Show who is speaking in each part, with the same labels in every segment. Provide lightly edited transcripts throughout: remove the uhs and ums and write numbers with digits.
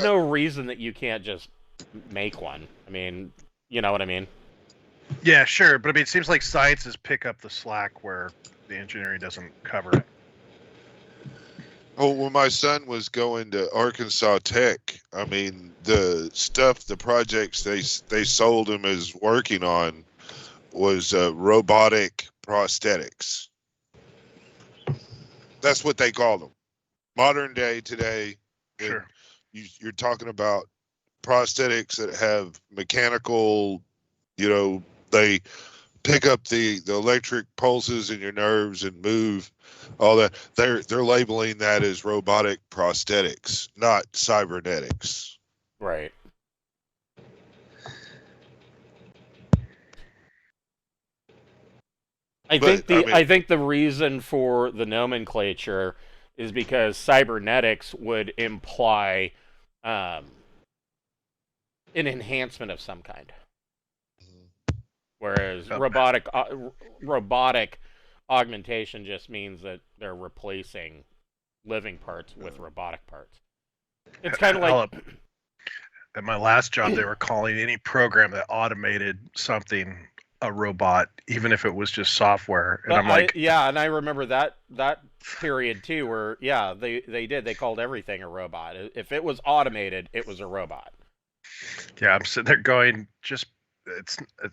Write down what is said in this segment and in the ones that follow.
Speaker 1: no reason that you can't just make one. I mean, you know what I mean?
Speaker 2: Yeah, sure, but I mean, it seems like sciences pick up the slack where the engineering doesn't cover it.
Speaker 3: Oh, when my son was going to Arkansas Tech, I mean, the projects they sold him as working on was robotic prosthetics. That's what they call them. Modern day today,
Speaker 2: Sure.
Speaker 3: You're talking about prosthetics that have mechanical, they pick up the electric pulses in your nerves and move all that. They're labeling that as robotic prosthetics, not cybernetics.
Speaker 1: Right. I think the reason for the nomenclature is because cybernetics would imply an enhancement of some kind, whereas robotic augmentation just means that they're replacing living parts with robotic parts. It's kind of like
Speaker 2: at my last job, they were calling any program that automated something a robot, even if it was just software. And I'm like,
Speaker 1: and I remember that period too, where they called everything a robot. If it was automated, it was a robot.
Speaker 2: Yeah, I'm sitting there going,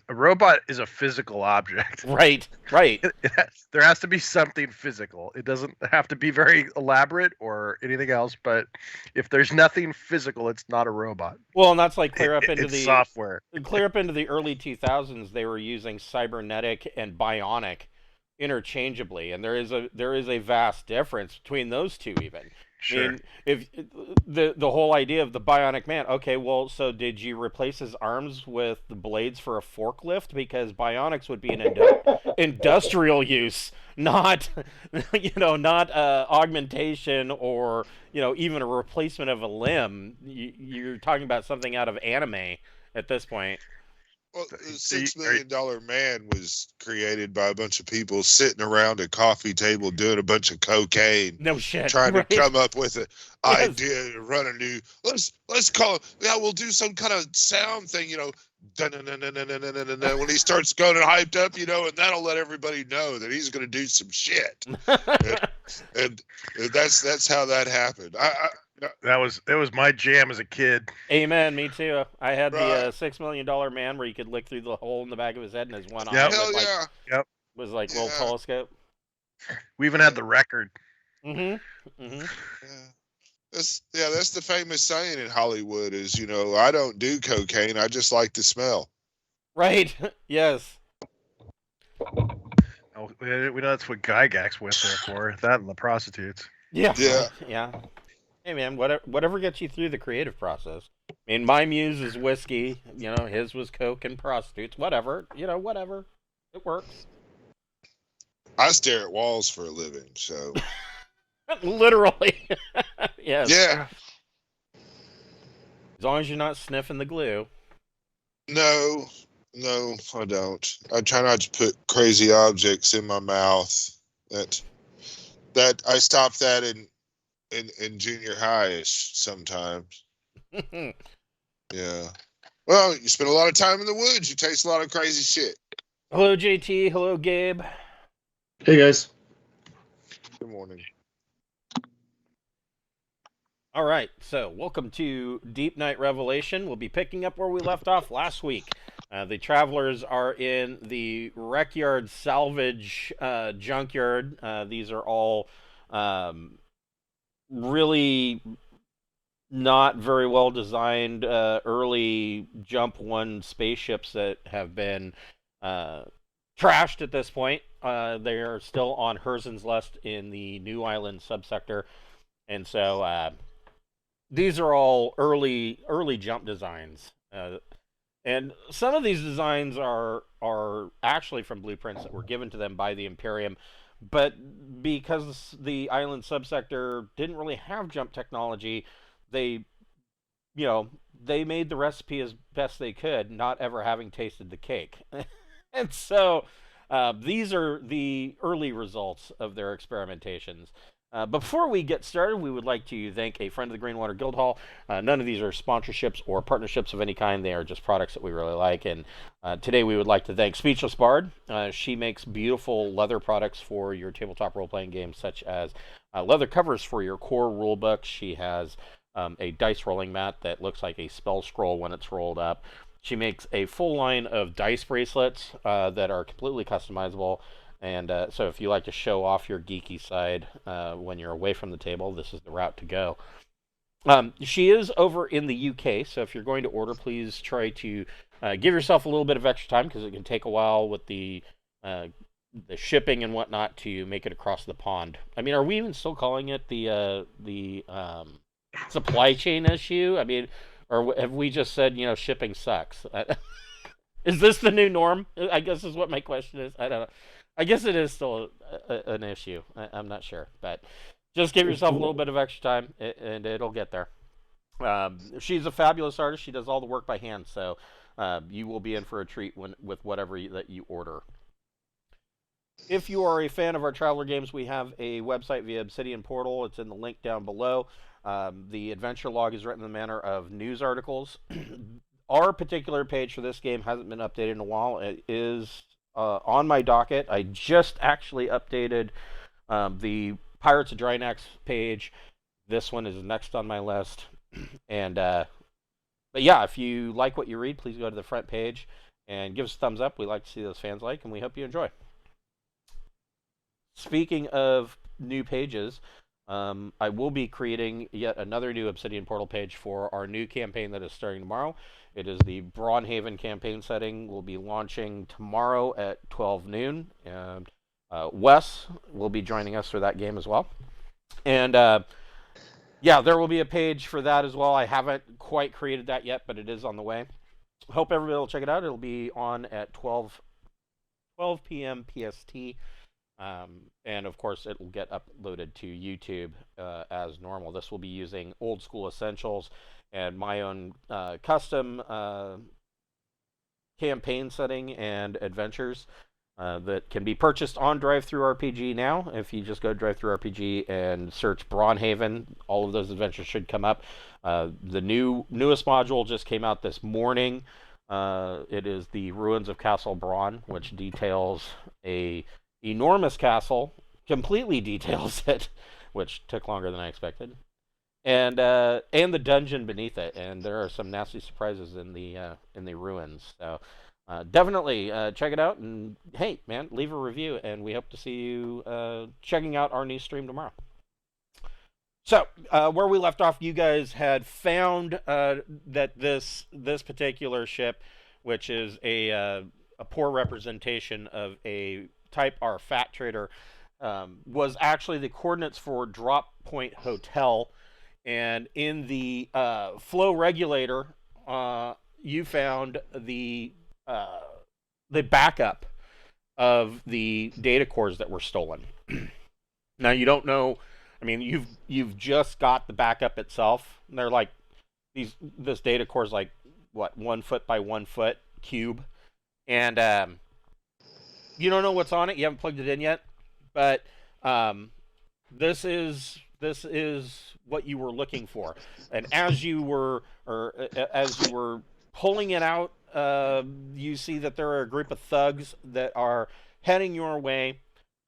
Speaker 2: a robot is a physical object.
Speaker 1: Right.
Speaker 2: There has to be something physical. It doesn't have to be very elaborate or anything else, but if there's nothing physical, it's not a robot.
Speaker 1: Well, and that's like clear up into the
Speaker 2: software.
Speaker 1: Clear up into the early 2000s, they were using cybernetic and bionic interchangeably, and there is a vast difference between those two even.
Speaker 2: Sure.
Speaker 1: I mean, if the whole idea of the bionic man, okay, well, so did you replace his arms with the blades for a forklift? Because bionics would be an industrial use, not not augmentation or even a replacement of a limb. You're talking about something out of anime at this point.
Speaker 3: Well, the $6 million man was created by a bunch of people sitting around a coffee table doing a bunch of cocaine.
Speaker 1: No shit.
Speaker 3: Trying to come up with an idea to run a new. Let's call it. Yeah, we'll do some kind of sound thing. When he starts going hyped up, and that'll let everybody know that he's going to do some shit. and that's how that happened.
Speaker 2: It was my jam as a kid.
Speaker 1: Amen. Me too. I had the $6 million man where you could look through the hole in the back of his head and his one eye was like a little telescope.
Speaker 2: We even had the record.
Speaker 1: Mm-hmm. Mm-hmm.
Speaker 3: Yeah. That's the famous saying in Hollywood is, I don't do cocaine. I just like the smell.
Speaker 1: Right. Yes.
Speaker 2: Oh, we know that's what Gygax went there for. That and the prostitutes.
Speaker 1: Yeah. Yeah. Hey man, whatever gets you through the creative process. I mean, my muse is whiskey. His was coke and prostitutes. Whatever. Whatever. It works.
Speaker 3: I stare at walls for a living, so.
Speaker 1: Literally. Yes.
Speaker 3: Yeah.
Speaker 1: As long as you're not sniffing the glue.
Speaker 3: No, I don't. I try not to put crazy objects in my mouth. That I stopped that in junior high-ish sometimes. Yeah. Well, you spend a lot of time in the woods. You taste a lot of crazy shit.
Speaker 1: Hello, JT. Hello, Gabe.
Speaker 4: Hey, guys.
Speaker 3: Good morning.
Speaker 1: All right, so welcome to Deepnight Revelation. We'll be picking up where we left off last week. The travelers are in the WreckYard Salvage junkyard. These are all really not very well designed early Jump 1 spaceships that have been trashed at this point. They are still on Herzen's Lust in the New Island subsector. And so these are all early Jump designs. And some of these designs are actually from blueprints that were given to them by the Imperium. But because the island subsector didn't really have jump technology, they made the recipe as best they could, not ever having tasted the cake. And so these are the early results of their experimentations. Before we get started, we would like to thank a friend of the Greenwater Guildhall. None of these are sponsorships or partnerships of any kind. They are just products that we really like. And today we would like to thank Speechless Bard. She makes beautiful leather products for your tabletop role-playing games, such as leather covers for your core rulebook. She has a dice rolling mat that looks like a spell scroll when it's rolled up. She makes a full line of dice bracelets that are completely customizable. And so if you like to show off your geeky side when you're away from the table, this is the route to go. She is over in the UK, so if you're going to order, please try to give yourself a little bit of extra time because it can take a while with the shipping and whatnot to make it across the pond. I mean, are we even still calling it the supply chain issue? I mean, or have we just said, shipping sucks? Is this the new norm? I guess is what my question is. I don't know. I guess it is still an issue. I'm not sure, but just give yourself a little bit of extra time, and it'll get there. She's a fabulous artist. She does all the work by hand, so you will be in for a treat with whatever that you order. If you are a fan of our Traveler games, we have a website via Obsidian Portal. It's in the link down below. The adventure log is written in the manner of news articles. Our particular page for this game hasn't been updated in a while. It is on my docket. I just actually updated the Pirates of Drynax page. This one is next on my list. And but yeah, if you like what you read, please go to the front page and give us a thumbs up. We like to see those fans like, and we hope you enjoy. Speaking of new pages, I will be creating yet another new Obsidian Portal page for our new campaign that is starting tomorrow. It is the Brawnhaven campaign setting. We'll be launching tomorrow at 12 noon. And Wes will be joining us for that game as well. And yeah, there will be a page for that as well. I haven't quite created that yet, but it is on the way. Hope everybody will check it out. It'll be on at 12 p.m. PST. And of course, it will get uploaded to YouTube as normal. This will be using old school essentials and my own custom campaign setting and adventures that can be purchased on DriveThruRPG now. If you just go to DriveThruRPG and search Brawnhaven, all of those adventures should come up. The newest module just came out this morning. It is the Ruins of Castle Brawn, which details a enormous castle, completely details it, which took longer than I expected, and the dungeon beneath it, and there are some nasty surprises in the ruins. So definitely check it out, and hey, man, leave a review, and we hope to see you checking out our new stream tomorrow. So where we left off, you guys had found that this particular ship, which is a poor representation of a Type R Fat Trader, was actually the coordinates for Drop Point Hotel. And in the flow regulator, you found the backup of the data cores that were stolen. Now you don't know. I mean, you've just got the backup itself. And they're like this data core is like what, 1 foot by 1 foot cube, and you don't know what's on it. You haven't plugged it in yet, but this is what you were looking for. And as you were pulling it out, you see that there are a group of thugs that are heading your way.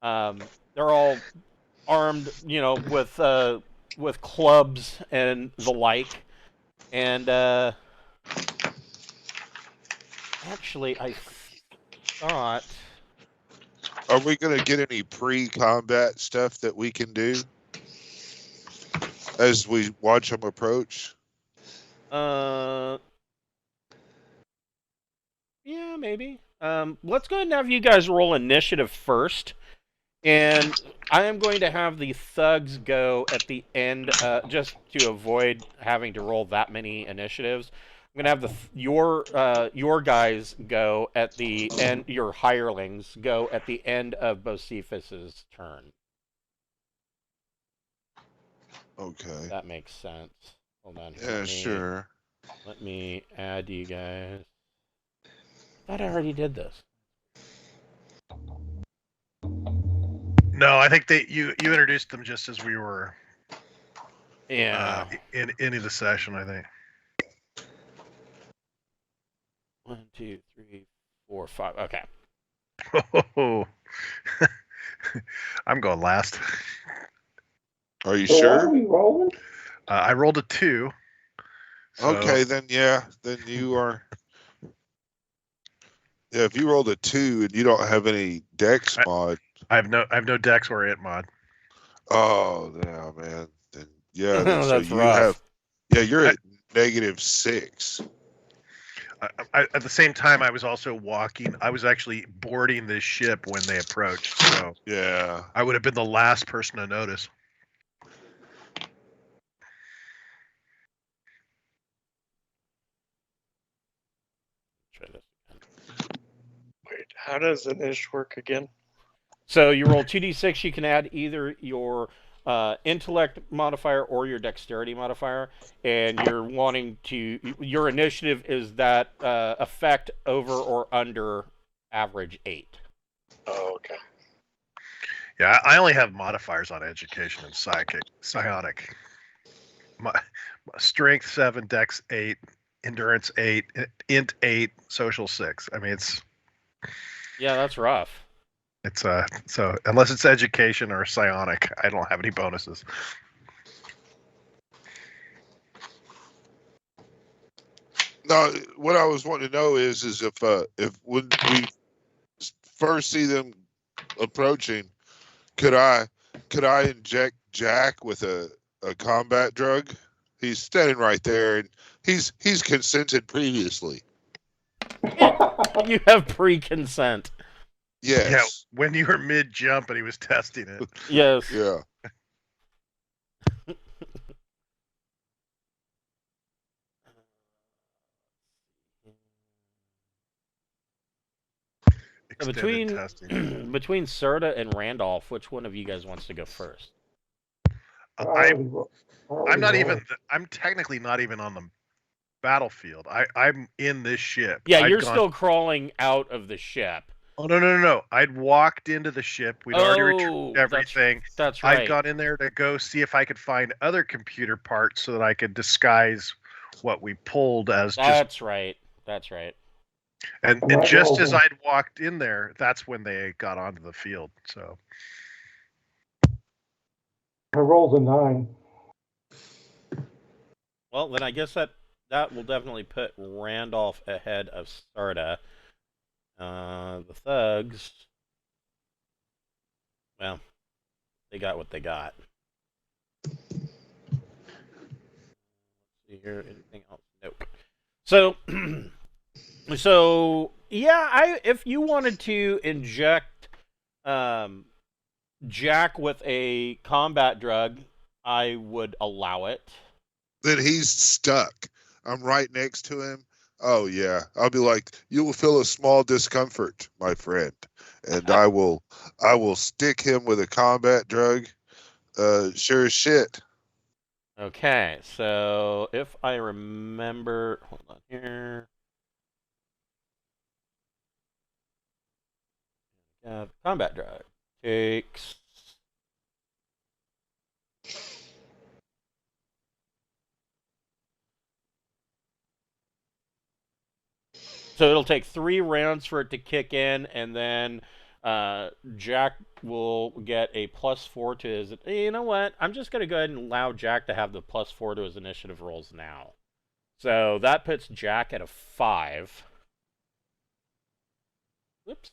Speaker 1: They're all armed, with clubs and the like. And actually, I thought.
Speaker 3: Are we going to get any pre-combat stuff that we can do as we watch them approach?
Speaker 1: Yeah, maybe. Let's go ahead and have you guys roll initiative first. And I am going to have the thugs go at the end, just to avoid having to roll that many initiatives. I'm going to have your guys go at the end, your hirelings go at the end of Bocephus's turn.
Speaker 3: Okay.
Speaker 1: That makes sense. Hold on.
Speaker 3: Yeah, sure.
Speaker 1: Let me add you guys. I thought I already did this.
Speaker 2: No, I think you introduced them just as we were
Speaker 1: Yeah.
Speaker 2: in the session. I think.
Speaker 1: 1, 2, 3, 4, 5. Okay.
Speaker 2: Oh, I'm going last.
Speaker 3: Are you
Speaker 4: So why are
Speaker 3: sure?
Speaker 4: we rolling?
Speaker 2: I rolled a 2. So,
Speaker 3: Okay, then you are. Yeah, if you rolled a 2 and you don't have any dex mod.
Speaker 2: I have no dex or int mod.
Speaker 3: Oh, yeah, man. Then then so
Speaker 1: That's
Speaker 3: you
Speaker 1: rough.
Speaker 3: have. Yeah, you're at -6.
Speaker 2: At the same time, I was also walking. I was actually boarding this ship when they approached, so
Speaker 3: Yeah.
Speaker 2: I would have been the last person to notice.
Speaker 1: Try this again.
Speaker 5: Wait, how does an ish work again?
Speaker 1: So you roll 2d6. You can add either your intellect modifier or your dexterity modifier, and you're wanting to. Your initiative is that effect over or under average 8.
Speaker 5: Oh, okay.
Speaker 2: Yeah, I only have modifiers on education and psionic. My strength 7, dex 8, endurance 8, int 8, social 6. I mean,
Speaker 1: Yeah, that's rough.
Speaker 2: it's so unless it's education or psionic, I don't have any bonuses.
Speaker 3: No, what I was wanting to know is if when we first see them approaching, could I inject Jack with a combat drug? He's standing right there, and he's consented previously.
Speaker 1: You have pre-consent.
Speaker 3: Yes.
Speaker 2: Yeah, when you were mid jump and he was testing it.
Speaker 1: Yes.
Speaker 3: Yeah.
Speaker 2: Extended testing.
Speaker 1: Between Serta and Randolph, which one of you guys wants to go first?
Speaker 2: I'm technically not even on the battlefield. I'm in this ship.
Speaker 1: Yeah, you're still crawling out of the ship.
Speaker 2: Oh no! I'd walked into the ship. We'd already retrieved
Speaker 1: that's-
Speaker 2: everything.
Speaker 1: That's right.
Speaker 2: I'd gone in there to go see if I could find other computer parts so that I could disguise what we pulled as
Speaker 1: That's right. That's right.
Speaker 2: And just as I'd walked in there, that's when they got onto the field. So
Speaker 4: I rolled a 9.
Speaker 1: Well, then I guess that will definitely put Randolph ahead of Sarda. The thugs, well, they got what they got. Let's see here, anything else? Nope. So yeah, if you wanted to inject Jack with a combat drug, I would allow it.
Speaker 3: Then he's stuck. I'm right next to him. Oh yeah, I'll be like, you will feel a small discomfort, my friend, and I will stick him with a combat drug. Sure as shit.
Speaker 1: Okay, so if I remember, hold on here. Combat drug takes. So it'll take 3 rounds for it to kick in, and then Jack will get a +4 to his. You know what? I'm just going to go ahead and allow Jack to have the +4 to his initiative rolls now. So that puts Jack at a 5. Whoops.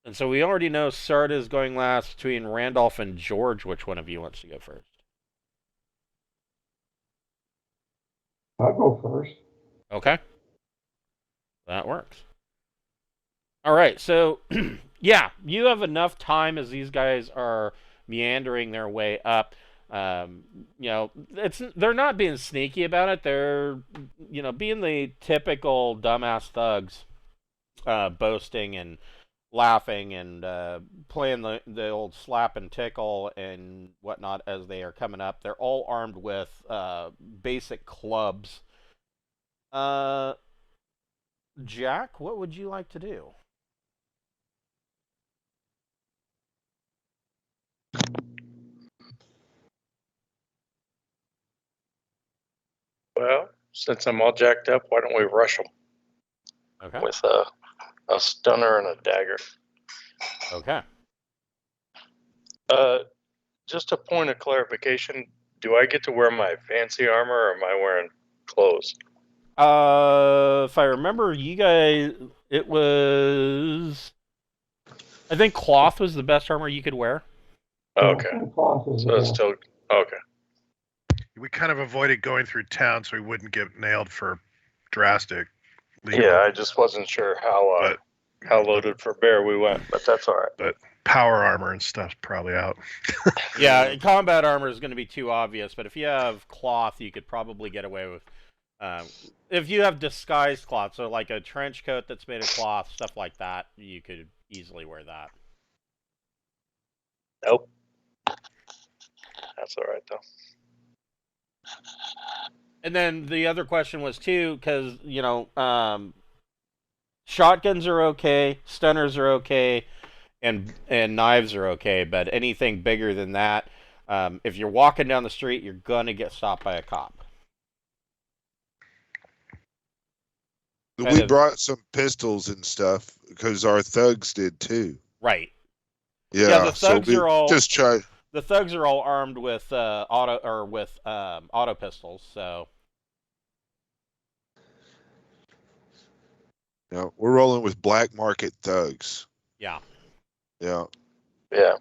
Speaker 1: And so we already know Sarda is going last between Randolph and George. Which one of you wants to go first?
Speaker 4: I'll go first.
Speaker 1: Okay. That works. All right, so yeah, you have enough time as these guys are meandering their way up. They're not being sneaky about it. They're, being the typical dumbass thugs, boasting and laughing and playing the old slap and tickle and whatnot as they are coming up. They're all armed with basic clubs. Jack, what would you like to do?
Speaker 5: Well, since I'm all jacked up, why don't we rush them
Speaker 1: Okay.
Speaker 5: with a stunner and a dagger?
Speaker 1: Okay.
Speaker 5: Just a point of clarification: do I get to wear my fancy armor, or am I wearing clothes?
Speaker 1: If I remember, you guys, it was. I think cloth was the best armor you could wear.
Speaker 5: Okay,
Speaker 4: Cloth is
Speaker 5: so it's
Speaker 4: the
Speaker 5: still okay.
Speaker 2: We kind of avoided going through town so we wouldn't get nailed for drastic. Legal.
Speaker 5: Yeah, I just wasn't sure how loaded for bear we went, but that's all right.
Speaker 2: But power armor and stuff's probably out.
Speaker 1: Yeah, combat armor is going to be too obvious, but if you have cloth, you could probably get away with. If you have disguised cloth, so like a trench coat that's made of cloth, stuff like that, you could easily wear that.
Speaker 5: Nope. That's all right though.
Speaker 1: And then the other question was too, because shotguns are okay, stunners are okay, and knives are okay, but anything bigger than that, if you're walking down the street, you're gonna get stopped by a cop.
Speaker 3: We brought some pistols and stuff because our thugs did too.
Speaker 1: Right.
Speaker 3: Yeah,
Speaker 1: the thugs are all
Speaker 3: just try.
Speaker 1: The thugs are all armed with auto pistols, so.
Speaker 3: Yeah, we're rolling with black market thugs.
Speaker 1: Yeah.
Speaker 3: Yeah.
Speaker 5: Yeah.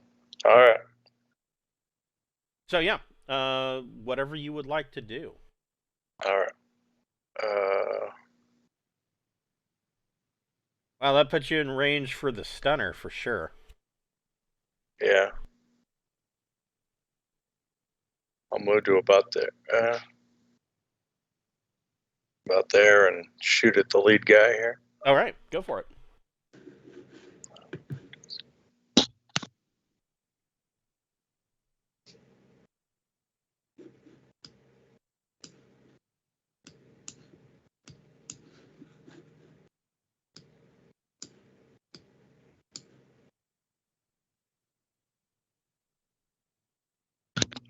Speaker 5: All right.
Speaker 1: So yeah, whatever you would like to do.
Speaker 5: All right.
Speaker 1: Well, that puts you in range for the stunner for sure.
Speaker 5: Yeah. I'll move to about there. About there and shoot at the lead guy here.
Speaker 1: All right, go for it.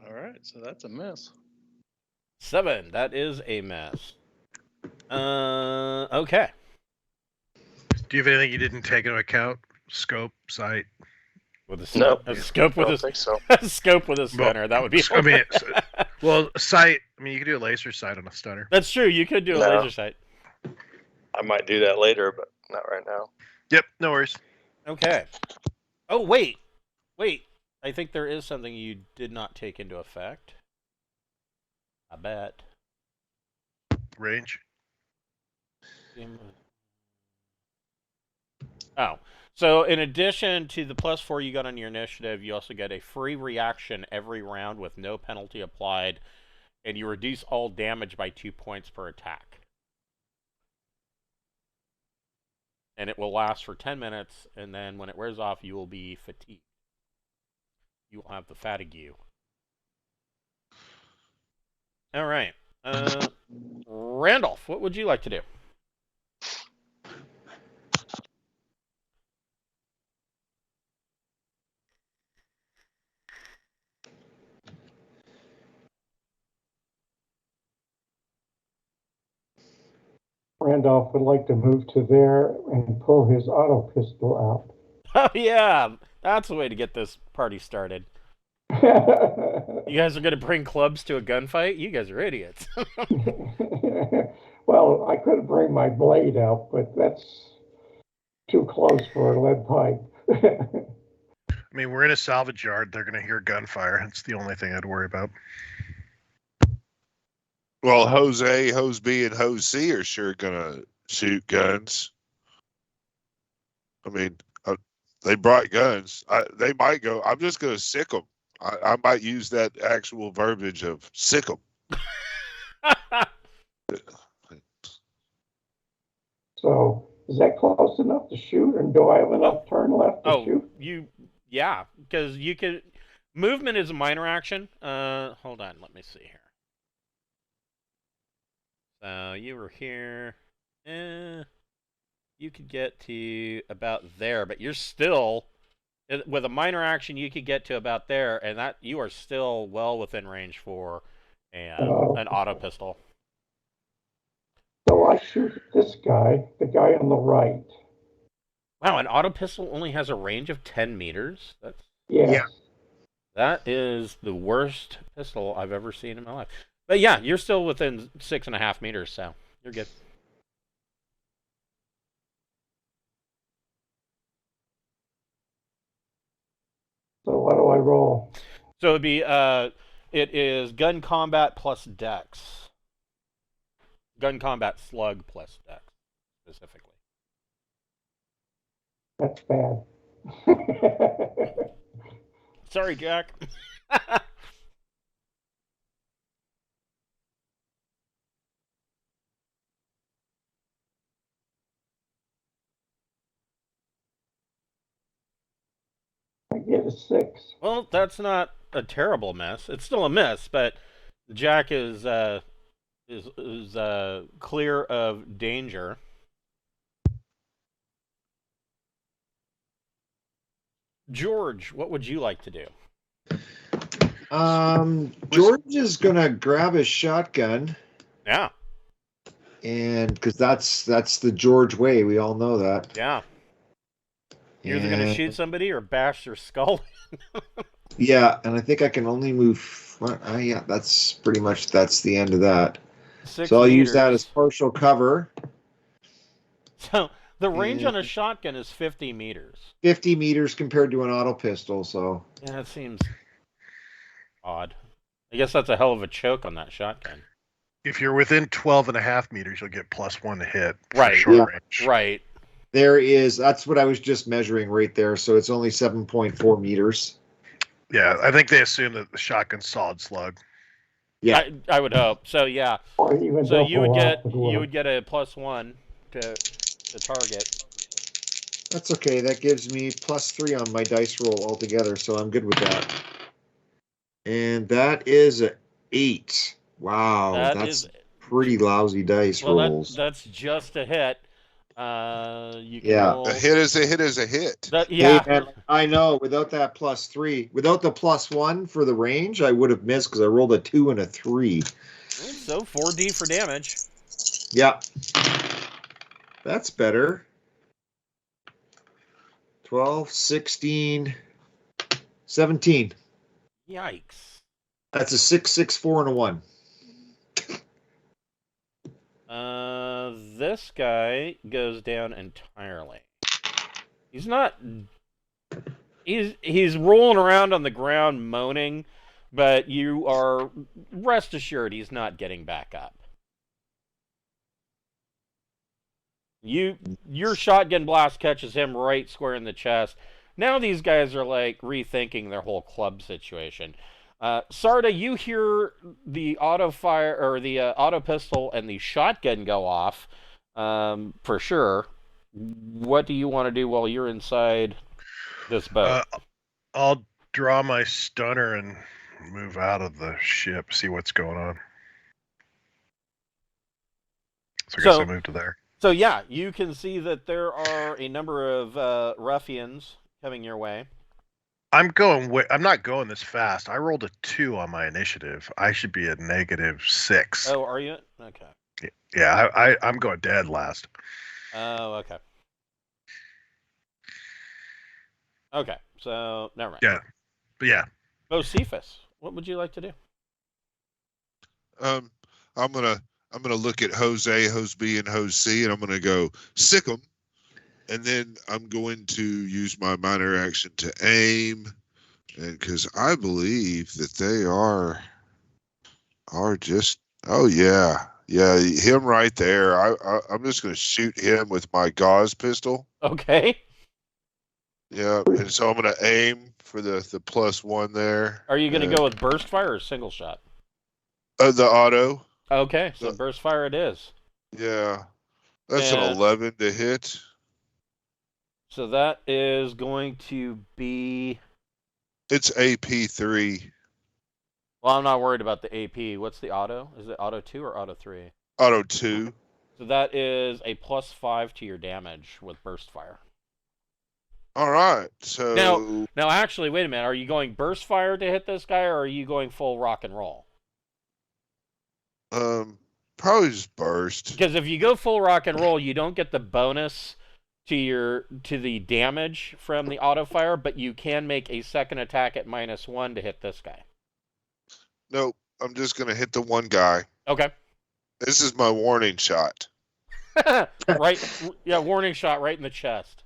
Speaker 6: All right, so that's a miss.
Speaker 1: 7. That is a miss. Okay.
Speaker 2: Do you have anything you didn't take into account? Scope, sight.
Speaker 1: With a
Speaker 5: scope with
Speaker 1: a
Speaker 5: think so.
Speaker 1: scope with a stunner, that would be.
Speaker 2: I mean, well, sight. I mean, you could do a laser sight on a stunner.
Speaker 1: That's true. You could do a laser sight.
Speaker 5: I might do that later, but not right now.
Speaker 2: Yep, no worries.
Speaker 1: Okay. Oh wait. I think there is something you did not take into effect. I bet.
Speaker 2: Range.
Speaker 1: Oh. So in addition to the +4 you got on your initiative, you also get a free reaction every round with no penalty applied, and you reduce all damage by 2 points per attack. And it will last for 10 minutes, and then when it wears off, you will be fatigued. You will have the fatigue. All right. Randolph, what would you like to do?
Speaker 4: Randolph would like to move to there and pull his auto pistol out.
Speaker 1: Oh, yeah. That's the way to get this party started. You guys are going to bring clubs to a gunfight? You guys are idiots.
Speaker 4: Well, I could bring my blade out, but that's too close for a lead pipe.
Speaker 2: I mean, we're in a salvage yard. They're going to hear gunfire. That's the only thing I'd worry about.
Speaker 3: Well, Hose A, Hose B, and Hose C are sure gonna shoot guns. I mean, they brought guns. They might go. I'm just gonna sick them. I might use that actual verbiage of sick them.
Speaker 4: So Is that close enough to shoot, or do I have enough turn left to shoot?
Speaker 1: Yeah, because you could. Movement is a minor action. Hold on, let me see here. So you were here. You could get to about there, but you're still with a minor action. You could get to about there, and that you are still well within range for an auto pistol.
Speaker 4: So I shoot this guy, the guy on the right.
Speaker 1: Wow, an auto pistol only has a range of 10 meters?
Speaker 4: Yes.
Speaker 1: That is the worst pistol I've ever seen in my life. But yeah, you're still within 6.5 meters, so you're good.
Speaker 4: So what do I roll?
Speaker 1: So it'd be it is gun combat plus dex. Gun combat slug plus dex, specifically.
Speaker 4: That's bad.
Speaker 1: Sorry, Jack.
Speaker 4: I get a 6.
Speaker 1: Well, that's not a terrible miss. It's still a miss, but Jack is clear of danger. George, what would you like to do?
Speaker 7: George is gonna grab his shotgun.
Speaker 1: Yeah.
Speaker 7: And because that's the George way, we all know that.
Speaker 1: Yeah. You're either gonna shoot somebody or bash their skull.
Speaker 7: Yeah, and I think I can only move. Yeah, that's pretty much the end of that.
Speaker 1: 6
Speaker 7: so I'll
Speaker 1: meters.
Speaker 7: use that as partial cover.
Speaker 1: So the range on a shotgun is 50 meters.
Speaker 7: 50 meters compared to an auto pistol, so.
Speaker 1: Yeah, that seems odd. I guess that's a hell of a choke on that shotgun.
Speaker 2: If you're within 12.5 meters, you'll get +1 to hit.
Speaker 1: Right.
Speaker 2: Short range.
Speaker 1: Right.
Speaker 7: That's what I was just measuring right there, so it's only 7.4 meters.
Speaker 2: Yeah, I think they assume that the shotgun's solid slug.
Speaker 7: Yeah,
Speaker 1: I would hope. So yeah.
Speaker 4: Or even
Speaker 1: So you would
Speaker 4: double
Speaker 1: get a +1 to target.
Speaker 7: that's okay. That gives me +3 on my dice roll altogether, so I'm good with that. And that is a 8. Wow, that's pretty lousy dice rolls.
Speaker 1: That's just a hit. You can
Speaker 7: Yeah.
Speaker 1: roll...
Speaker 3: A hit is a hit is a hit.
Speaker 1: Yeah.
Speaker 7: Hey, man, I know. Without that +3, without the +1 for the range, I would have missed because I rolled a 2 and a 3.
Speaker 1: So 4D for damage.
Speaker 7: Yeah, that's better. 12, 16, 17.
Speaker 1: Yikes.
Speaker 7: That's a 6, 6, 4, and a 1.
Speaker 1: This guy goes down entirely. He's not. He's rolling around on the ground moaning, but you are rest assured he's not getting back up. Your shotgun blast catches him right square in the chest. Now these guys are like rethinking their whole club situation. Sarda, you hear the auto fire or the auto pistol and the shotgun go off, for sure. What do you want to do while you're inside this boat?
Speaker 2: I'll draw my stunner and move out of the ship, see what's going on. So I guess I move to there.
Speaker 1: So yeah, you can see that there are a number of ruffians coming your way.
Speaker 2: I'm not going this fast. I rolled a 2 on my initiative. I should be at -6.
Speaker 1: Oh, are you? Okay.
Speaker 2: Yeah, I'm going dead last.
Speaker 1: Oh, okay. Okay, so never mind.
Speaker 2: Yeah, but yeah.
Speaker 1: Bocephus, what would you like to do?
Speaker 3: I'm gonna look at Hose A, Hose B, and Hose C, and I'm gonna go sick 'em. And then I'm going to use my minor action to aim, and because I believe that they are just him right there. I'm just going to shoot him with my gauze pistol.
Speaker 1: Okay.
Speaker 3: Yeah, and so I'm going to aim for the +1 there.
Speaker 1: Are you going to go with burst fire or single shot?
Speaker 3: The auto.
Speaker 1: Okay, so burst fire it is.
Speaker 3: Yeah. That's an 11 to hit.
Speaker 1: So that is going to be...
Speaker 3: It's AP 3.
Speaker 1: Well, I'm not worried about the AP. What's the auto? Is it auto 2 or auto 3?
Speaker 3: Auto 2.
Speaker 1: So that is a +5 to your damage with burst fire.
Speaker 3: All right. So
Speaker 1: now, actually, wait a minute. Are you going burst fire to hit this guy, or are you going full rock and roll?
Speaker 3: probably just burst.
Speaker 1: Because if you go full rock and roll, you don't get the bonus to the damage from the auto fire, but you can make a second attack at -1 to hit this guy.
Speaker 3: Nope. I'm just gonna hit the one guy.
Speaker 1: Okay.
Speaker 3: This is my warning shot.
Speaker 1: Right. Yeah, warning shot right in the chest.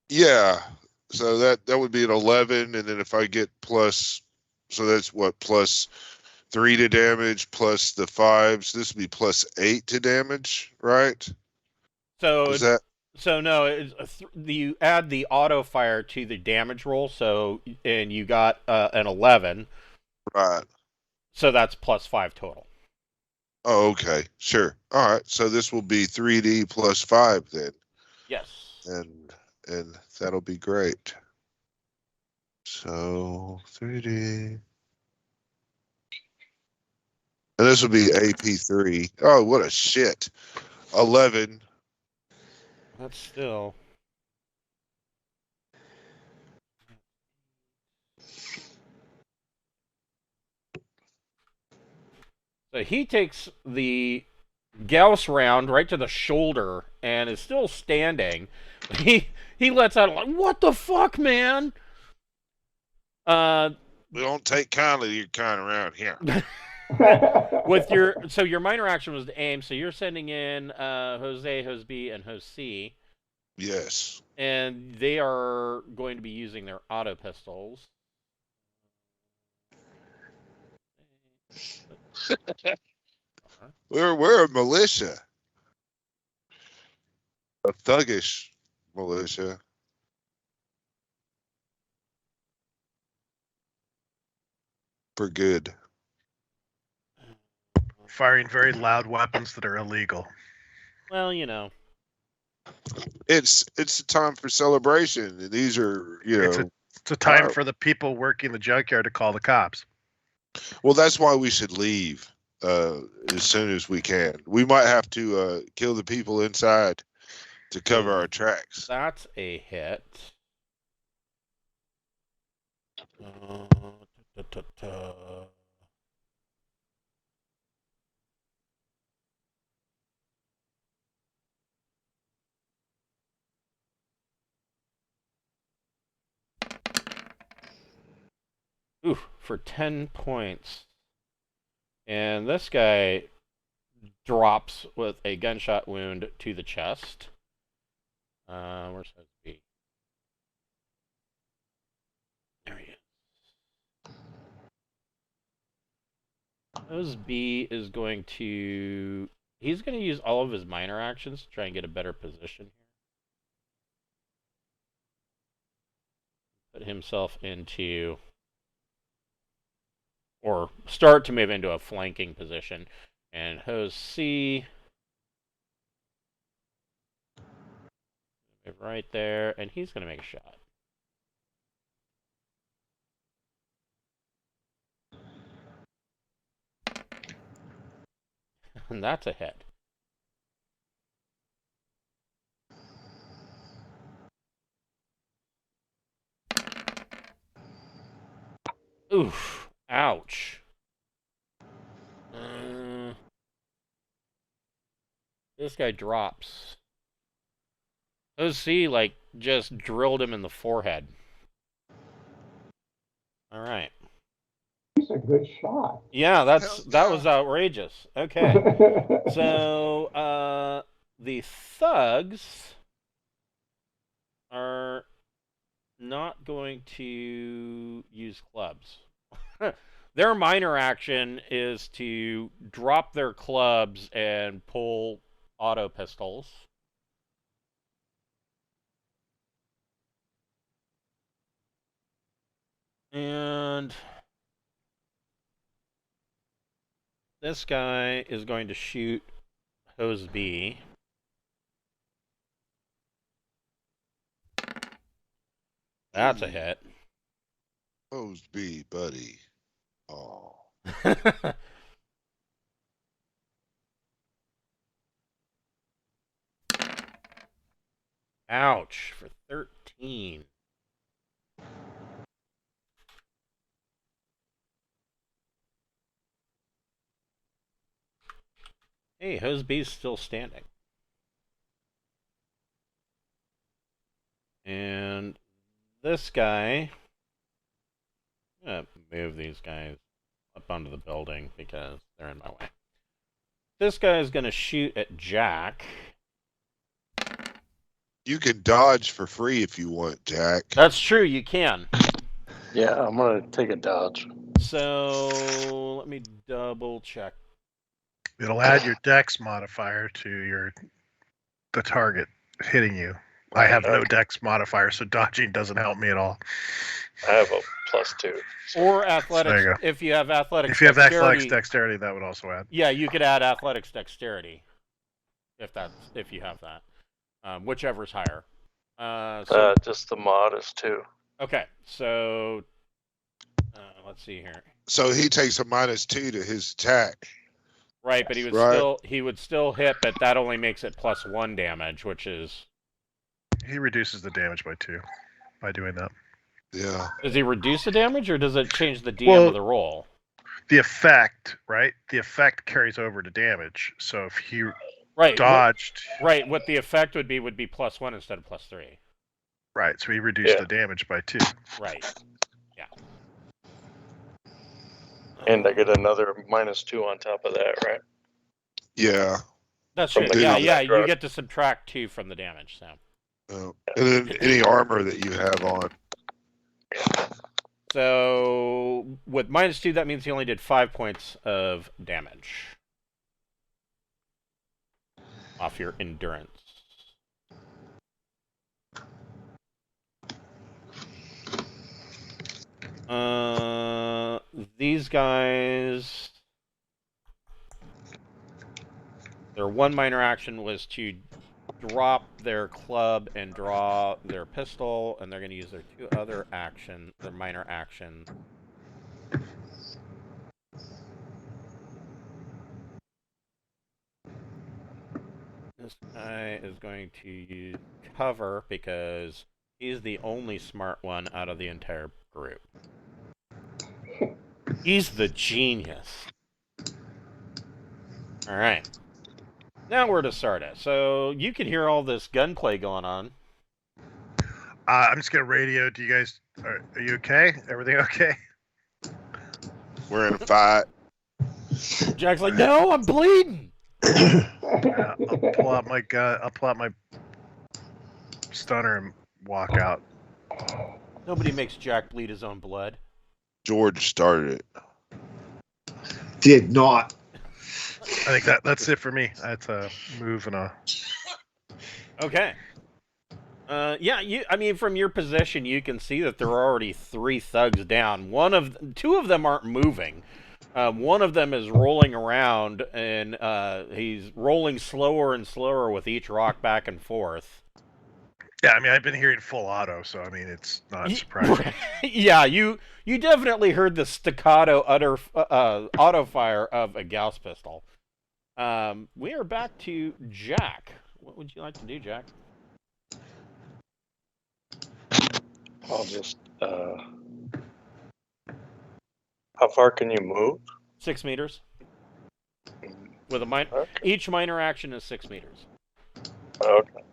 Speaker 3: Yeah. So that would be an 11, and then if I get plus, so that's what, +3 to damage plus the 5s. This would be +8 to damage, right?
Speaker 1: So
Speaker 3: Is that?
Speaker 1: So no, you add the auto fire to the damage roll. So and you got an 11.
Speaker 3: Right.
Speaker 1: So that's +5 total.
Speaker 3: Oh, okay. Sure. All right. So this will be 3D plus 5 then.
Speaker 1: Yes.
Speaker 3: And that'll be great. So 3D. And this will be AP3. Oh, what a shit. 11.
Speaker 1: That's still. So he takes the Gauss round right to the shoulder and is still standing. He lets out like, "What the fuck, man?"
Speaker 3: We don't take kindly to your kind around here.
Speaker 1: With your minor action was to aim, so you're sending in Jose, Hoseby, and Jose.
Speaker 3: Yes.
Speaker 1: And they are going to be using their auto pistols.
Speaker 3: We're a militia. A thuggish militia. For good.
Speaker 2: Firing very loud weapons that are illegal.
Speaker 1: Well, you know.
Speaker 3: It's a time for celebration. These are,
Speaker 2: It's a time for the people working the junkyard to call the cops.
Speaker 3: Well, that's why we should leave as soon as we can. We might have to kill the people inside to cover our tracks.
Speaker 1: That's a hit. Ooh, for 10 points. And this guy drops with a gunshot wound to the chest. Where's Hoseby? There he is. Hoseby is going to... He's going to use all of his minor actions to try and get a better position here. Put himself into... Or start to move into a flanking position. And Hoseby... right there, and he's going to make a shot. And that's a hit. Oof. Ouch. This guy drops. OC, like, just drilled him in the forehead. All right.
Speaker 4: He's a good shot.
Speaker 1: Yeah, that was outrageous. Okay. So, the thugs are not going to use clubs. Their minor action is to drop their clubs and pull auto pistols. And this guy is going to shoot Hoseby. That's a hit.
Speaker 3: Opposed B, buddy. Oh.
Speaker 1: Ouch, for 13. Hey, Hose B's still standing. And this guy, I'm going to move these guys up onto the building because they're in my way. This guy is going to shoot at Jack.
Speaker 3: You can dodge for free if you want, Jack.
Speaker 1: That's true, you can.
Speaker 5: Yeah, I'm gonna take a dodge.
Speaker 1: So let me double check.
Speaker 2: It'll add your dex modifier to the target hitting you. I have no dex modifier, so dodging doesn't help me at all.
Speaker 5: I have a +2.
Speaker 1: Or athletics.
Speaker 2: There you go.
Speaker 1: If you have athletics
Speaker 2: If you have
Speaker 1: dexterity,
Speaker 2: athletics dexterity, that would also add.
Speaker 1: yeah, you could add athletics dexterity. If you have that. Whichever's higher.
Speaker 5: Just the mod is 2.
Speaker 1: Okay, so let's see here.
Speaker 3: So he takes a -2 to his attack.
Speaker 1: Right, but he would still hit, but that only makes it +1 damage, which is.
Speaker 2: He reduces the damage by 2 by doing that.
Speaker 3: Yeah.
Speaker 1: Does he reduce the damage, or does it change the DM of the roll?
Speaker 2: The effect, right? The effect carries over to damage. So if he
Speaker 1: Right.
Speaker 2: dodged,
Speaker 1: Right. What the effect would be +1 instead of +3.
Speaker 2: right? So he reduced the damage by 2.
Speaker 1: Right. Yeah.
Speaker 5: And I get another -2 on top of that, right?
Speaker 3: Yeah.
Speaker 1: That's
Speaker 5: From
Speaker 1: true.
Speaker 5: the
Speaker 1: Yeah,
Speaker 5: combat
Speaker 1: yeah. You
Speaker 5: drug.
Speaker 1: get to subtract 2 from the damage. So.
Speaker 3: And then any armor that you have on.
Speaker 1: So with -2, that means he only did 5 points of damage off your endurance. These guys, their one minor action was to drop their club and draw their pistol, and they're going to use their 2 other actions, their minor action. This guy is going to use cover because he's the only smart one out of the entire group. He's the genius. Alright. Now we're to Sarda. So you can hear all this gunplay going on.
Speaker 2: I'm just gonna radio. Do you guys are you okay? Everything okay?
Speaker 3: We're in a fight.
Speaker 1: Jack's like, no, I'm bleeding.
Speaker 2: I'll pull out my gun. I'll pull out my stunner and walk out.
Speaker 1: Nobody makes Jack bleed his own blood.
Speaker 3: George started it.
Speaker 7: Did not.
Speaker 2: I think that's it for me. That's a move and a.
Speaker 1: Okay. Yeah, I mean, from your position, you can see that there are already 3 thugs down. 2 of them aren't moving. One of them is rolling around, and he's rolling slower and slower with each rock back and forth.
Speaker 2: Yeah, I mean, I've been hearing full auto, so I mean, it's not surprising.
Speaker 1: Yeah, you definitely heard the staccato auto fire of a Gauss pistol. We are back to Jack. What would you like to do, Jack?
Speaker 5: I'll just. How far can you move?
Speaker 1: 6 meters. With a
Speaker 5: Okay.
Speaker 1: each minor action is 6 meters.
Speaker 5: Okay.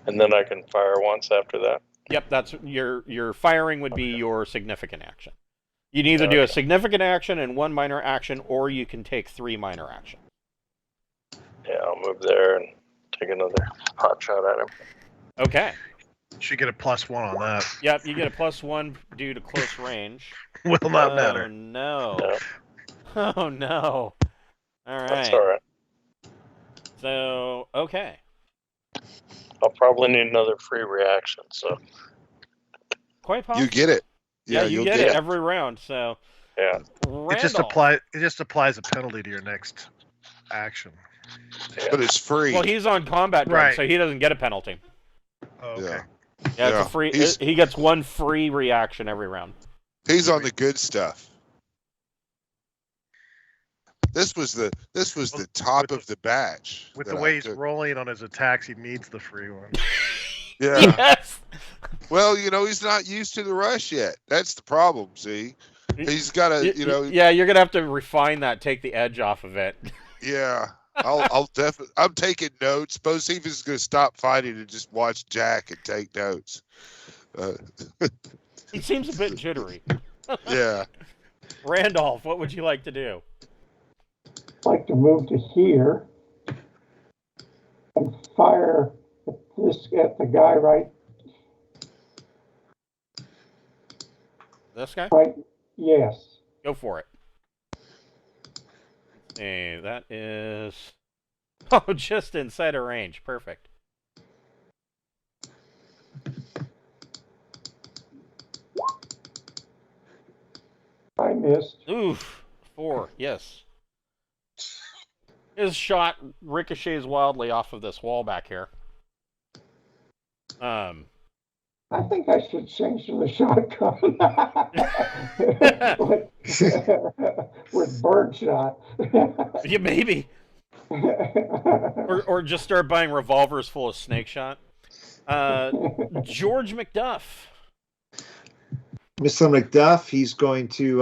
Speaker 5: And then I can fire once after that.
Speaker 1: Yep, that's your firing would be your significant action. You can either do a significant action and 1 minor action, or you can take 3 minor actions.
Speaker 5: Yeah, I'll move there and take another hot shot at him.
Speaker 1: Okay.
Speaker 2: Should get a +1 on that.
Speaker 1: Yep, you get a +1 due to close range.
Speaker 2: Will not matter.
Speaker 1: Oh no.
Speaker 5: Yeah.
Speaker 1: Oh no. All right.
Speaker 5: That's all right.
Speaker 1: So okay.
Speaker 5: I'll probably need another free reaction, so
Speaker 1: Quite possible.
Speaker 3: You get it.
Speaker 1: Yeah, you
Speaker 3: you'll
Speaker 1: get it every round. So
Speaker 5: yeah.
Speaker 2: It just applies a penalty to your next action.
Speaker 3: But it's free.
Speaker 1: Well, he's on combat drug,
Speaker 2: Right.
Speaker 1: so he doesn't get a penalty.
Speaker 2: Oh, okay.
Speaker 3: Yeah.
Speaker 1: Yeah, it's a free. He gets one free reaction every round.
Speaker 3: He's on the good stuff. This was the top of the batch.
Speaker 2: With the way he's rolling on his attacks, he needs the free one.
Speaker 3: Yeah.
Speaker 1: Yes.
Speaker 3: Well, he's not used to the rush yet. That's the problem. See, he's got to,
Speaker 1: Yeah, you're gonna have to refine that, take the edge off of it.
Speaker 3: Yeah, I'll definitely. I'm taking notes. Bocephus is going to stop fighting and just watch Jack and take notes.
Speaker 1: He seems a bit jittery.
Speaker 3: Yeah.
Speaker 1: Randolph, what would you like to do?
Speaker 4: I'd like to move to here and fire at the guy right.
Speaker 1: This guy?
Speaker 4: Right. Yes.
Speaker 1: Go for it. Hey, that is... Oh, just inside of range. Perfect.
Speaker 4: I missed.
Speaker 1: Oof. 4, yes. His shot ricochets wildly off of this wall back here.
Speaker 4: I think I should change to the shotgun. With birdshot.
Speaker 1: Yeah, maybe. Or just start buying revolvers full of snake shot. George McDuff.
Speaker 7: Mr. McDuff, he's going to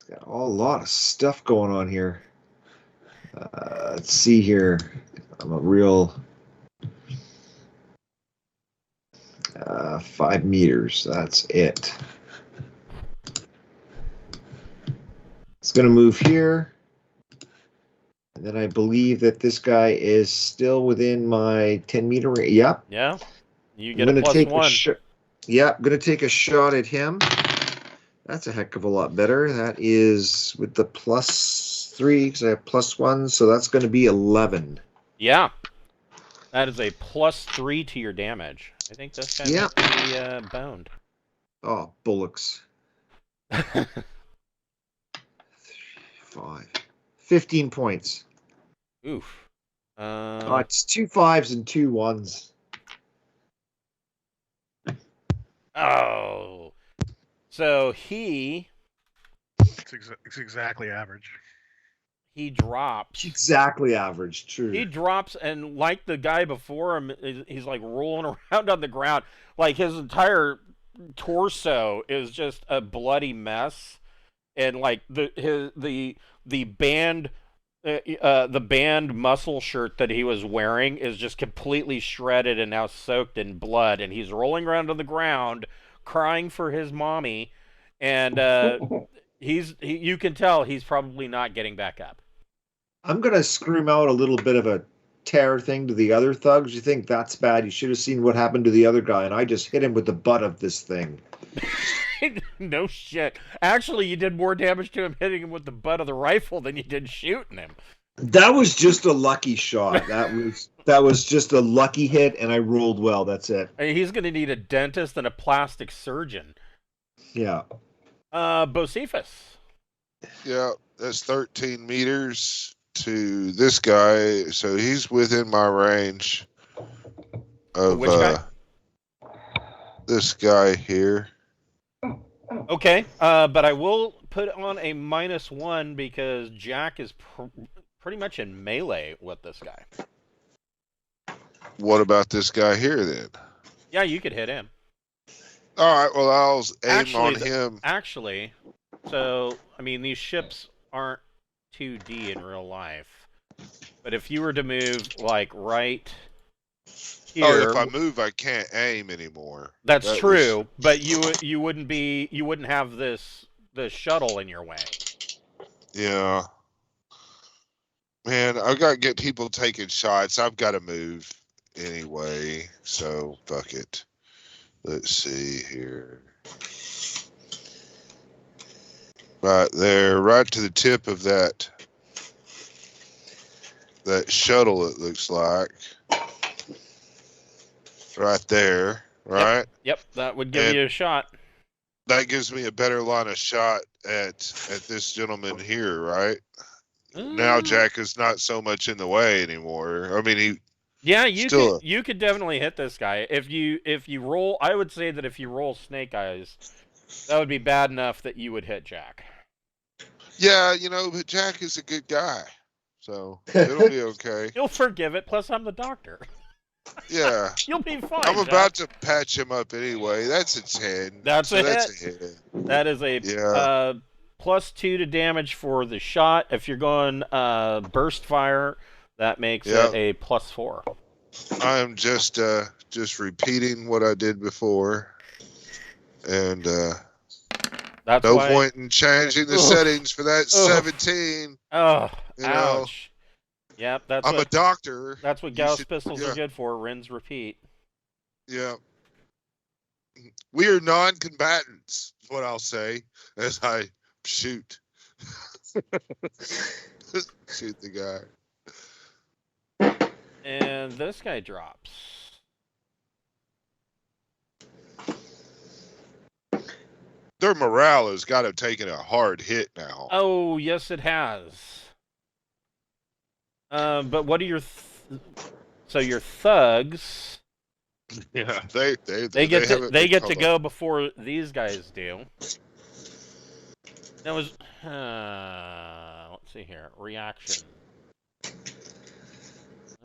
Speaker 7: got a lot of stuff going on here. Let's see here. I'm a real 5 meters. That's it. It's going to move here. And then I believe that this guy is still within my 10-meter range. Yep.
Speaker 1: Yeah. You get a +1.
Speaker 7: Yeah, I'm going to take a shot at him. That's a heck of a lot better. That is with the +3, because I have +1, so that's going to be 11.
Speaker 1: Yeah. That is a +3 to your damage. I think this guy might be boned.
Speaker 7: Oh, bullocks. 5. 15 points.
Speaker 1: Oof.
Speaker 7: It's 2 5s and 2 1s.
Speaker 1: Oh. So he...
Speaker 2: It's exactly average.
Speaker 1: He drops.
Speaker 7: Exactly average, true.
Speaker 1: He drops, and like the guy before him, he's like rolling around on the ground. Like his entire torso is just a bloody mess. And like the band muscle shirt that he was wearing is just completely shredded and now soaked in blood, and he's rolling around on the ground crying for his mommy, and you can tell he's probably not getting back up.
Speaker 7: I'm gonna scream out a little bit of a terror thing to the other thugs. You think that's bad? You should have seen what happened to the other guy, and I just hit him with the butt of this thing.
Speaker 1: No shit. Actually, you did more damage to him hitting him with the butt of the rifle than you did shooting him.
Speaker 7: That was just a lucky shot. That was just a lucky hit, and I rolled well. That's it.
Speaker 1: I mean, he's going to need a dentist and a plastic surgeon.
Speaker 7: Yeah.
Speaker 1: Bocephus.
Speaker 3: Yeah, that's 13 meters to this guy, so he's within my range of
Speaker 1: which guy?
Speaker 3: This guy here.
Speaker 1: Okay, but I will put on a -1 because Jack is pretty much in melee with this guy.
Speaker 3: What about this guy here then?
Speaker 1: Yeah, you could hit him.
Speaker 3: All right, well, I'll aim on him.
Speaker 1: Actually, so, I mean, these ships aren't 2D in real life. But if you were to move, like, right here...
Speaker 3: Oh, if I move, I can't aim anymore.
Speaker 1: That's true, but you wouldn't have this shuttle in your way.
Speaker 3: Yeah. Man, I've got to get people taking shots. I've got to move anyway, so fuck it. Let's see here. Right there, right to the tip of that shuttle, it looks like. Right there, right?
Speaker 1: Yep, that would give you a shot.
Speaker 3: That gives me a better line of shot at this gentleman here, right? Now Jack is not so much in the way anymore. I mean,
Speaker 1: Yeah, you
Speaker 3: Still,
Speaker 1: could definitely hit this guy if you roll. I would say that if you roll Snake Eyes, that would be bad enough that you would hit Jack.
Speaker 3: yeah, but Jack is a good guy, so it'll be okay.
Speaker 1: You'll forgive it. Plus, I'm the doctor.
Speaker 3: Yeah,
Speaker 1: You'll be fine.
Speaker 3: I'm
Speaker 1: Jack.
Speaker 3: about to patch him up anyway. That's a 10.
Speaker 1: That's a
Speaker 3: that's
Speaker 1: hit.
Speaker 3: a hit.
Speaker 1: That is a +2 to damage for the shot. If you're going burst fire, that makes it a +4.
Speaker 3: I am just repeating what I did before, and
Speaker 1: that's
Speaker 3: no
Speaker 1: why...
Speaker 3: point in changing the settings for that 17.
Speaker 1: Oh,
Speaker 3: you
Speaker 1: ouch! Yep,
Speaker 3: I'm a doctor.
Speaker 1: That's what Gauss pistols are good for. Rinse, repeat.
Speaker 3: Yeah. We are non-combatants, is what I'll say, as I shoot. Shoot the guy.
Speaker 1: And this guy drops.
Speaker 3: Their morale has got to have taken a hard hit now.
Speaker 1: Oh, yes, it has. But what are your... So your thugs...
Speaker 3: Yeah, they
Speaker 1: get to go before these guys do. That was... let's see here. Reaction.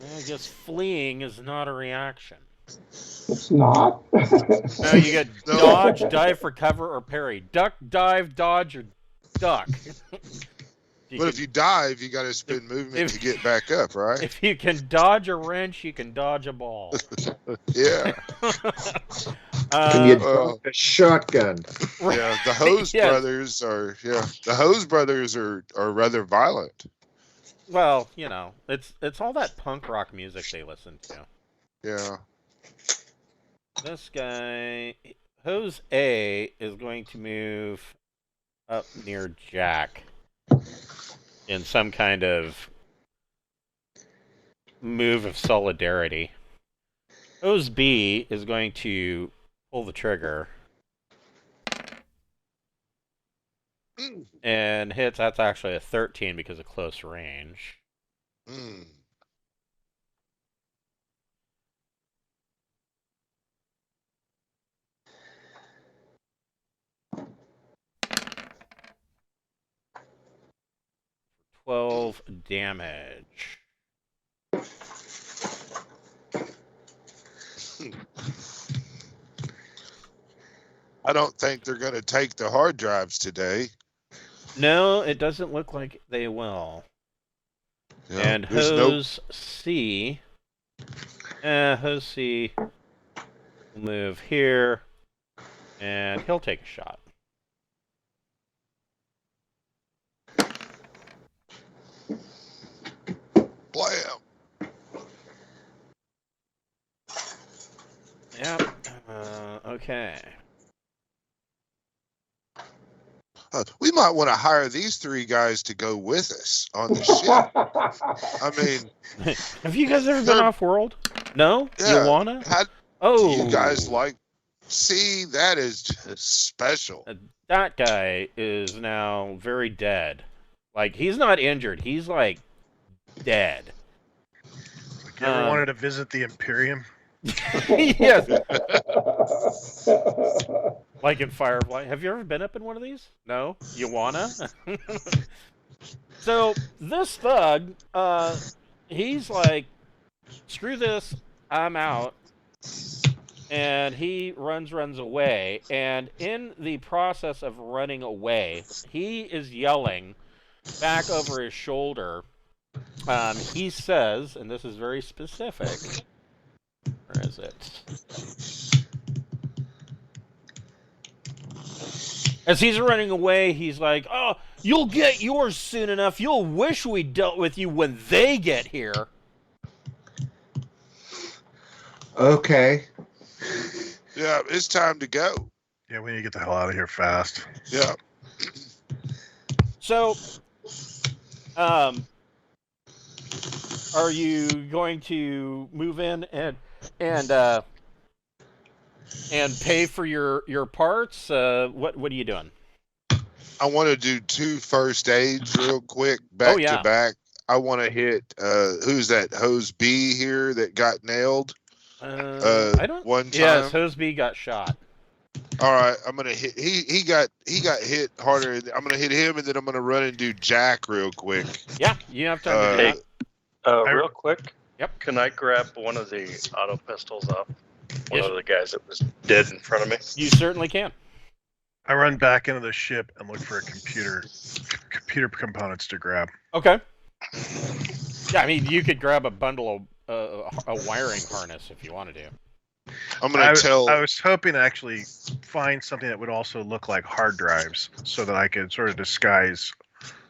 Speaker 1: I guess fleeing is not a reaction.
Speaker 4: It's not.
Speaker 1: No, you get dodge, dive for cover, or parry. Duck, dive, dodge, or duck.
Speaker 3: If you dive, you got to spend movement to get back up, right?
Speaker 1: If you can dodge a wrench, you can dodge a ball.
Speaker 7: Yeah. Can you dodge a shotgun?
Speaker 3: Yeah, the Hose brothers are. Yeah, the Hose brothers are rather violent.
Speaker 1: Well, it's all that punk rock music they listen to.
Speaker 3: Yeah.
Speaker 1: This guy, Hose A, is going to move up near Jack in some kind of move of solidarity. Hose B is going to pull the trigger and hits. That's actually a 13 because of close range. 12 damage.
Speaker 3: I don't think they're going to take the hard drives today.
Speaker 1: No, it doesn't look like they will.
Speaker 3: Yeah,
Speaker 1: and Hose C. Hose C will move here, and he'll take a shot.
Speaker 3: Blam!
Speaker 1: Yep. Okay.
Speaker 3: We might want to hire these 3 guys to go with us on the ship. I mean,
Speaker 1: have you guys ever been off world? No?
Speaker 3: Yeah,
Speaker 1: you wanna?
Speaker 3: Do you guys like? See, that is just special.
Speaker 1: That guy is now very dead. Like, he's not injured. He's like dead.
Speaker 2: You ever wanted to visit the Imperium?
Speaker 1: Yes. Like in Firefly. Have you ever been up in one of these? No? You wanna? So, this thug, he's like, screw this, I'm out. And he runs away. And in the process of running away, he is yelling back over his shoulder. He says, and this is very specific. Where is it? As he's running away, he's like, oh, you'll get yours soon enough. You'll wish we dealt with you when they get here.
Speaker 7: Okay.
Speaker 3: Yeah, it's time to go.
Speaker 2: Yeah, we need to get the hell out of here fast.
Speaker 3: Yeah.
Speaker 1: So, are you going to move in and pay for your parts? What are you doing?
Speaker 3: I want to do 2 first aids real quick, back to back. I want to hit. Who's that? Hose B here that got nailed.
Speaker 1: I don't.
Speaker 3: One time.
Speaker 1: Yes, Hoseby got shot.
Speaker 3: All right, I'm gonna hit. He got hit harder. I'm gonna hit him, and then I'm gonna run and do Jack real quick.
Speaker 1: Yeah, you have time to do that.
Speaker 5: Real quick.
Speaker 1: Yep.
Speaker 5: Can I grab one of the auto pistols off one of the guys that was dead in front of me?
Speaker 1: You certainly can.
Speaker 2: I run back into the ship and look for computer components to grab.
Speaker 1: Okay. Yeah, I mean, you could grab a bundle of a wiring harness if you wanted to.
Speaker 3: I'm gonna tell.
Speaker 2: I was hoping to actually find something that would also look like hard drives, so that I could sort of disguise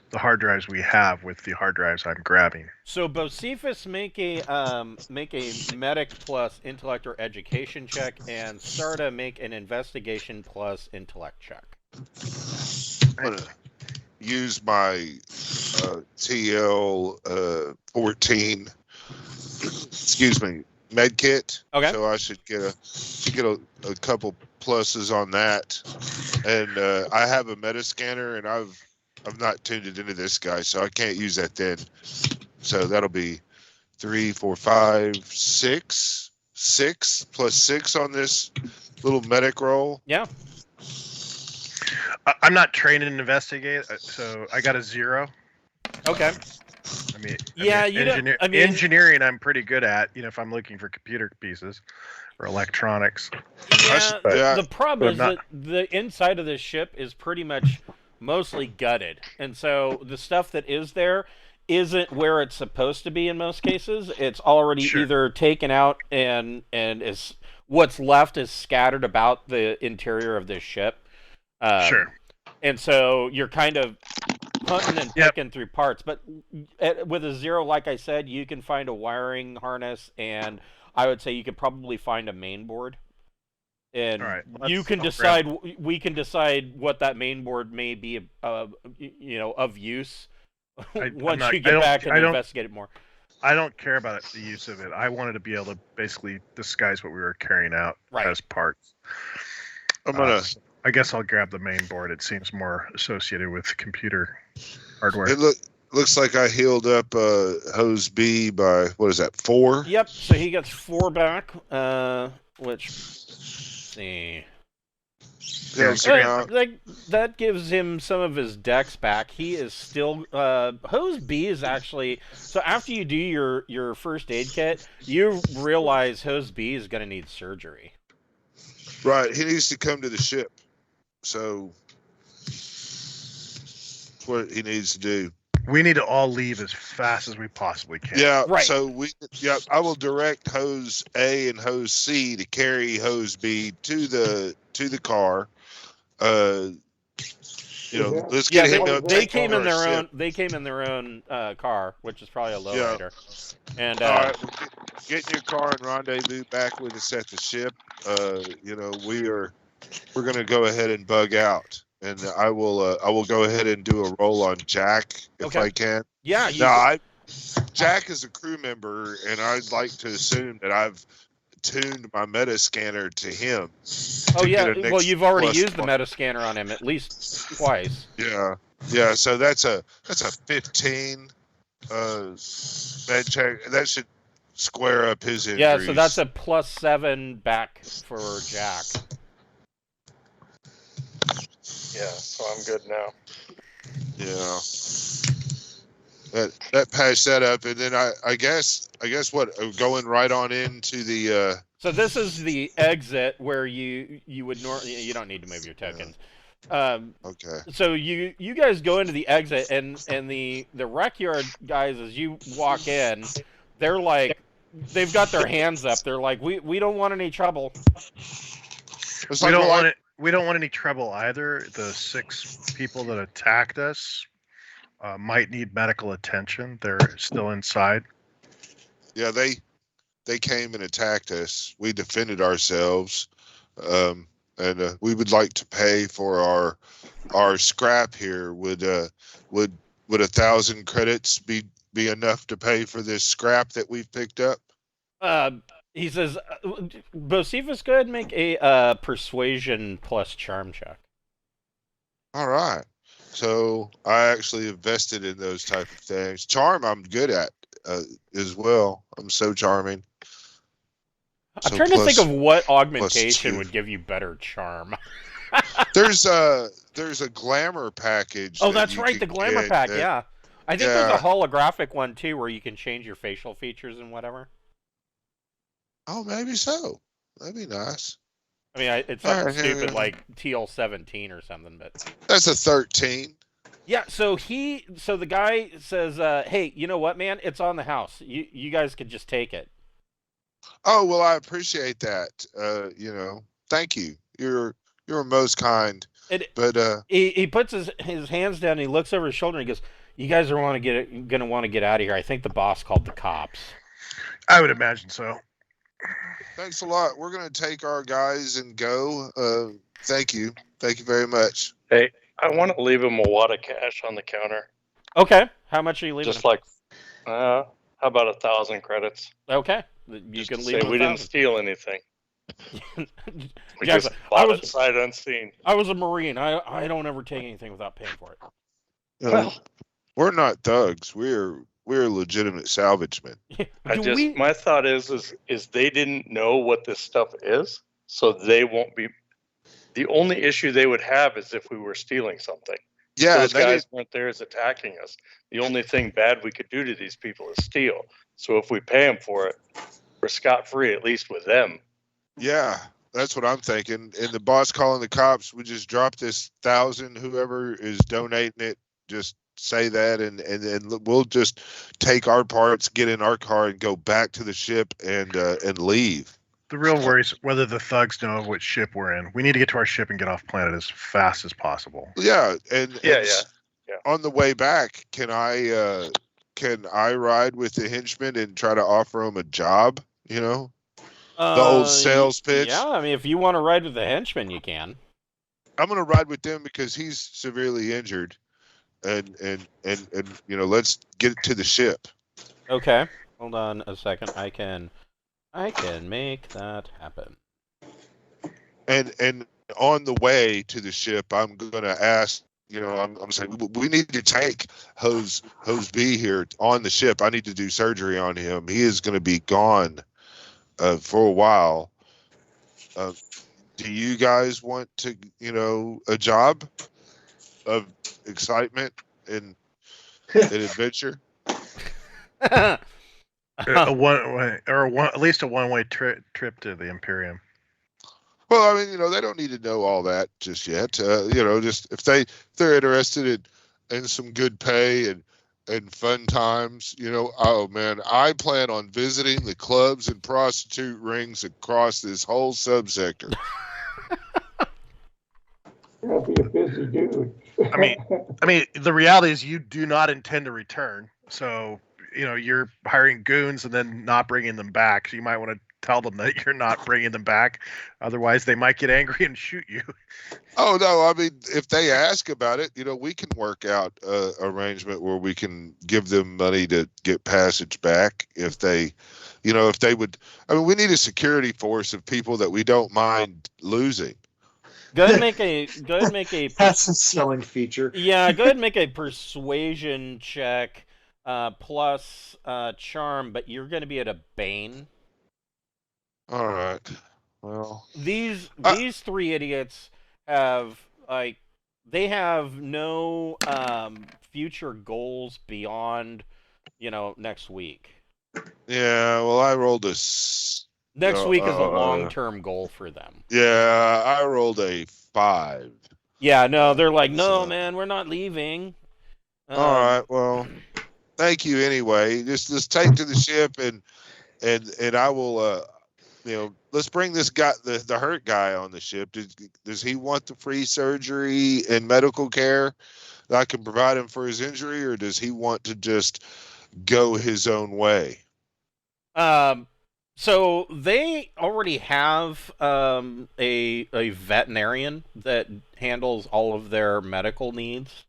Speaker 2: the hard drives we have with the hard drives I'm grabbing.
Speaker 1: So, Bocephus, make a medic plus intellect or education check, and Sarda make an investigation plus intellect check.
Speaker 3: I'm gonna use my TL 14. Excuse me. Med kit.
Speaker 1: Okay.
Speaker 3: So I should get a couple pluses on that, and I have a meta scanner, and I've not tuned it into this guy, so I can't use that then. So that'll be 3, 4, 5, 6, 6 plus 6 on this little medic roll.
Speaker 1: Yeah.
Speaker 2: I'm not trained in investigate, so I got a 0.
Speaker 1: Okay.
Speaker 2: Engineering I'm pretty good at, if I'm looking for computer pieces or electronics.
Speaker 1: Yeah, the problem is that the inside of this ship is pretty much mostly gutted. And so the stuff that is there isn't where it's supposed to be in most cases. It's already either taken out and is what's left is scattered about the interior of this ship. And so you're kind of hunting and picking through parts, but with a 0, like I said, you can find a wiring harness, and I would say you could probably find a main board. And you can decide. We can decide what that main board may be, of use once you get back and investigate it more.
Speaker 2: I don't care about the use of it. I wanted to be able to basically disguise what we were carrying out as parts. I guess I'll grab the main board. It seems more associated with computer hardware.
Speaker 3: It looks like I healed up Hose B by, what is that, 4?
Speaker 1: Yep, so he gets 4 back, which, let's see. That gives him some of his dex back. He is still, Hose B is actually, so after you do your first aid kit, you realize Hose B is going to need surgery.
Speaker 3: Right, he needs to come to the ship. So that's what he needs to do.
Speaker 2: We need to all leave as fast as we possibly can.
Speaker 3: Yeah, so I will direct Hose A and Hose C to carry Hose B to the car. Let's get him to
Speaker 1: they came in their own. They came in their own car, which is probably a lowrider. And
Speaker 3: all right, get in your car and rendezvous back with us at the ship. We're gonna go ahead and bug out, and I will go ahead and do a roll on Jack if I can.
Speaker 1: Yeah.
Speaker 3: Jack is a crew member, and I'd like to assume that I've tuned my meta scanner to him.
Speaker 1: Oh yeah, well you've already used the meta scanner on him at least twice.
Speaker 3: Yeah. So that's a 15 med check. That should square up his injuries.
Speaker 1: Yeah, so that's a +7 back for Jack.
Speaker 5: Yeah, so I'm good now.
Speaker 3: Yeah. That patched that up, and then I guess what, going right on into the.
Speaker 1: So this is the exit where you would normally, you don't need to move your tokens.
Speaker 3: Okay.
Speaker 1: So you guys go into the exit, and the WreckYard guys, as you walk in, they're like, they've got their hands up. They're like, we don't want any trouble.
Speaker 2: We don't want any trouble either. The 6 people that attacked us might need medical attention. They're still inside.
Speaker 3: Yeah, they came and attacked us. We defended ourselves, and we would like to pay for our scrap here. Would 1,000 credits be enough to pay for this scrap that we've picked up?
Speaker 1: He says, Bocephus, go ahead and make a persuasion plus charm check.
Speaker 3: All right. So I actually invested in those type of things. Charm, I'm good at as well. I'm so charming.
Speaker 1: I'm
Speaker 3: So
Speaker 1: trying to think
Speaker 3: plus-
Speaker 1: of what
Speaker 3: plus
Speaker 1: augmentation
Speaker 3: 2.
Speaker 1: would give you better charm.
Speaker 3: There's a glamour package.
Speaker 1: Oh,
Speaker 3: that
Speaker 1: that's
Speaker 3: you
Speaker 1: right, the
Speaker 3: can
Speaker 1: glamour
Speaker 3: get
Speaker 1: pack,
Speaker 3: that-
Speaker 1: yeah. I think there's a
Speaker 3: Yeah.
Speaker 1: holographic one too where you can change your facial features and whatever.
Speaker 3: Oh, maybe so. That'd be nice.
Speaker 1: I mean, it's something
Speaker 3: Alright,
Speaker 1: stupid
Speaker 3: yeah.
Speaker 1: like TL17 or something, but
Speaker 3: That's a 13.
Speaker 1: yeah. So the guy says, "Hey, you know what, man? It's on the house. You guys could just take it."
Speaker 3: Oh well, I appreciate that. Thank you. You're most kind.
Speaker 1: And
Speaker 3: But
Speaker 1: he puts his hands down and he looks over his shoulder and he goes, "You guys are gonna want to get out of here. I think the boss called the cops."
Speaker 2: I would imagine so.
Speaker 3: thanks a lot. We're gonna take our guys and go. Thank you very much.
Speaker 5: Hey, I want to leave him a wad of cash on the counter.
Speaker 1: Okay, how much are you leaving?
Speaker 5: Just like, how about 1,000 credits?
Speaker 1: Okay, you
Speaker 5: Just
Speaker 1: can
Speaker 5: to
Speaker 1: leave.
Speaker 5: say we didn't steal anything. We
Speaker 1: Jackson,
Speaker 5: just bought it sight unseen.
Speaker 1: I was a Marine. I don't ever take anything without paying for it.
Speaker 5: Well,
Speaker 3: We're not thugs. We're legitimate salvagemen.
Speaker 5: My thought is they didn't know what this stuff is, so they won't be. The only issue they would have is if we were stealing something.
Speaker 3: Yeah,
Speaker 5: Those guys weren't there as attacking us. The only thing bad we could do to these people is steal. So if we pay them for it, we're scot-free, at least with them.
Speaker 3: Yeah, that's what I'm thinking. And the boss calling the cops, we just drop this 1,000. Whoever is donating it, just say that, and we'll just take our parts, get in our car, and go back to the ship and leave.
Speaker 2: The real worry is whether the thugs know which ship we're in. We need to get to our ship and get off planet as fast as possible.
Speaker 3: Yeah, and
Speaker 5: Yeah.
Speaker 3: on the way back, can I ride with the henchman and try to offer him a job? You know, the old sales pitch.
Speaker 1: Yeah, I mean, if you want to ride with the henchman, you can.
Speaker 3: I'm gonna ride with them because he's severely injured, and let's get to the ship.
Speaker 1: Okay, hold on a second. I can make that happen.
Speaker 3: And on the way to the ship, I'm gonna ask. I'm saying we need to take Hose B here on the ship. I need to do surgery on him. He is going to be gone for a while. Do you guys want to, a job of excitement and adventure?
Speaker 2: At least a one-way trip to the Imperium.
Speaker 3: Well, I mean, they don't need to know all that just yet. Just if they're interested in some good pay and fun times, oh man, I plan on visiting the clubs and prostitute rings across this whole subsector.
Speaker 4: You're gonna be a busy dude.
Speaker 2: I mean, the reality is you do not intend to return. So, you're hiring goons and then not bringing them back. So you might want to tell them that you're not bringing them back. Otherwise, they might get angry and shoot you.
Speaker 3: Oh, no. I mean, if they ask about it, we can work out an arrangement where we can give them money to get passage back if they would. I mean, we need a security force of people that we don't mind losing.
Speaker 1: Go ahead and make a
Speaker 7: That's a selling feature.
Speaker 1: Yeah, go ahead and make a persuasion check plus charm, but you're going to be at a Bane.
Speaker 3: All right. Well,
Speaker 1: these three idiots have they have no future goals beyond next week.
Speaker 3: Yeah, well, I rolled a.
Speaker 1: Next week is a long-term goal for them.
Speaker 3: Yeah, I rolled a 5.
Speaker 1: Yeah, no, they're like, no, man, we're not leaving.
Speaker 3: All right, well, thank you anyway. Just take to the ship and I will. Let's bring this guy, the hurt guy, on the ship. Does he want the free surgery and medical care that I can provide him for his injury, or does he want to just go his own way?
Speaker 1: So they already have a veterinarian that handles all of their medical needs.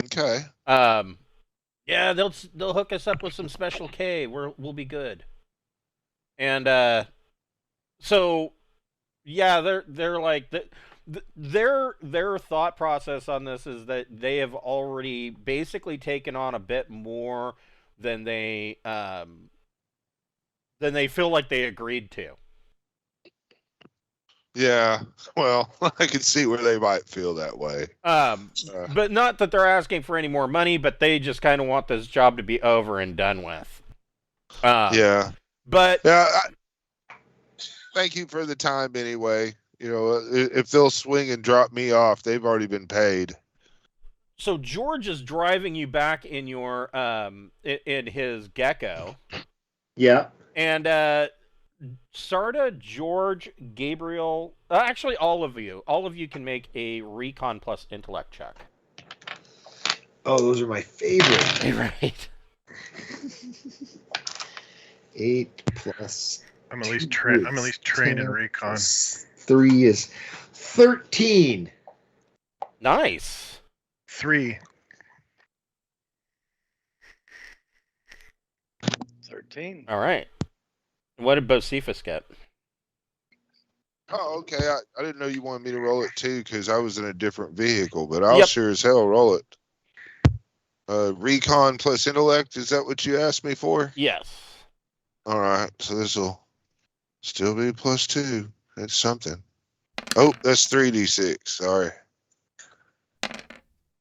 Speaker 3: Okay.
Speaker 1: Yeah, they'll hook us up with some special K. We'll be good. And so yeah, they're like their thought process on this is that they have already basically taken on a bit more than they feel like they agreed to.
Speaker 3: Yeah, well, I can see where they might feel that way.
Speaker 1: But not that they're asking for any more money, but they just kind of want this job to be over and done with.
Speaker 3: Yeah.
Speaker 1: But
Speaker 3: yeah, thank you for the time anyway. You know, if they'll swing and drop me off, they've already been paid.
Speaker 1: So George is driving you back in your in his Gecko.
Speaker 7: Yeah.
Speaker 1: And Sarda, George, Gabriel, actually all of you can make a recon plus intellect check.
Speaker 7: Oh, those are my favorite.
Speaker 1: Right.
Speaker 7: 8 plus.
Speaker 2: I'm at least trained in recon.
Speaker 7: 3 is 13.
Speaker 1: Nice.
Speaker 2: 3.
Speaker 5: 13.
Speaker 1: All right. What did Bocephus get?
Speaker 3: Oh, okay. I didn't know you wanted me to roll it too because I was in a different vehicle, but I'll
Speaker 1: Yep.
Speaker 3: sure as hell roll it. Recon plus intellect, is that what you asked me for?
Speaker 1: Yes.
Speaker 3: All right, so this will still be +2. That's something. Oh, that's 3d6. Sorry.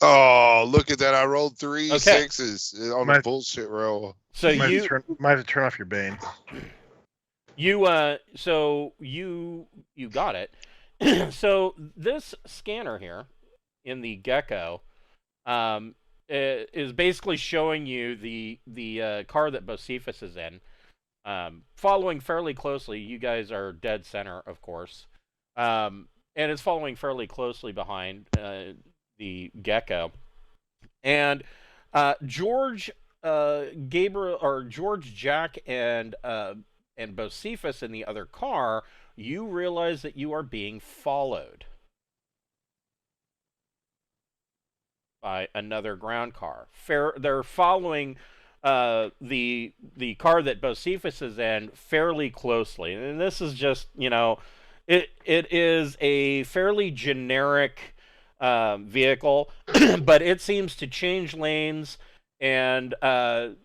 Speaker 3: Oh, look at that. I rolled 3
Speaker 1: Okay.
Speaker 3: 6s on a bullshit roll.
Speaker 1: So
Speaker 2: Might
Speaker 1: you
Speaker 2: have to turn off your Bane.
Speaker 1: you got it. So this scanner here in the Gecko is basically showing you the car that Bocephus is in. Following fairly closely, you guys are dead center, of course, and it's following fairly closely behind the Gecko. And George, Gabriel, or George, Jack, and Bocephus in the other car, you realize that you are being followed by another ground car. They're following the car that Bocephus is in fairly closely, and this is just, it is a fairly generic vehicle, but it seems to change lanes and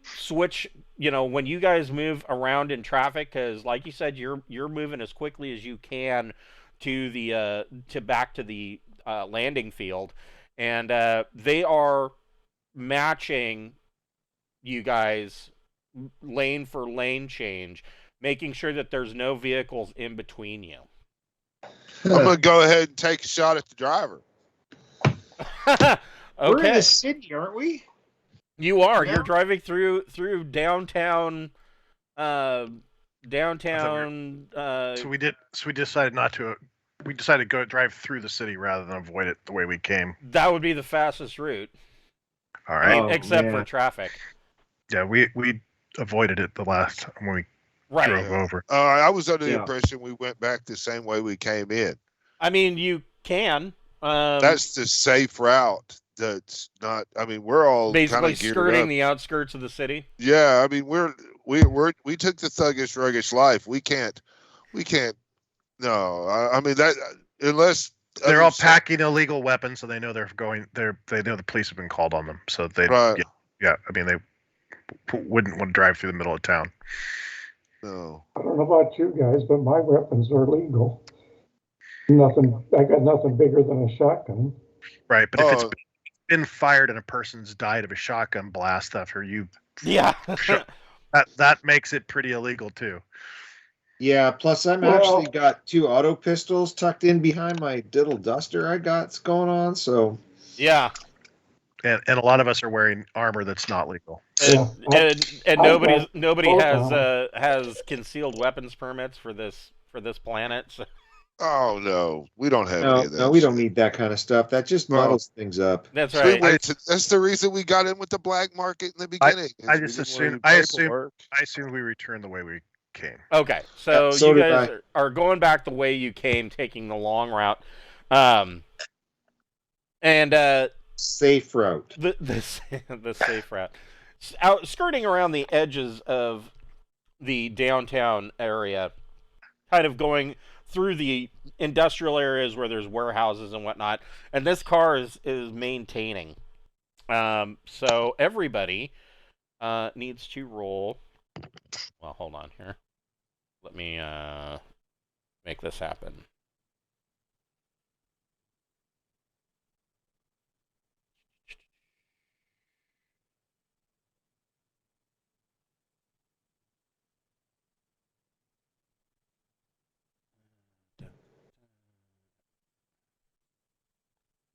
Speaker 1: switch. When you guys move around in traffic, because like you said, you're moving as quickly as you can to back to the landing field, and they are matching you guys lane for lane change, making sure that there's no vehicles in between you.
Speaker 3: I'm going to go ahead and take a shot at the driver.
Speaker 1: Okay.
Speaker 7: We're in the city, aren't we?
Speaker 1: You are.
Speaker 7: Yeah.
Speaker 1: You're driving through downtown.
Speaker 2: So we decided not to. We decided to go drive through the city rather than avoid it the way we came.
Speaker 1: That would be the fastest route.
Speaker 2: All right.
Speaker 7: Oh,
Speaker 1: except for
Speaker 7: man.
Speaker 1: traffic.
Speaker 2: Yeah, we avoided it the last time when we
Speaker 1: Right.
Speaker 2: drove over.
Speaker 3: I was under the
Speaker 7: Yeah.
Speaker 3: impression we went back the same way we came in.
Speaker 1: I mean, you can.
Speaker 3: That's the safe route. That's not. I mean, we're all
Speaker 1: basically
Speaker 3: kinda geared
Speaker 1: skirting
Speaker 3: up.
Speaker 1: the outskirts of the city.
Speaker 3: Yeah, I mean, we took the thuggish, ruggish life. We can't. No, I mean that unless
Speaker 2: They're all
Speaker 3: others-
Speaker 2: packing illegal weapons, so they know they're going. They know the police have been called on them, so they.
Speaker 3: Right.
Speaker 2: Yeah, I mean they wouldn't want to drive through the middle of town.
Speaker 3: No.
Speaker 4: I don't know about you guys, but my weapons are legal. I got nothing bigger than a shotgun.
Speaker 2: Right, but if it's
Speaker 3: Oh.
Speaker 2: been fired and a person's died of a shotgun blast after you,
Speaker 1: Yeah.
Speaker 2: Sure. that makes it pretty illegal too.
Speaker 7: Yeah, plus I'm actually got 2 auto pistols tucked in behind my diddle duster I got going on, so
Speaker 1: Yeah.
Speaker 2: And a lot of us are wearing armor that's not legal.
Speaker 1: And nobody
Speaker 4: Oh,
Speaker 1: has concealed weapons permits for this planet. So.
Speaker 3: Oh no, we don't have any of that.
Speaker 7: no, we don't need that kind of stuff. That just
Speaker 3: No.
Speaker 7: muddles things up.
Speaker 1: That's
Speaker 3: So we
Speaker 1: right.
Speaker 3: went to- that's the reason we got in with the black market in the beginning. is
Speaker 2: I
Speaker 3: we
Speaker 2: just
Speaker 3: didn't want
Speaker 2: assumed-
Speaker 3: any
Speaker 2: I assumed-
Speaker 3: paperwork.
Speaker 2: I assume we returned the way we came.
Speaker 1: Okay, so
Speaker 7: So
Speaker 1: you
Speaker 7: did
Speaker 1: guys
Speaker 7: I.
Speaker 1: are going back the way you came, taking the long route, and
Speaker 7: Safe route.
Speaker 1: the safe route, skirting around the edges of the downtown area, kind of going through the industrial areas where there's warehouses and whatnot, and this car is maintaining. So everybody needs to roll. Well, hold on here. Let me make this happen.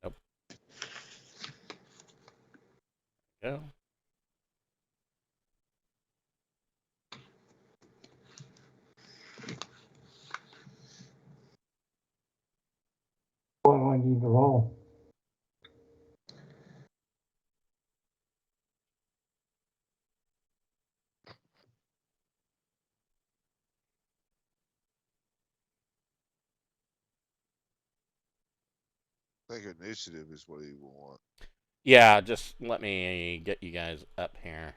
Speaker 1: Nope. Go.
Speaker 4: What do I need to roll?
Speaker 3: I think initiative is what he will want.
Speaker 1: Yeah, just let me get you guys up here.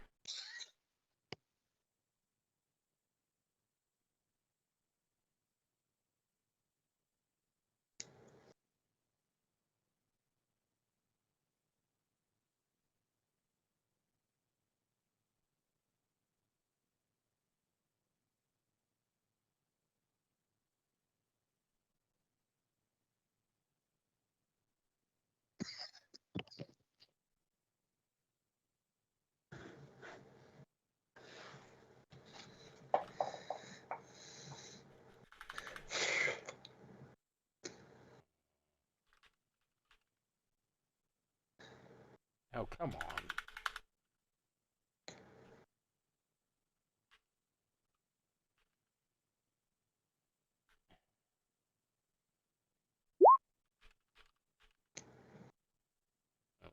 Speaker 1: Oh, come on. There we go.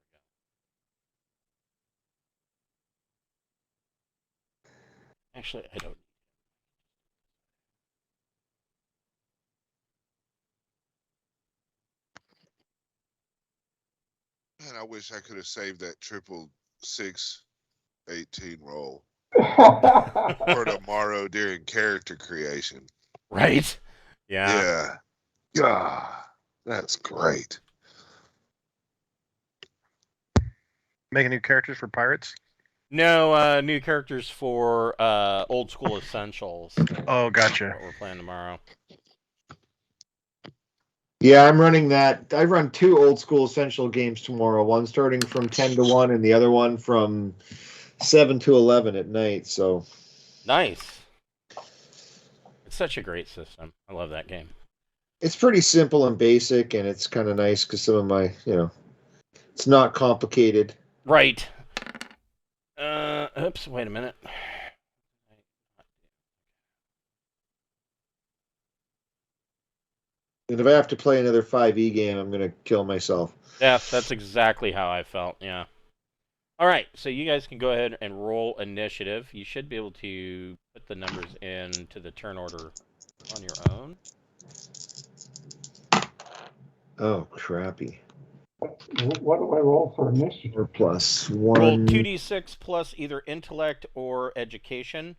Speaker 1: Actually, I don't.
Speaker 3: Man, I wish I could have saved that 66618 roll for tomorrow during character creation.
Speaker 1: Right? Yeah.
Speaker 3: Yeah. That's great.
Speaker 2: Making new characters for pirates?
Speaker 1: No, new characters for Old School Essentials.
Speaker 2: Oh, gotcha.
Speaker 1: What we're playing tomorrow.
Speaker 7: Yeah, I'm running that. I run 2 Old School Essential games tomorrow. One starting from 10 to 1 and the other one from 7 to 11 at night. So
Speaker 1: Nice. It's such a great system. I love that game.
Speaker 7: it's pretty simple and basic, and it's kind of nice because some of my, it's not complicated.
Speaker 1: Right. Oops, wait a minute.
Speaker 7: And if I have to play another 5e game, I'm going to kill myself.
Speaker 1: Yeah, that's exactly how I felt, yeah. All right, so you guys can go ahead and roll initiative. You should be able to put the numbers into the turn order on your own.
Speaker 7: Oh, crappy.
Speaker 4: What do I roll for initiative?
Speaker 7: 4 plus 1.
Speaker 1: Roll 2d6 plus either intellect or education,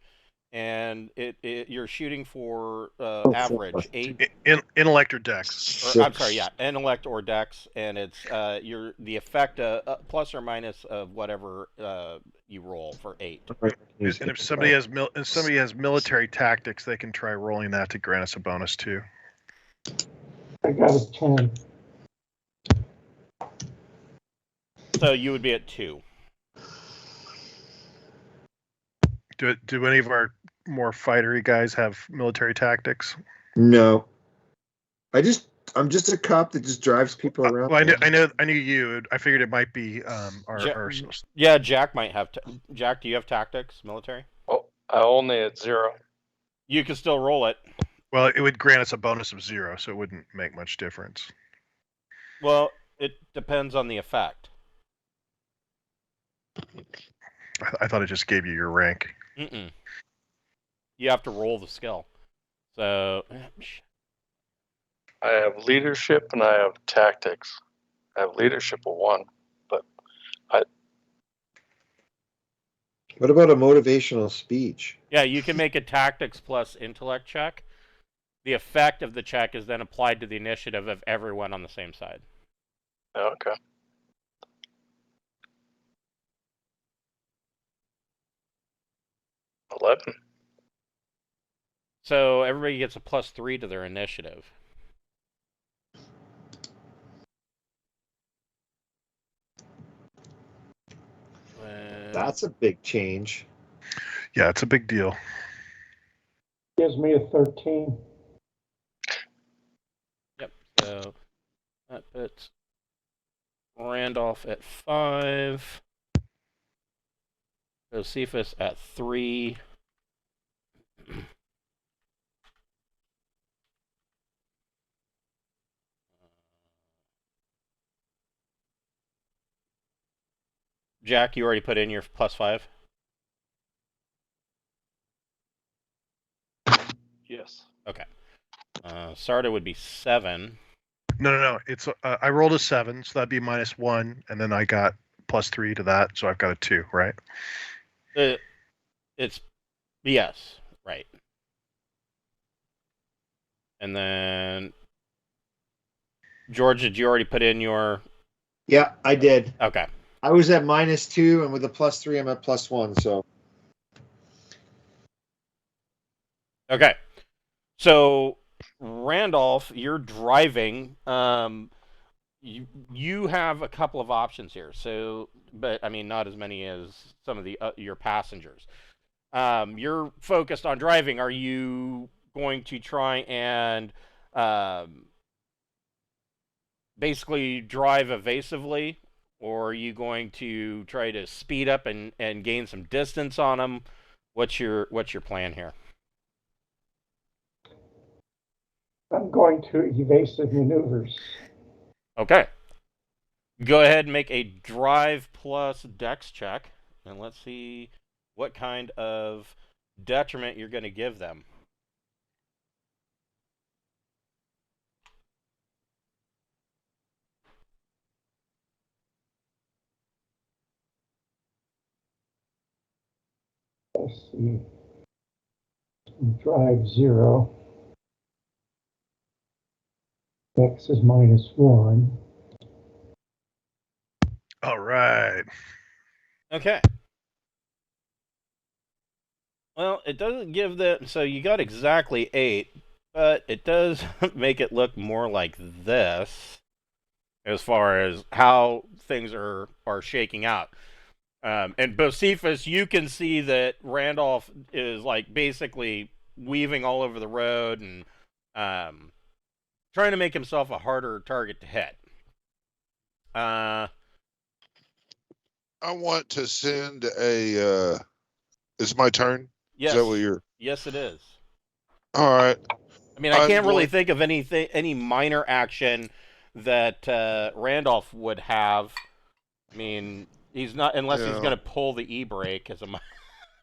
Speaker 1: and you're shooting for average 8.
Speaker 2: Intellect or dex?
Speaker 1: Or, I'm sorry, yeah, intellect or dex, and it's the effect plus or minus of whatever you roll for 8.
Speaker 2: And if somebody has military tactics, they can try rolling that to grant us a bonus too.
Speaker 4: I got a 10.
Speaker 1: So you would be at 2.
Speaker 2: Do any of our more fightery guys have military tactics?
Speaker 7: No. I'm just a cop that just drives people around.
Speaker 2: Well, I knew you. I figured it might be our
Speaker 1: Yeah, Jack might have. Jack, do you have tactics, military?
Speaker 5: Oh, I only at 0.
Speaker 1: You can still roll it.
Speaker 2: Well, it would grant us a bonus of 0, so it wouldn't make much difference.
Speaker 1: Well, it depends on the effect.
Speaker 2: I thought it just gave you your rank.
Speaker 1: Mm-mm. You have to roll the skill. So
Speaker 5: I have leadership and I have tactics. I have leadership of 1, but
Speaker 7: What about a motivational speech?
Speaker 1: yeah, you can make a tactics plus intellect check. the effect of the check is then applied to the initiative of everyone on the same side.
Speaker 5: Okay. $11.
Speaker 1: So everybody gets a +3 to their initiative.
Speaker 7: That's a big change.
Speaker 2: Yeah, it's a big deal.
Speaker 4: Gives me a 13.
Speaker 1: Yep. So that puts Randolph at 5. Josephus at 3. Jack, you already put in your +5?
Speaker 6: Yes.
Speaker 1: Okay. Sarda would be 7.
Speaker 2: No. It's I rolled a 7, so that'd be -1, and then I got +3 to that, so I've got a 2, right?
Speaker 1: It's yes, right. And then George, did you already put in your?
Speaker 7: Yeah, I did.
Speaker 1: Okay.
Speaker 7: I was at -2, and with the +3, I'm at +1. So
Speaker 1: Okay. So Randolph, you're driving. You have a couple of options here. So, but I mean, not as many as some of the your passengers. You're focused on driving. Are you going to try and basically drive evasively, or are you going to try to speed up and gain some distance on them? What's your plan here?
Speaker 4: I'm going to evasive maneuvers.
Speaker 1: Okay. Go ahead and make a drive plus dex check, and let's see what kind of detriment you're going to give them.
Speaker 4: Let's see. Drive 0. X is -1.
Speaker 2: All right.
Speaker 1: Okay. Well, it doesn't give the... So you got exactly 8, but it does make it look more like this as far as how things are shaking out. And Bocephus, you can see that Randolph is like basically weaving all over the road and trying to make himself a harder target to hit.
Speaker 3: I want to send a. It's my turn.
Speaker 1: Yes.
Speaker 3: Is that what you're?
Speaker 1: Yes, it is.
Speaker 3: All right.
Speaker 1: I mean, I can't really think of any minor action that Randolph would have. I mean, he's not unless he's going to pull the e-brake as a.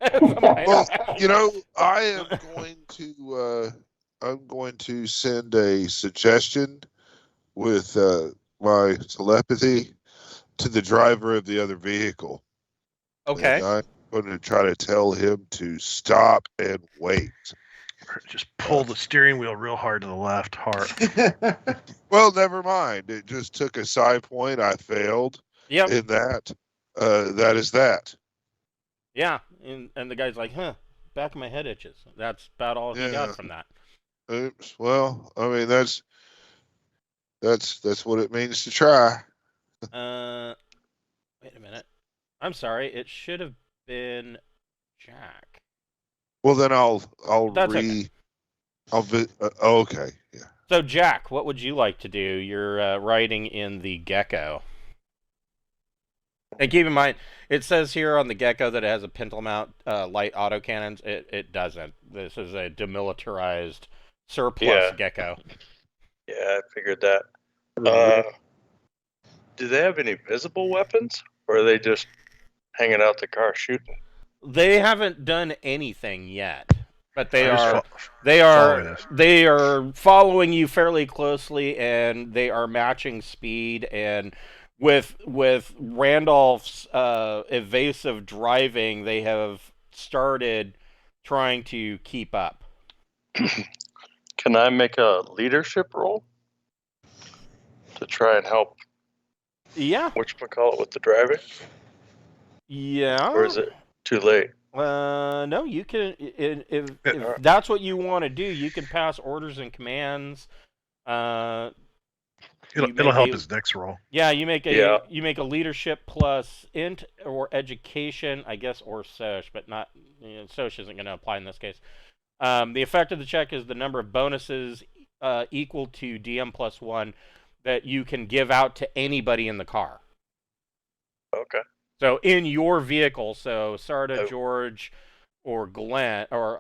Speaker 3: Well, you know, I am going to. I'm going to send a suggestion with my telepathy to the driver of the other vehicle.
Speaker 1: Okay.
Speaker 3: And I'm going to try to tell him to stop and wait.
Speaker 2: Just pull the steering wheel real hard to the left, hard.
Speaker 3: Well, never mind. It just took a side point. I failed.
Speaker 1: Yep.
Speaker 3: In that. That is that.
Speaker 1: Yeah, and the guy's like, huh, back of my head itches. That's about all he got from that.
Speaker 3: Oops. Well, I mean that's what it means to try.
Speaker 1: Wait a minute. I'm sorry. It should have been Jack.
Speaker 3: Well, then I'll
Speaker 1: okay.
Speaker 3: Okay. Yeah.
Speaker 1: So Jack, what would you like to do? You're riding in the Gecko. And keep in mind, it says here on the Gecko that it has a pintle mount light autocannons. It doesn't. This is a demilitarized surplus Gecko.
Speaker 5: Yeah, I figured that. Do they have any visible weapons, or are they just hanging out the car shooting?
Speaker 1: They haven't done anything yet, but they are following you fairly closely, and they are matching speed. And with Randolph's evasive driving, they have started trying to keep up.
Speaker 5: Okay, Can I make a leadership roll to try and help
Speaker 1: Yeah.
Speaker 5: whatchamacallit with the driving?
Speaker 1: Yeah.
Speaker 5: Or is it too late?
Speaker 1: No, you can. If that's what you want to do, you can pass orders and commands.
Speaker 2: It'll help his next roll.
Speaker 1: Yeah, you make
Speaker 5: Yeah.
Speaker 1: leadership plus int or education, I guess, or soch, but not soch isn't going to apply in this case. The effect of the check is the number of bonuses equal to DM plus 1 that you can give out to anybody in the car.
Speaker 5: Okay.
Speaker 1: So in your vehicle, so Sarda,
Speaker 5: Oh.
Speaker 1: George, or Glenn, or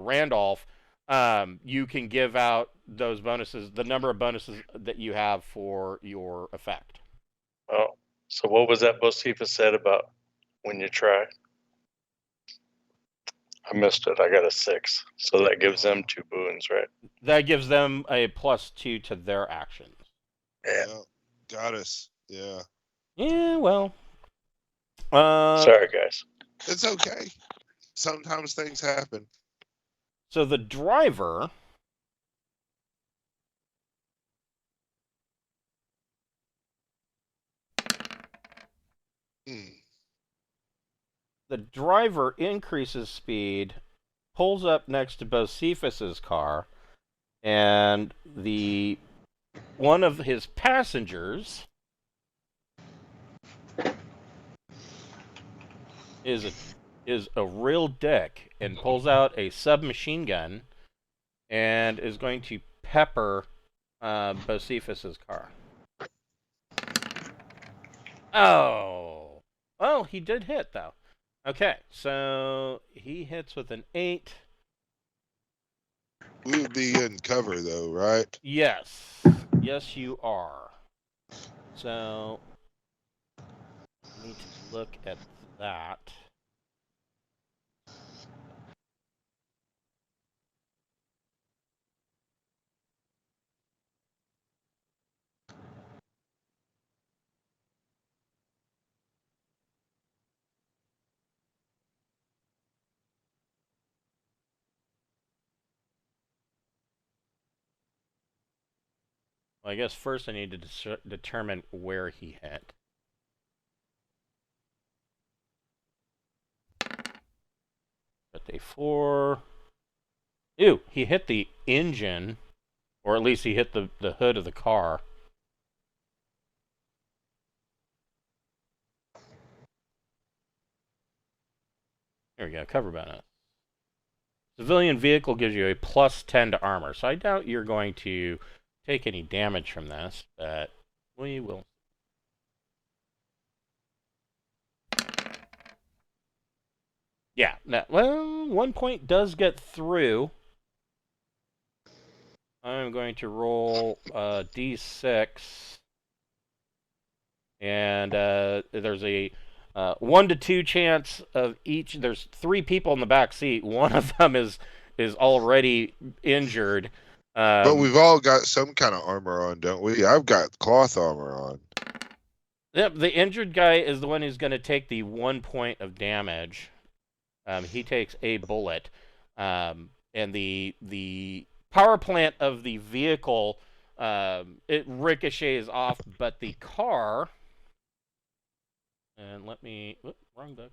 Speaker 1: Randolph, you can give out those bonuses, the number of bonuses that you have for your effect.
Speaker 5: Oh, so what was that Bocephus said about when you try? I missed it. I got a 6. So that gives them 2 boons, right?
Speaker 1: That gives them a +2 to their actions.
Speaker 5: Yeah.
Speaker 3: Yeah, got us. Yeah.
Speaker 1: Yeah, well.
Speaker 5: Sorry, guys.
Speaker 3: It's okay. Sometimes things happen.
Speaker 1: So the driver increases speed, pulls up next to Bocephus's car, and one of his passengers is a real dick and pulls out a submachine gun and is going to pepper Bocephus's car. Oh. Oh, he did hit, though. Okay, so he hits with an 8.
Speaker 3: We would be in cover, though, right?
Speaker 1: Yes. Yes, you are. So, I need to look at that. Well, I guess first I need to determine where he hit. But a 4. Ew, he hit the engine, or at least he hit the hood of the car. There we go, cover bonus. Civilian vehicle gives you a +10 to armor, so I doubt you're going to take any damage from this, but we will. Yeah, well, 1 point does get through. I'm going to roll D6, and there's a 1 to 2 chance of each. There's 3 people in the back seat. One of them is already injured.
Speaker 3: But we've all got some kind of armor on, don't we? I've got cloth armor on.
Speaker 1: Yep, the injured guy is the one who's going to take the 1 point of damage. He takes a bullet, and the power plant of the vehicle, it ricochets off, but the car. And let me. Wrong book.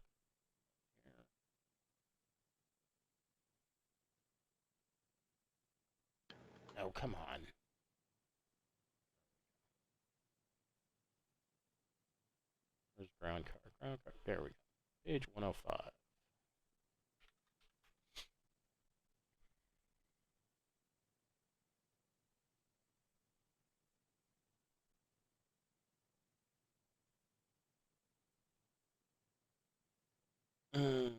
Speaker 1: Oh, come on. Where's ground car? Ground car. There we go. Page 105. The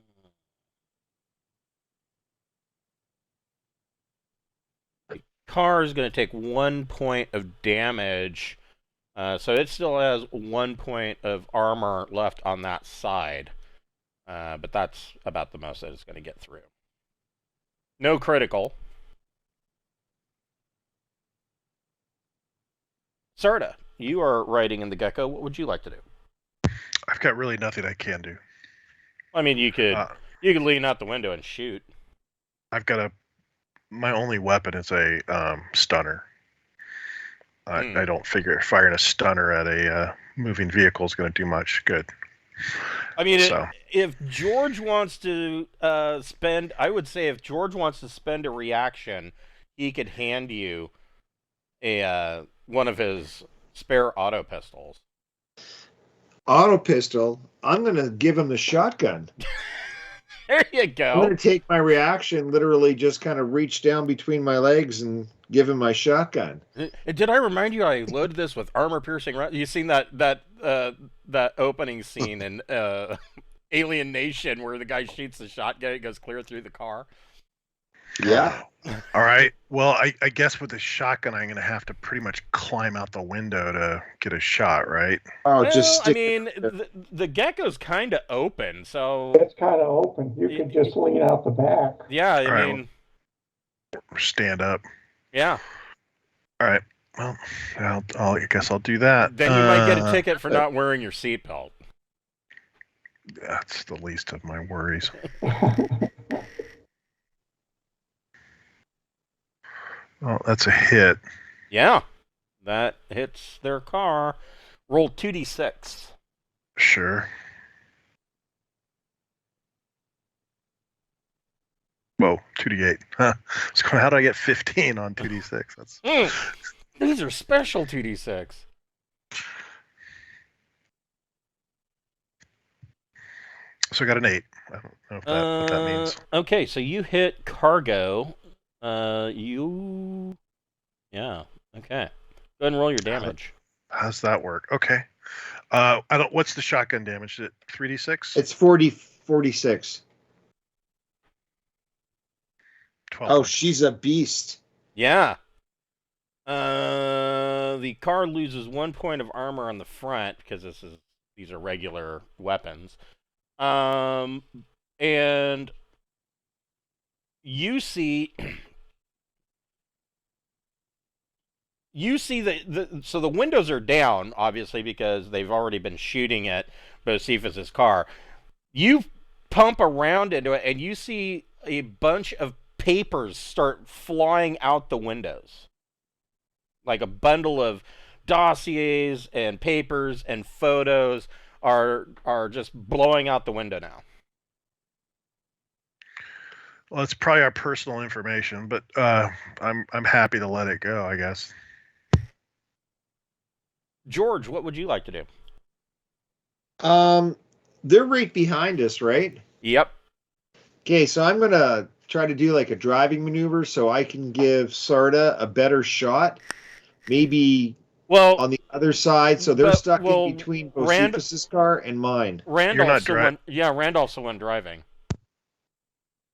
Speaker 1: car is going to take 1 point of damage, so it still has 1 point of armor left on that side, but that's about the most that it's going to get through. No critical. Sarda, you are riding in the Gecko. What would you like to do?
Speaker 2: I've got really nothing I can do.
Speaker 1: I mean, you could lean out the window and shoot.
Speaker 2: I've got my only weapon is a stunner.
Speaker 1: Hmm.
Speaker 2: I don't figure firing a stunner at a moving vehicle is going to do much good.
Speaker 1: I mean,
Speaker 2: So
Speaker 1: if George wants to spend, I would say if George wants to spend a reaction, he could hand you a one of his spare auto pistols.
Speaker 7: Auto pistol. I'm gonna give him the shotgun.
Speaker 1: There you
Speaker 7: I'm
Speaker 1: go.
Speaker 7: gonna take my reaction, literally just kind of reach down between my legs and give him my shotgun.
Speaker 1: Did I remind you I loaded this with armor-piercing rounds? You seen that opening scene in Alien Nation where the guy shoots the shotgun, it goes clear through the car?
Speaker 7: Yeah.
Speaker 2: all right. Well, I guess with the shotgun, I'm going to have to pretty much climb out the window to get a shot, right?
Speaker 7: Oh,
Speaker 1: Well,
Speaker 7: just
Speaker 1: I
Speaker 7: stick.
Speaker 1: mean, the gecko's kind of open, so
Speaker 4: It's kind of open. You could just lean out the back.
Speaker 1: yeah. I
Speaker 2: All right,
Speaker 1: mean,
Speaker 2: stand up.
Speaker 1: yeah.
Speaker 2: All right. Well, I guess I'll do that.
Speaker 1: Then you might get a ticket for not wearing your seatbelt.
Speaker 2: That's the least of my worries. Well, that's a hit.
Speaker 1: Yeah, that hits their car. Roll 2d6.
Speaker 2: Sure. Whoa, 2d8. Huh. How do I get 15 on 2d6? That's
Speaker 1: These are special 2d6.
Speaker 2: so I got an 8. I don't know what that means.
Speaker 1: Okay, so you hit cargo. Yeah. Okay. Go ahead and roll your damage.
Speaker 2: How's that work? Okay. What's the shotgun damage? Is it 3d6?
Speaker 7: It's 46.
Speaker 2: 12.
Speaker 7: Oh, she's a beast.
Speaker 1: Yeah. The car loses 1 point of armor on the front because these are regular weapons. And you see so the windows are down, obviously, because they've already been shooting at Bocephus's car. You pump around into it, and you see a bunch of papers start flying out the windows. Like a bundle of dossiers and papers and photos are just blowing out the window now.
Speaker 2: Well, it's probably our personal information, but I'm happy to let it go, I guess.
Speaker 1: George, what would you like to do?
Speaker 7: They're right behind us, right?
Speaker 1: Yep.
Speaker 7: Okay, so I'm gonna try to do like a driving maneuver so I can give Sarda a better shot. Maybe
Speaker 1: Well,
Speaker 7: on the other side, so they're stuck in between
Speaker 1: Rand-
Speaker 7: Bocephus's car and mine.
Speaker 1: Randolph's the one driving.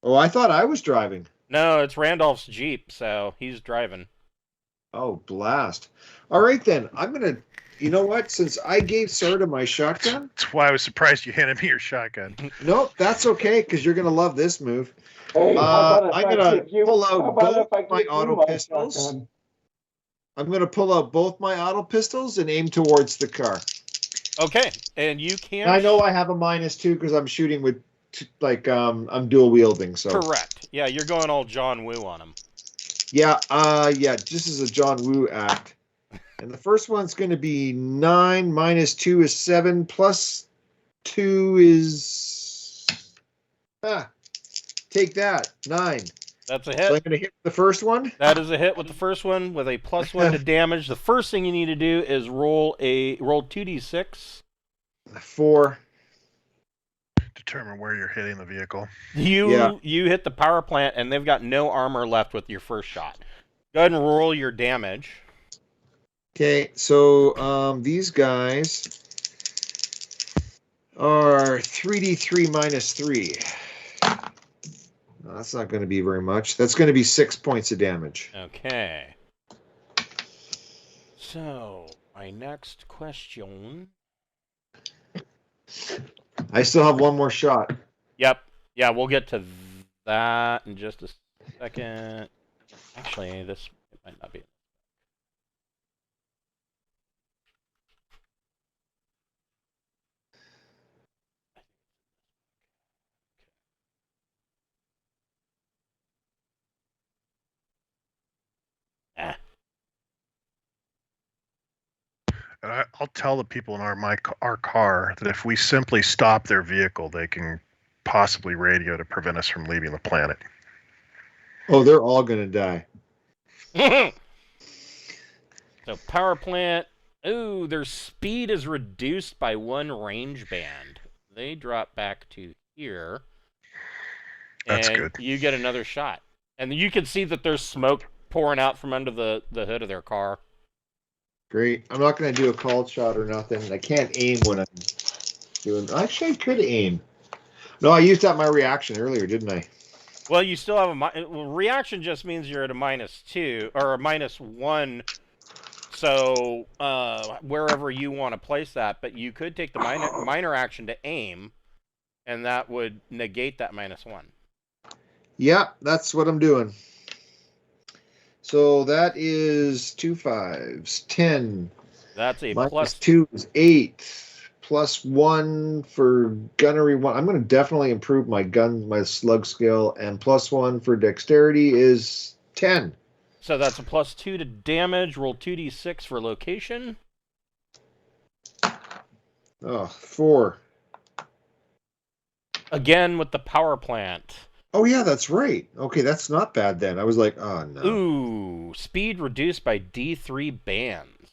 Speaker 7: Oh, I thought I was driving.
Speaker 1: No, it's Randolph's Jeep, so he's driving.
Speaker 7: Oh, blast. All right, then. I'm going to, you know what? Since I gave Sarda my shotgun.
Speaker 2: That's why I was surprised you handed me your shotgun.
Speaker 7: No, that's okay, because you're going to love this move.
Speaker 4: Hey,
Speaker 7: I'm going to pull out both my auto pistols.
Speaker 4: shotgun?
Speaker 7: I'm going to pull out both my auto pistols and aim towards the car.
Speaker 1: Okay, and you can.
Speaker 7: And I know I have a -2 because I'm shooting with, I'm dual wielding. So
Speaker 1: correct. Yeah, you're going all John Woo on him.
Speaker 7: Yeah, this is a John Woo act. And the first one's going to be 9, -2 is 7, +2 is... take that, 9.
Speaker 1: That's a hit.
Speaker 7: So I'm going to hit the first one.
Speaker 1: That is a hit with the first one with a +1 to damage. The first thing you need to do is roll 2d6.
Speaker 7: 4.
Speaker 2: Determine where you're hitting the vehicle.
Speaker 1: You hit the power plant, and they've got no armor left with your first shot. Go ahead and roll your damage.
Speaker 7: Okay, so these guys are 3d3 -3. No, that's not going to be very much. That's going to be 6 points of damage.
Speaker 1: Okay. So, my next question.
Speaker 7: I still have one more shot.
Speaker 1: Yep. Yeah, we'll get to that in just a second. Actually, this might not be.
Speaker 2: And I'll tell the people in our car that if we simply stop their vehicle, they can possibly radio to prevent us from leaving the planet.
Speaker 7: Oh, they're all gonna die.
Speaker 1: So power plant. Ooh, their speed is reduced by 1 range band. They drop back to here.
Speaker 2: That's
Speaker 1: and
Speaker 2: good.
Speaker 1: You get another shot. And you can see that there's smoke pouring out from under the hood of their car.
Speaker 7: Great. I'm not going to do a called shot or nothing. I can't aim when I'm doing. Actually, I could aim. No, I used up my reaction earlier, didn't I?
Speaker 1: Well, you still have a reaction. Just means you're at a -2 or a -1. So wherever you want to place that, but you could take the minor action to aim, and that would negate that -1.
Speaker 7: Yeah, that's what I'm doing. So that is 2 5s, 10.
Speaker 1: That's a
Speaker 7: minus 2 is 8. +1 for gunnery 1. I'm going to definitely improve my slug skill, and +1 for dexterity is 10.
Speaker 1: So that's a +2 to damage. Roll 2d6 for location.
Speaker 7: Oh, 4.
Speaker 1: Again with the power plant.
Speaker 7: Oh, yeah, that's right. Okay, that's not bad then. I was like, oh, no.
Speaker 1: Ooh, speed reduced by D3 bands.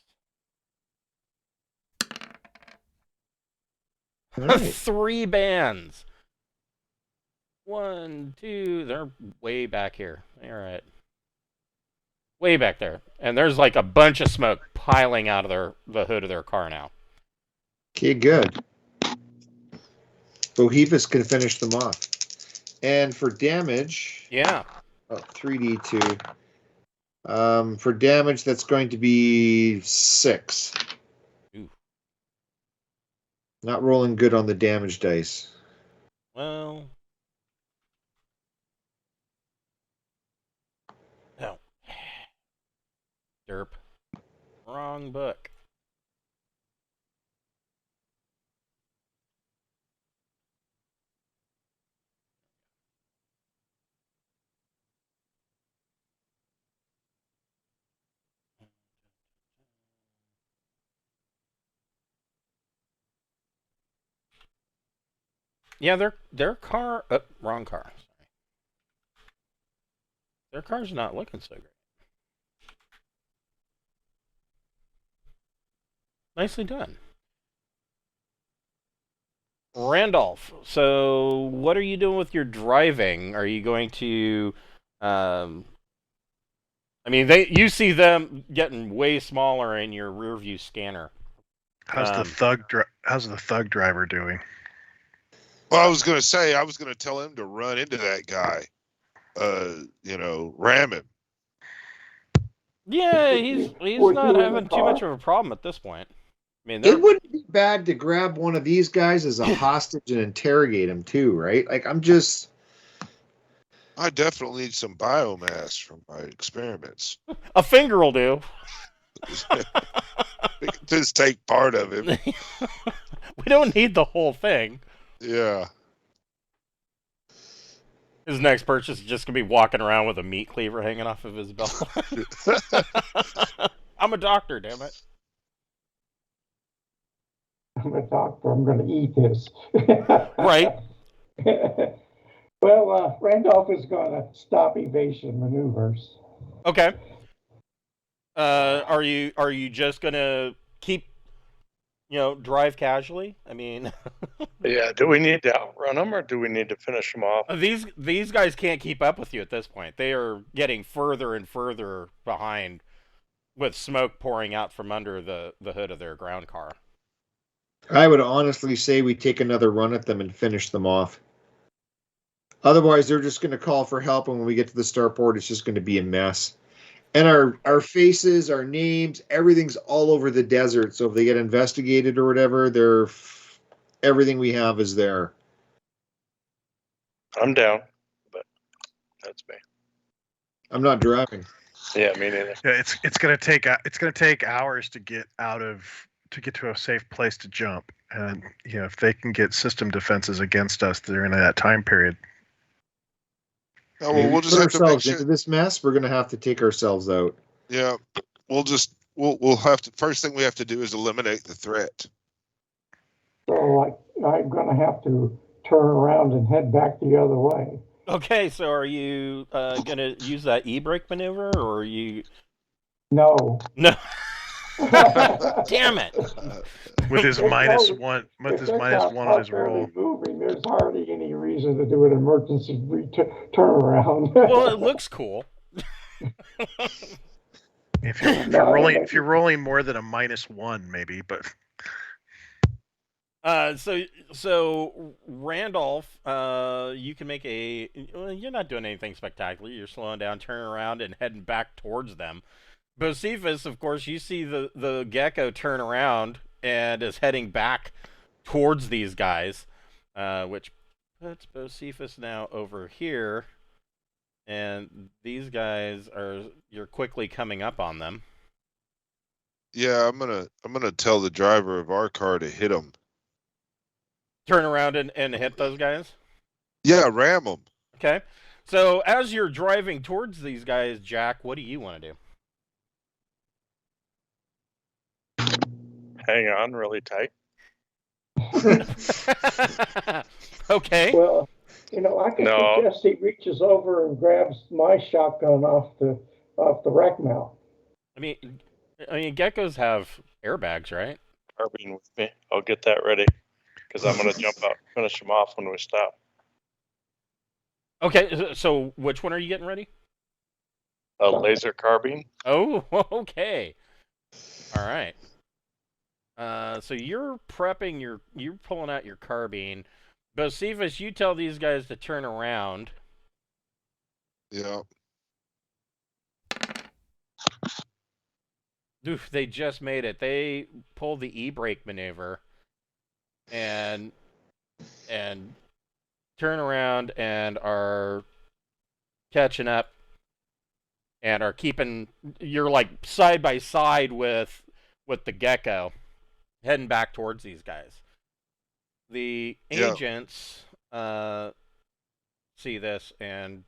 Speaker 7: Right.
Speaker 1: 3 bands. 1, 2, they're way back here. All right. Way back there. And there's like a bunch of smoke piling out of the hood of their car now.
Speaker 7: Okay, good. Bohevus can finish them off. And for damage...
Speaker 1: Yeah.
Speaker 7: 3d2. For damage, that's going to be 6.
Speaker 1: Ooh.
Speaker 7: Not rolling good on the damage dice.
Speaker 1: Well... Oh. Derp. Wrong book. Yeah, their car... wrong car. Sorry. Their car's not looking so great. Nicely done. Randolph, so what are you doing with your driving? Are you going to... I mean, you see them getting way smaller in your rear view scanner.
Speaker 2: How's the thug driver doing?
Speaker 3: Well, I was going to tell him to run into that guy. Ram him.
Speaker 1: Yeah, he's not having too much of a problem at this point. I mean,
Speaker 7: it wouldn't be bad to grab one of these guys as a hostage and interrogate him too, right? Like,
Speaker 3: I definitely need some biomass from my experiments.
Speaker 1: A finger will do.
Speaker 3: Just take part of him.
Speaker 1: We don't need the whole thing.
Speaker 3: Yeah.
Speaker 1: His next purchase is just going to be walking around with a meat cleaver hanging off of his belt. I'm a doctor, damn it.
Speaker 4: I'm a doctor. I'm going to eat this.
Speaker 1: Right.
Speaker 4: Well, Randolph is going to stop evasion maneuvers.
Speaker 1: Okay. Are you just going to keep, drive casually? I mean...
Speaker 5: Yeah, do we need to outrun them or do we need to finish them off?
Speaker 1: These guys can't keep up with you at this point. They are getting further and further behind with smoke pouring out from under the hood of their ground car.
Speaker 7: I would honestly say we take another run at them and finish them off. Otherwise, they're just going to call for help, and when we get to the starport, it's just going to be a mess. And our faces, our names, everything's all over the desert. So if they get investigated or whatever, everything we have is there.
Speaker 5: I'm down, but that's me.
Speaker 7: I'm not driving.
Speaker 5: Yeah, me neither.
Speaker 2: Yeah, it's gonna take hours to get to a safe place to jump, and if they can get system defenses against us during that time period.
Speaker 3: Oh, well, we'll just have to make sure.
Speaker 7: Into this mess, we're going to have to take ourselves out.
Speaker 3: Yeah, we'll just we'll have to. First thing we have to do is eliminate the threat.
Speaker 4: So I'm gonna have to turn around and head back the other way.
Speaker 1: Okay, so are you gonna use that e-brake maneuver, or are you?
Speaker 4: No.
Speaker 1: No. Damn it!
Speaker 2: With his minus one on his roll.
Speaker 4: Moving, there's hardly any reason to do an emergency turnaround.
Speaker 1: Well, it looks cool.
Speaker 2: If you're rolling more than a -1, maybe, but.
Speaker 1: So Randolph, you can make well, you're not doing anything spectacular. You're slowing down, turning around, and heading back towards them. Bocephus, of course, you see the gecko turn around and is heading back towards these guys, which puts Bocephus now over here, and these guys you're quickly coming up on them.
Speaker 3: Yeah, I'm gonna tell the driver of our car to hit them.
Speaker 1: Turn around and hit those guys?
Speaker 3: Yeah, ram them.
Speaker 1: Okay. So as you're driving towards these guys, Jack, what do you want to do?
Speaker 5: Hang on really tight.
Speaker 1: Okay.
Speaker 4: Well, I can suggest he reaches over and grabs my shotgun off the rack mount.
Speaker 1: I mean, geckos have airbags, right?
Speaker 5: Carbine with me. I'll get that ready because I'm going to jump out, finish them off when we stop.
Speaker 1: Okay, so which one are you getting ready?
Speaker 5: A laser carbine.
Speaker 1: Oh, okay. All right. So you're prepping you're pulling out your carbine. Bocephus, you tell these guys to turn around.
Speaker 3: Yeah.
Speaker 1: Oof, they just made it. They pulled the e-brake maneuver and turn around and are catching up and are keeping, you're like side by side with the gecko heading back towards these guys. The agents see this and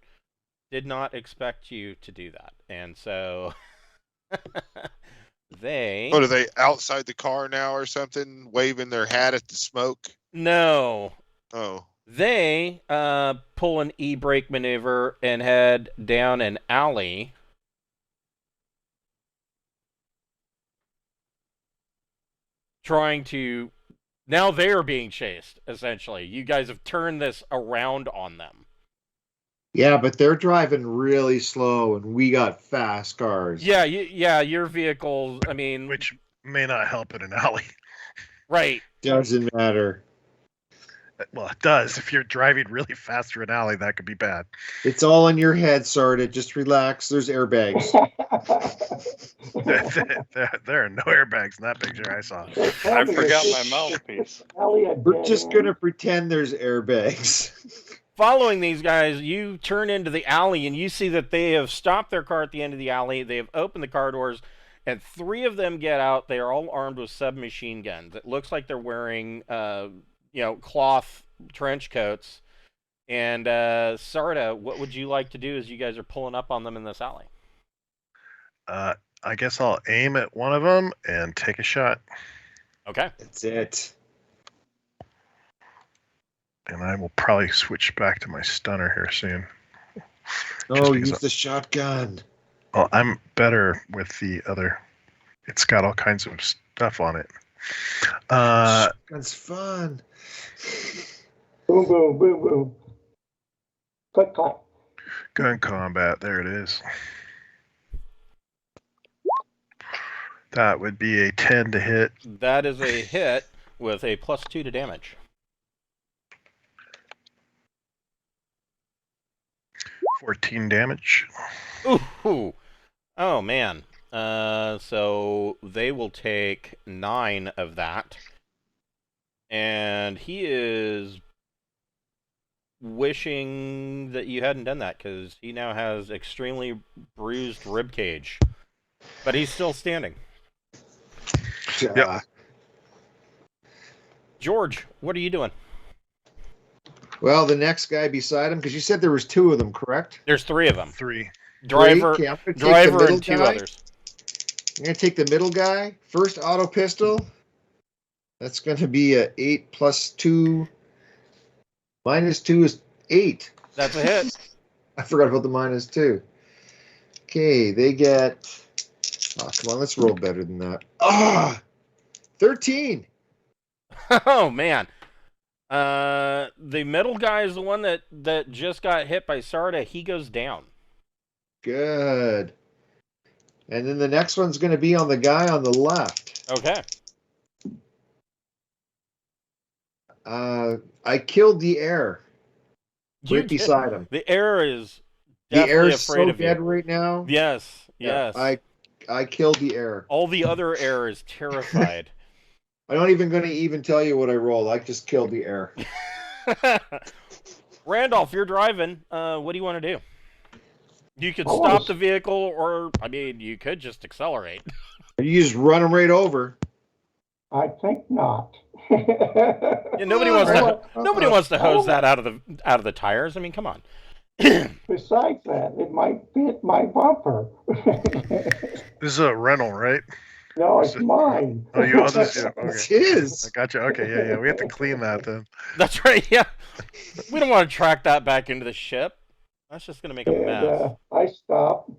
Speaker 1: did not expect you to do that. And so they...
Speaker 3: What, are they outside the car now or something, waving their hat at the smoke?
Speaker 1: No.
Speaker 3: Oh.
Speaker 1: They pull an e-brake maneuver and head down an alley. Trying to... Now they're being chased, essentially. You guys have turned this around on them.
Speaker 7: Yeah, but they're driving really slow, and we got fast cars.
Speaker 1: Yeah, your vehicle, I mean...
Speaker 2: Which may not help in an alley.
Speaker 1: Right.
Speaker 7: Doesn't matter.
Speaker 2: Well, it does. If you're driving really fast through an alley, that could be bad.
Speaker 7: It's all in your head, Sarda. Just relax. There's airbags.
Speaker 2: There are no airbags in that picture I saw.
Speaker 5: I forgot my mouthpiece.
Speaker 7: We're just going to pretend there's airbags.
Speaker 1: Following these guys, you turn into the alley and you see that they have stopped their car at the end of the alley. They have opened the car doors, and 3 of them get out. They are all armed with submachine guns. It looks like they're wearing, cloth trench coats. And Sarda, what would you like to do as you guys are pulling up on them in this alley?
Speaker 2: I guess I'll aim at one of them and take a shot.
Speaker 1: Okay.
Speaker 7: That's it.
Speaker 2: And I will probably switch back to my stunner here soon.
Speaker 7: Oh, use the shotgun.
Speaker 2: Well, I'm better with the other. It's got all kinds of stuff on it.
Speaker 7: Shotgun's fun.
Speaker 4: Boom, boom, boom, boom. Click, clack.
Speaker 2: Gun combat. There it is. That would be a 10 to hit.
Speaker 1: That is a hit with a +2 to damage.
Speaker 2: 14 damage.
Speaker 1: Ooh. Oh, man. So they will take 9 of that. And he is wishing that you hadn't done that, because he now has extremely bruised ribcage. But he's still standing.
Speaker 2: Yep.
Speaker 1: George, what are you doing?
Speaker 7: Well, the next guy beside him, because you said there was 2 of them, correct?
Speaker 1: There's 3 of them.
Speaker 2: 3.
Speaker 1: Driver
Speaker 7: Okay, I'm gonna take the
Speaker 1: and
Speaker 7: middle
Speaker 1: 2
Speaker 7: guy.
Speaker 1: others.
Speaker 7: I'm going to take the middle guy. First auto pistol. That's going to be a 8 plus 2. Minus 2 is 8.
Speaker 1: That's a hit.
Speaker 7: I forgot about the minus 2. Okay, they get... Oh, come on, let's roll better than that. 13.
Speaker 1: Oh, man. The middle guy is the one that just got hit by Sarda. He goes down.
Speaker 7: Good. And then the next one's going to be on the guy on the left.
Speaker 1: Okay.
Speaker 7: I killed the air. Right beside him.
Speaker 1: The air is
Speaker 7: The
Speaker 1: definitely
Speaker 7: air is
Speaker 1: afraid
Speaker 7: so
Speaker 1: of you.
Speaker 7: dead right now.
Speaker 1: Yes, yes.
Speaker 7: I killed the air.
Speaker 1: All the other air is terrified.
Speaker 7: I'm not even going to even tell you what I rolled. I just killed the air.
Speaker 1: Randolph, you're driving. What do you want to do? You could stop the vehicle, or, I mean, you could just accelerate.
Speaker 7: You just run them right over.
Speaker 4: I think not.
Speaker 1: Yeah, nobody wants to hose that out of the tires. I mean, come on.
Speaker 4: Besides that, it might fit my bumper.
Speaker 2: This is a rental, right?
Speaker 4: No, it's mine.
Speaker 2: Oh, you own this? Yeah, okay.
Speaker 7: It's his.
Speaker 2: I got you. Okay, yeah. We have to clean that then.
Speaker 1: That's right, yeah. We don't want to track that back into the ship. That's just going to make a mess.
Speaker 4: I stopped. Is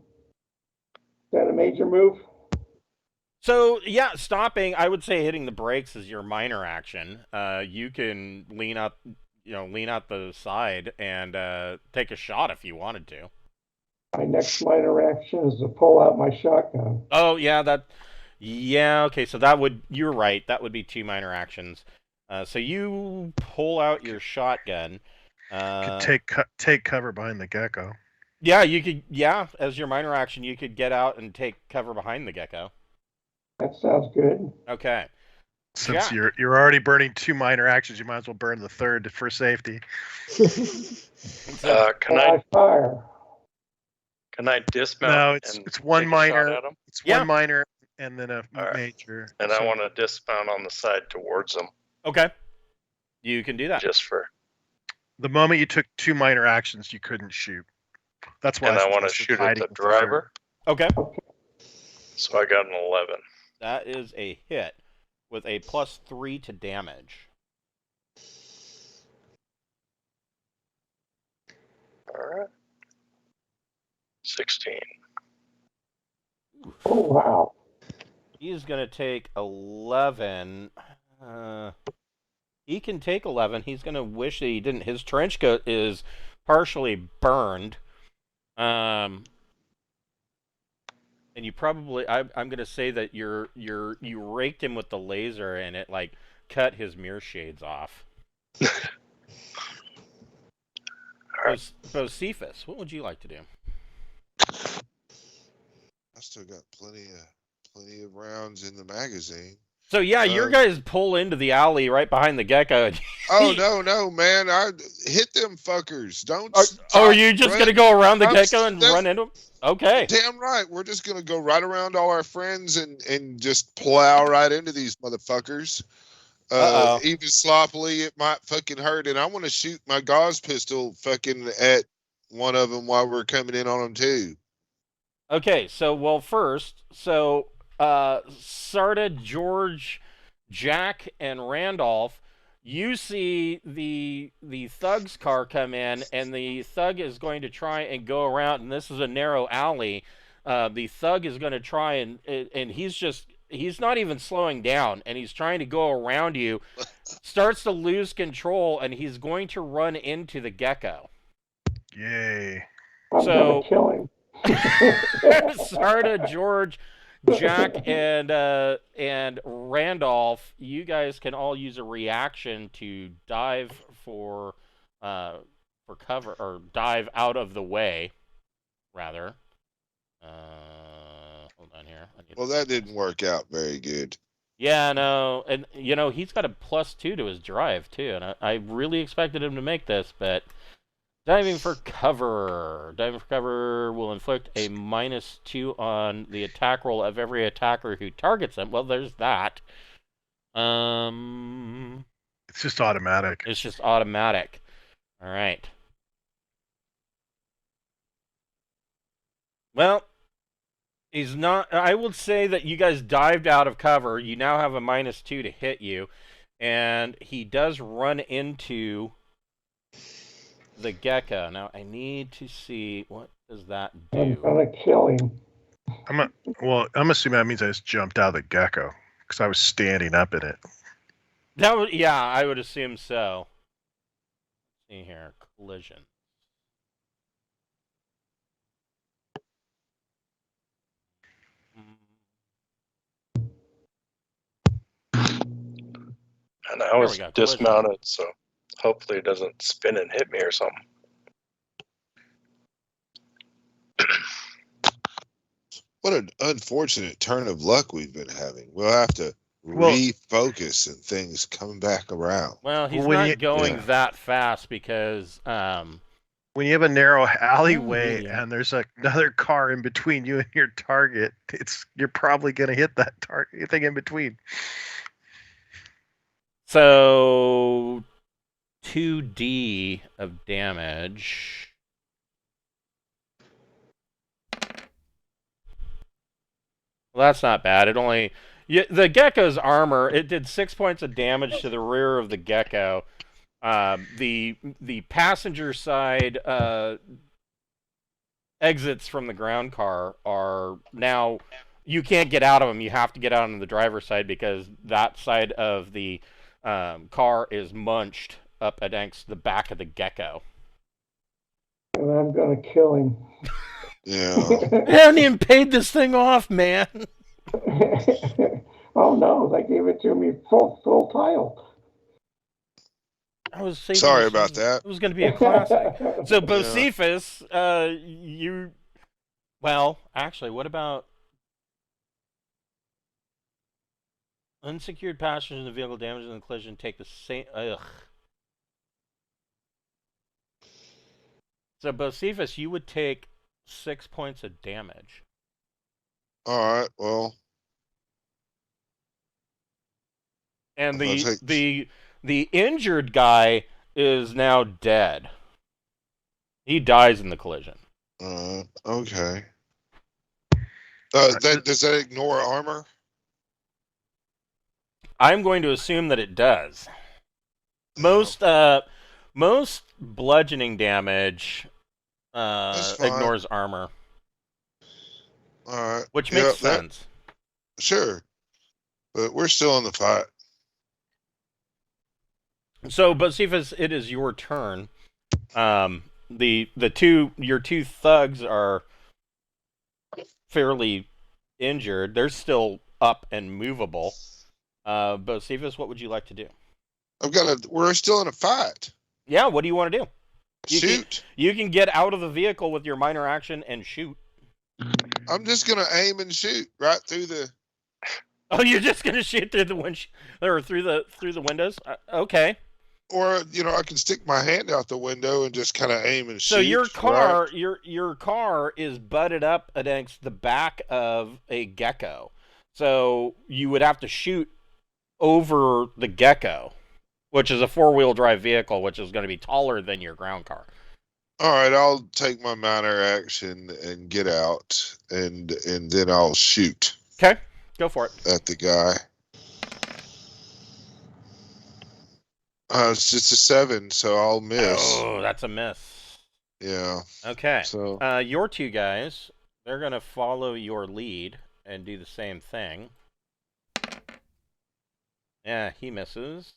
Speaker 4: that a major move?
Speaker 1: So, yeah, stopping, I would say hitting the brakes is your minor action. You can lean out the side and take a shot if you wanted to.
Speaker 4: My next minor action is to pull out my shotgun.
Speaker 1: Oh, yeah, okay, so you're right, that would be 2 minor actions. So you pull out your shotgun.
Speaker 2: You could take cover behind the gecko.
Speaker 1: Yeah, as your minor action, you could get out and take cover behind the gecko.
Speaker 4: That sounds good.
Speaker 1: Okay.
Speaker 2: Since you're already burning 2 minor actions, you might as well burn the third for safety.
Speaker 5: Can I
Speaker 4: fire?
Speaker 5: Can I dismount?
Speaker 2: No, it's one minor. It's one minor and then a major.
Speaker 5: And I want to dismount on the side towards them.
Speaker 1: Okay. You can do that.
Speaker 5: Just for
Speaker 2: the moment you took 2 minor actions, you couldn't shoot. That's why.
Speaker 5: And I want to shoot at the driver.
Speaker 1: Okay.
Speaker 5: So I got an 11.
Speaker 1: That is a hit with a +3 to damage.
Speaker 5: All right. 16.
Speaker 4: Oh, wow.
Speaker 1: He's going to take 11. He can take 11. He's going to wish that he didn't. His trench coat is partially burned. And you probably, I'm going to say that you raked him with the laser and it like cut his mirror shades off. Bocephus, what would you like to do?
Speaker 3: I still got plenty of rounds in the magazine.
Speaker 1: So yeah, your guys pull into the alley right behind the gecko.
Speaker 3: Oh no, man! I hit them fuckers. Don't.
Speaker 1: Are you just gonna go around the gecko and run into him? Okay.
Speaker 3: Damn right. We're just gonna go right around all our friends and just plow right into these motherfuckers. Even sloppily, it might fucking hurt. And I want to shoot my gauze pistol fucking at one of them while we're coming in on them too.
Speaker 1: Okay, so first, Sarda, George, Jack, and Randolph, you see the thug's car come in, and the thug is going to try and go around, and this is a narrow alley. The thug is going to try and he's not even slowing down, and he's trying to go around you, starts to lose control, and he's going to run into the gecko.
Speaker 2: Yay.
Speaker 4: I'm gonna kill him.
Speaker 1: Sarda, George, Jack, and Randolph, you guys can all use a reaction to dive for cover, or dive out of the way, rather. Hold on here.
Speaker 3: Well, that didn't work out very good.
Speaker 1: Yeah, no, and he's got a +2 to his drive too, and I really expected him to make this, but. Diving for cover. Diving for cover will inflict a -2 on the attack roll of every attacker who targets them. Well, there's that.
Speaker 2: It's just automatic.
Speaker 1: It's just automatic. All right. Well, He's not. I would say that you guys dived out of cover. You now have a -2 to hit you, and he does run into the gecko. Now I need to see what does that
Speaker 4: I'm
Speaker 1: do.
Speaker 4: gonna kill him.
Speaker 2: I'm assuming that means I just jumped out of the gecko because I was standing up in it.
Speaker 1: That would, yeah, I would assume so. Let's see here, collision.
Speaker 5: And I
Speaker 1: There
Speaker 5: was
Speaker 1: we go, collision.
Speaker 5: dismounted, so hopefully it doesn't spin and hit me or something.
Speaker 3: What an unfortunate turn of luck we've been having. We'll have to refocus and things come back around.
Speaker 1: Well, he's
Speaker 2: When
Speaker 1: not
Speaker 2: you-
Speaker 1: going
Speaker 3: yeah.
Speaker 1: that fast because
Speaker 2: When you have a narrow alleyway
Speaker 1: medium.
Speaker 2: and there's another car in between you and your target, you're probably going to hit that target thing in between.
Speaker 1: So 2D of damage. Well, that's not bad. It only the gecko's armor. It did 6 points of damage to the rear of the gecko. The passenger side exits from the ground car are now. You can't get out of them. You have to get out on the driver's side because that side of the car is munched up against the back of the gecko.
Speaker 4: And I'm gonna kill him.
Speaker 3: Yeah.
Speaker 1: I haven't even paid this thing off, man.
Speaker 4: Oh no, they gave it to me full tile.
Speaker 1: I was saving
Speaker 3: Sorry
Speaker 1: this.
Speaker 3: about that.
Speaker 1: It was going to be a classic. So Bocephus, you. Well, actually, what about unsecured passengers in the vehicle damaged in the collision take the same? Ugh. So Bocephus, you would take 6 points of damage.
Speaker 3: All right. Well.
Speaker 1: And
Speaker 3: I'm gonna
Speaker 1: the injured guy is now dead. He dies in the collision.
Speaker 3: Okay. Does that ignore armor?
Speaker 1: I'm going to assume that it does. Most bludgeoning damage ignores armor.
Speaker 3: All right.
Speaker 1: Which makes sense.
Speaker 3: Sure. But we're still in the fight.
Speaker 1: So, Bocephus, it is your turn. Your two thugs are fairly injured. They're still up and movable. Bocephus, what would you like to do?
Speaker 3: We're still in a fight.
Speaker 1: Yeah, what do you want to do?
Speaker 3: Shoot.
Speaker 1: You can get out of the vehicle with your minor action and shoot.
Speaker 3: I'm just gonna aim and shoot right through the.
Speaker 1: Oh, you're just gonna shoot through the or through the windows? Okay.
Speaker 3: Or I can stick my hand out the window and just kind of aim and shoot.
Speaker 1: So your car, your car is butted up against the back of a gecko. So you would have to shoot over the gecko, which is a 4-wheel drive vehicle, which is going to be taller than your ground car.
Speaker 3: All right, I'll take my minor action and get out, and then I'll shoot.
Speaker 1: Okay, go for it.
Speaker 3: At the guy. It's just a 7, so I'll miss.
Speaker 1: Oh, that's a miss.
Speaker 3: Yeah.
Speaker 1: Okay.
Speaker 3: So
Speaker 1: your two guys, they're going to follow your lead and do the same thing. Yeah, he misses.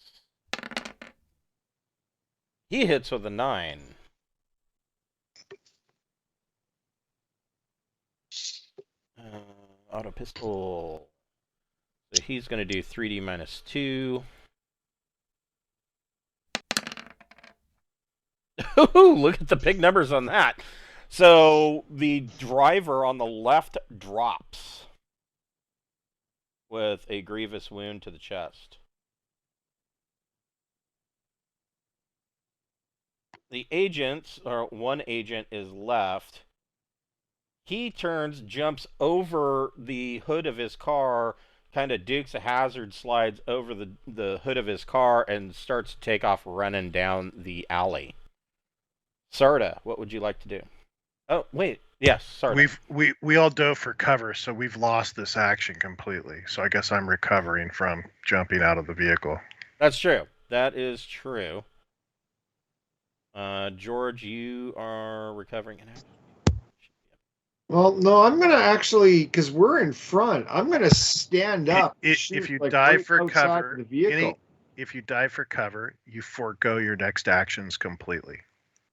Speaker 1: He hits with a 9. Auto pistol. So he's going to do 3D minus 2. Look at the big numbers on that. So the driver on the left drops with a grievous wound to the chest. The agents, or one agent, is left. He turns, jumps over the hood of his car, kind of Dukes a hazard, slides over the hood of his car, and starts to take off running down the alley. Sarda, what would you like to do? Oh, wait. Yes, sorry.
Speaker 2: We all dove for cover, so we've lost this action completely. So I guess I'm recovering from jumping out of the vehicle.
Speaker 1: That's true. That is true. George, you are recovering an action.
Speaker 7: Well, no, I'm gonna actually, because we're in front. I'm gonna stand up. and
Speaker 2: If
Speaker 7: shoot,
Speaker 2: you
Speaker 7: like,
Speaker 2: dive
Speaker 7: right
Speaker 2: for
Speaker 7: outside
Speaker 2: cover,
Speaker 7: of the vehicle.
Speaker 2: if you dive for cover, you forego your next actions completely.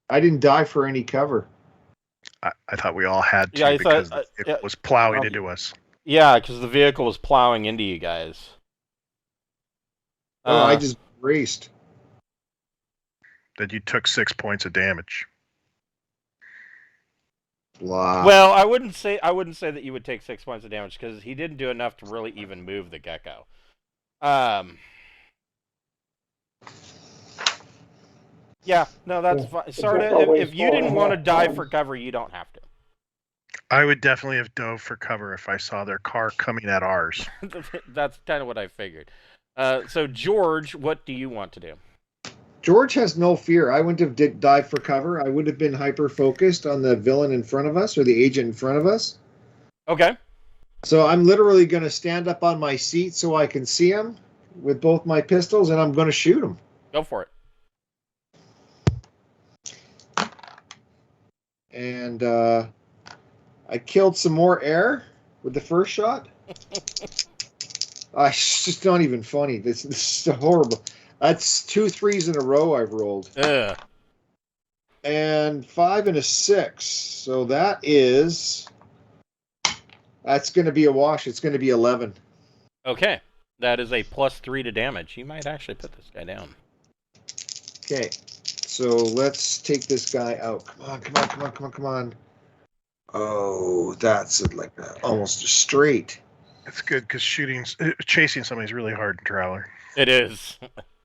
Speaker 7: I didn't die for any cover.
Speaker 2: I thought we all had to
Speaker 1: Yeah, I
Speaker 2: because
Speaker 1: thought,
Speaker 2: it was plowing into us.
Speaker 1: Yeah, because the vehicle was plowing into you guys.
Speaker 7: Oh, I just raced.
Speaker 2: That you took 6 points of damage.
Speaker 7: Blah.
Speaker 1: Well, I wouldn't say that you would take 6 points of damage because he didn't do enough to really even move the gecko. Yeah, no, that's fine. Sarda, if you didn't want to dive for cover, you don't have to.
Speaker 2: I would definitely have dove for cover if I saw their car coming at ours.
Speaker 1: That's kind of what I figured. So, George, what do you want to do?
Speaker 7: George has no fear. I wouldn't have dived for cover. I would have been hyper-focused on the villain in front of us or the agent in front of us.
Speaker 1: Okay.
Speaker 7: So I'm literally going to stand up on my seat so I can see him with both my pistols, and I'm going to shoot him.
Speaker 1: Go for it.
Speaker 7: And I killed some more air with the first shot. It's just not even funny. This is horrible. That's 2 3s in a row I've rolled. And 5 and a 6. So that's going to be a wash. It's going to be 11.
Speaker 1: Okay. That is a +3 to damage. You might actually put this guy down.
Speaker 7: Okay. So let's take this guy out. Come on. Oh, that's like almost a straight.
Speaker 2: It's good because chasing somebody is really hard in Traveler.
Speaker 1: It is.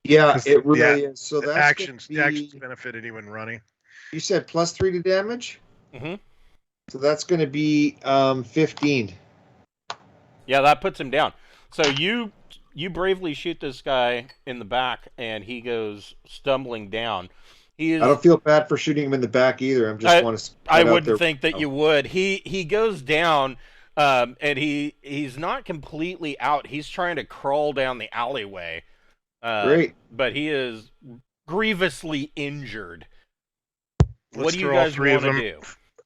Speaker 7: Yeah, it really is. So that's
Speaker 2: the actions benefit anyone running.
Speaker 7: You said +3 to damage?
Speaker 1: Mm-hmm.
Speaker 7: So that's going to be 15.
Speaker 1: Yeah, that puts him down. So you bravely shoot this guy in the back, and he goes stumbling down. I
Speaker 7: don't feel bad for shooting him in the back either.
Speaker 1: I wouldn't think that you would. He goes down, and he's not completely out. He's trying to crawl down the alleyway.
Speaker 7: Great.
Speaker 1: But he is grievously injured. What do you
Speaker 2: throw
Speaker 1: guys want to do?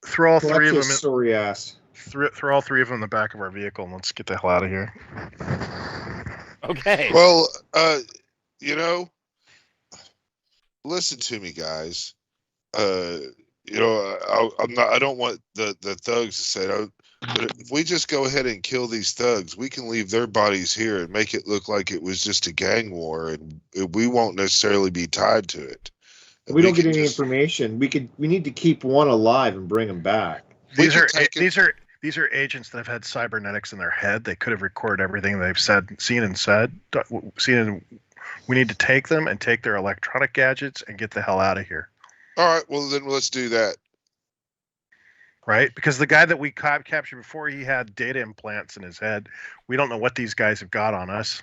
Speaker 2: Throw all 3 of them.
Speaker 7: Sorry ass.
Speaker 2: Throw all 3 of them in the back of our vehicle and let's get the hell out of here.
Speaker 1: Okay.
Speaker 3: Well, listen to me, guys. I don't want the thugs to say it, but if we just go ahead and kill these thugs, we can leave their bodies here and make it look like it was just a gang war, and we won't necessarily be tied to it.
Speaker 7: We don't get any information. We need to keep one alive and bring him back.
Speaker 2: These are agents that have had cybernetics in their head. They could have recorded everything they've seen and said. We need to take them and take their electronic gadgets and get the hell out of here.
Speaker 3: All right, well then let's do that.
Speaker 2: Right? Because the guy that we captured before, he had data implants in his head. We don't know what these guys have got on us.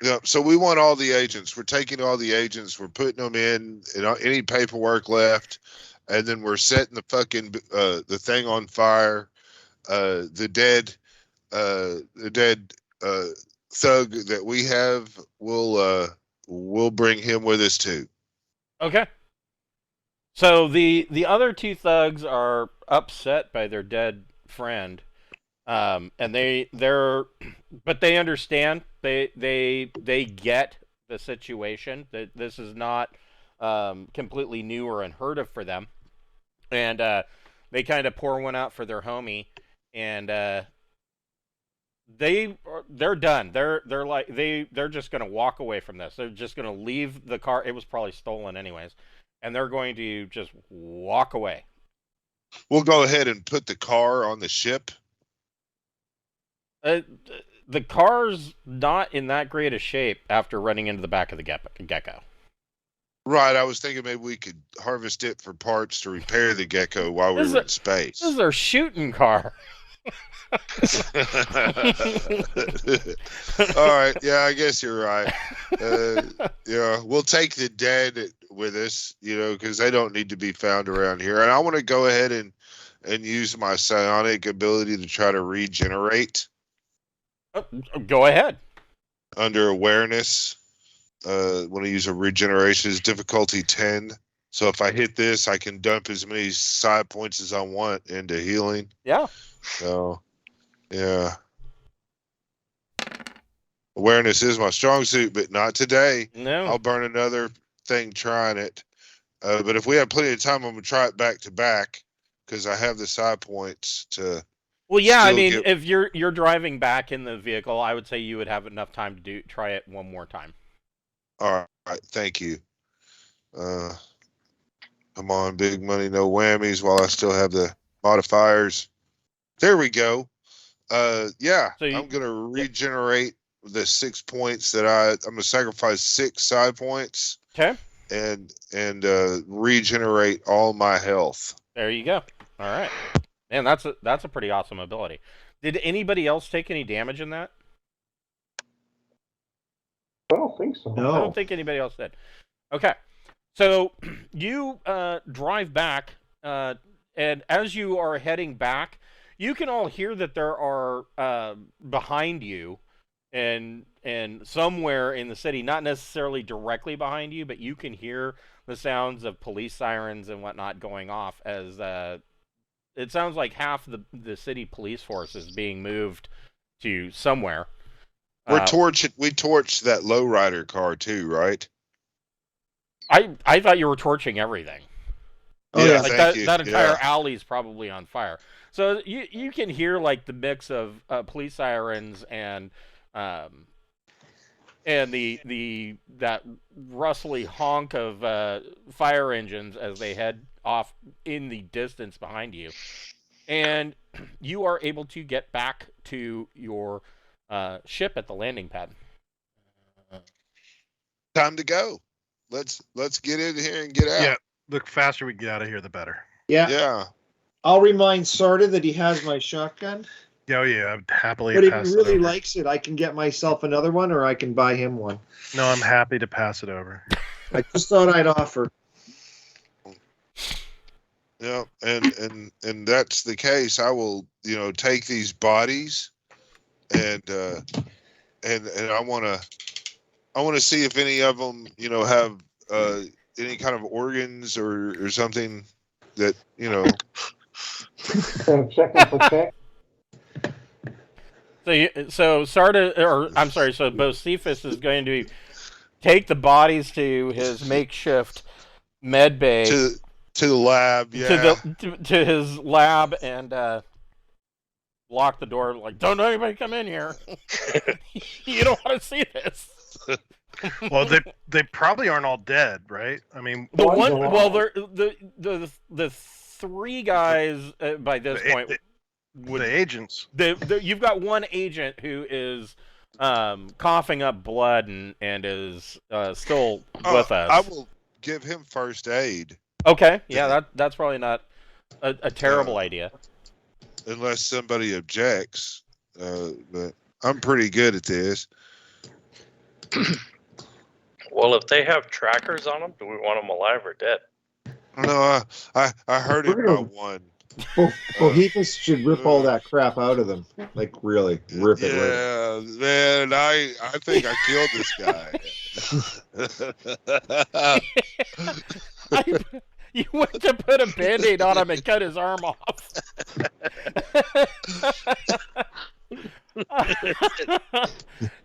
Speaker 3: Yeah, so we want all the agents. We're taking all the agents. We're putting them in any paperwork left, and then we're setting the fucking the thing on fire. The dead thug that we have, we'll bring him with us too.
Speaker 1: Okay. So the other 2 thugs are upset by their dead friend, and but they understand. They get the situation, that this is not completely new or unheard of for them, and they kind of pour one out for their homie, and they're done. They're just gonna walk away from this. They're just gonna leave the car. It was probably stolen anyways, and they're going to just walk away.
Speaker 3: We'll go ahead and put the car on the ship.
Speaker 1: The car's not in that great a shape after running into the back of the gecko.
Speaker 3: Right, I was thinking maybe we could harvest it for parts to repair the gecko while we were in space.
Speaker 1: This is our shooting car.
Speaker 3: All right, yeah, I guess you're right. We'll take the dead with us, because they don't need to be found around here. And I want to go ahead and and use my psionic ability to try to regenerate
Speaker 1: Go ahead.
Speaker 3: under awareness. When I use a regeneration, is difficulty 10. So if I hit this, I can dump as many side points as I want into healing.
Speaker 1: Yeah.
Speaker 3: So, yeah. Awareness is my strong suit, but not today.
Speaker 1: No.
Speaker 3: I'll burn another thing trying it. But if we have plenty of time, I'm going to try it back to back because I have the side points to...
Speaker 1: Well, yeah, I
Speaker 3: still
Speaker 1: mean,
Speaker 3: get-
Speaker 1: if you're driving back in the vehicle, I would say you would have enough time to try it one more time.
Speaker 3: All right, thank you. Come on, big money, no whammies while I still have the modifiers. There we go. Yeah,
Speaker 1: So
Speaker 3: I'm going to regenerate the 6 points that I'm going to sacrifice 6 side points.
Speaker 1: Okay.
Speaker 3: And regenerate all my health.
Speaker 1: There you go. All right. Man, that's a pretty awesome ability. Did anybody else take any damage in that?
Speaker 4: I don't think so.
Speaker 1: I
Speaker 7: No.
Speaker 1: don't think anybody else did. Okay. So you drive back, and as you are heading back, you can all hear that there are behind you and somewhere in the city, not necessarily directly behind you, but you can hear the sounds of police sirens and whatnot going off as it sounds like half the city police force is being moved to somewhere.
Speaker 3: We torched that lowrider car too, right?
Speaker 1: I thought you were torching everything.
Speaker 7: Oh, yeah.
Speaker 1: Like
Speaker 3: thank you.
Speaker 1: that entire
Speaker 3: Yeah.
Speaker 1: alley is probably on fire. So you can hear like the mix of police sirens and that rustly honk of fire engines as they head off in the distance behind you, and you are able to get back to your ship at the landing pad.
Speaker 3: Time to go. Let's get in here and get out.
Speaker 2: Yeah, the faster we get out of here, the better.
Speaker 7: Yeah.
Speaker 3: Yeah.
Speaker 7: I'll remind Sarda that he has my shotgun.
Speaker 2: Oh yeah, I'd happily
Speaker 7: But if
Speaker 2: pass
Speaker 7: he
Speaker 2: it
Speaker 7: really
Speaker 2: over.
Speaker 7: likes it, I can get myself another one, or I can buy him one.
Speaker 2: No, I'm happy to pass it over.
Speaker 7: I just thought I'd offer.
Speaker 3: Yeah, and that's the case. I will, take these bodies, and I want to see if any of them, have any kind of organs or something that
Speaker 4: Check and protect.
Speaker 1: So Bocephus is going to take the bodies to his makeshift med bay
Speaker 3: to the lab. Yeah.
Speaker 1: to his lab and lock the door. Like, don't anybody come in here. You don't want to see this.
Speaker 2: Well, they probably aren't all dead, right? I mean,
Speaker 1: The
Speaker 4: One's
Speaker 1: one,
Speaker 4: alive.
Speaker 1: well, the 3 guys by this point would
Speaker 2: the agents.
Speaker 1: you've got one agent who is coughing up blood and is still with us.
Speaker 3: I will give him first aid
Speaker 1: Okay, yeah, that's probably not a terrible idea.
Speaker 3: unless somebody objects. But I'm pretty good at this.
Speaker 5: Well, if they have trackers on them, do we want them alive or dead?
Speaker 3: No, I heard it by one.
Speaker 7: Bocephus should rip all that crap out of them. Like, really, rip it. Right.
Speaker 3: Yeah, man, I think I killed this guy.
Speaker 1: You went to put a Band-Aid on him and cut his arm off.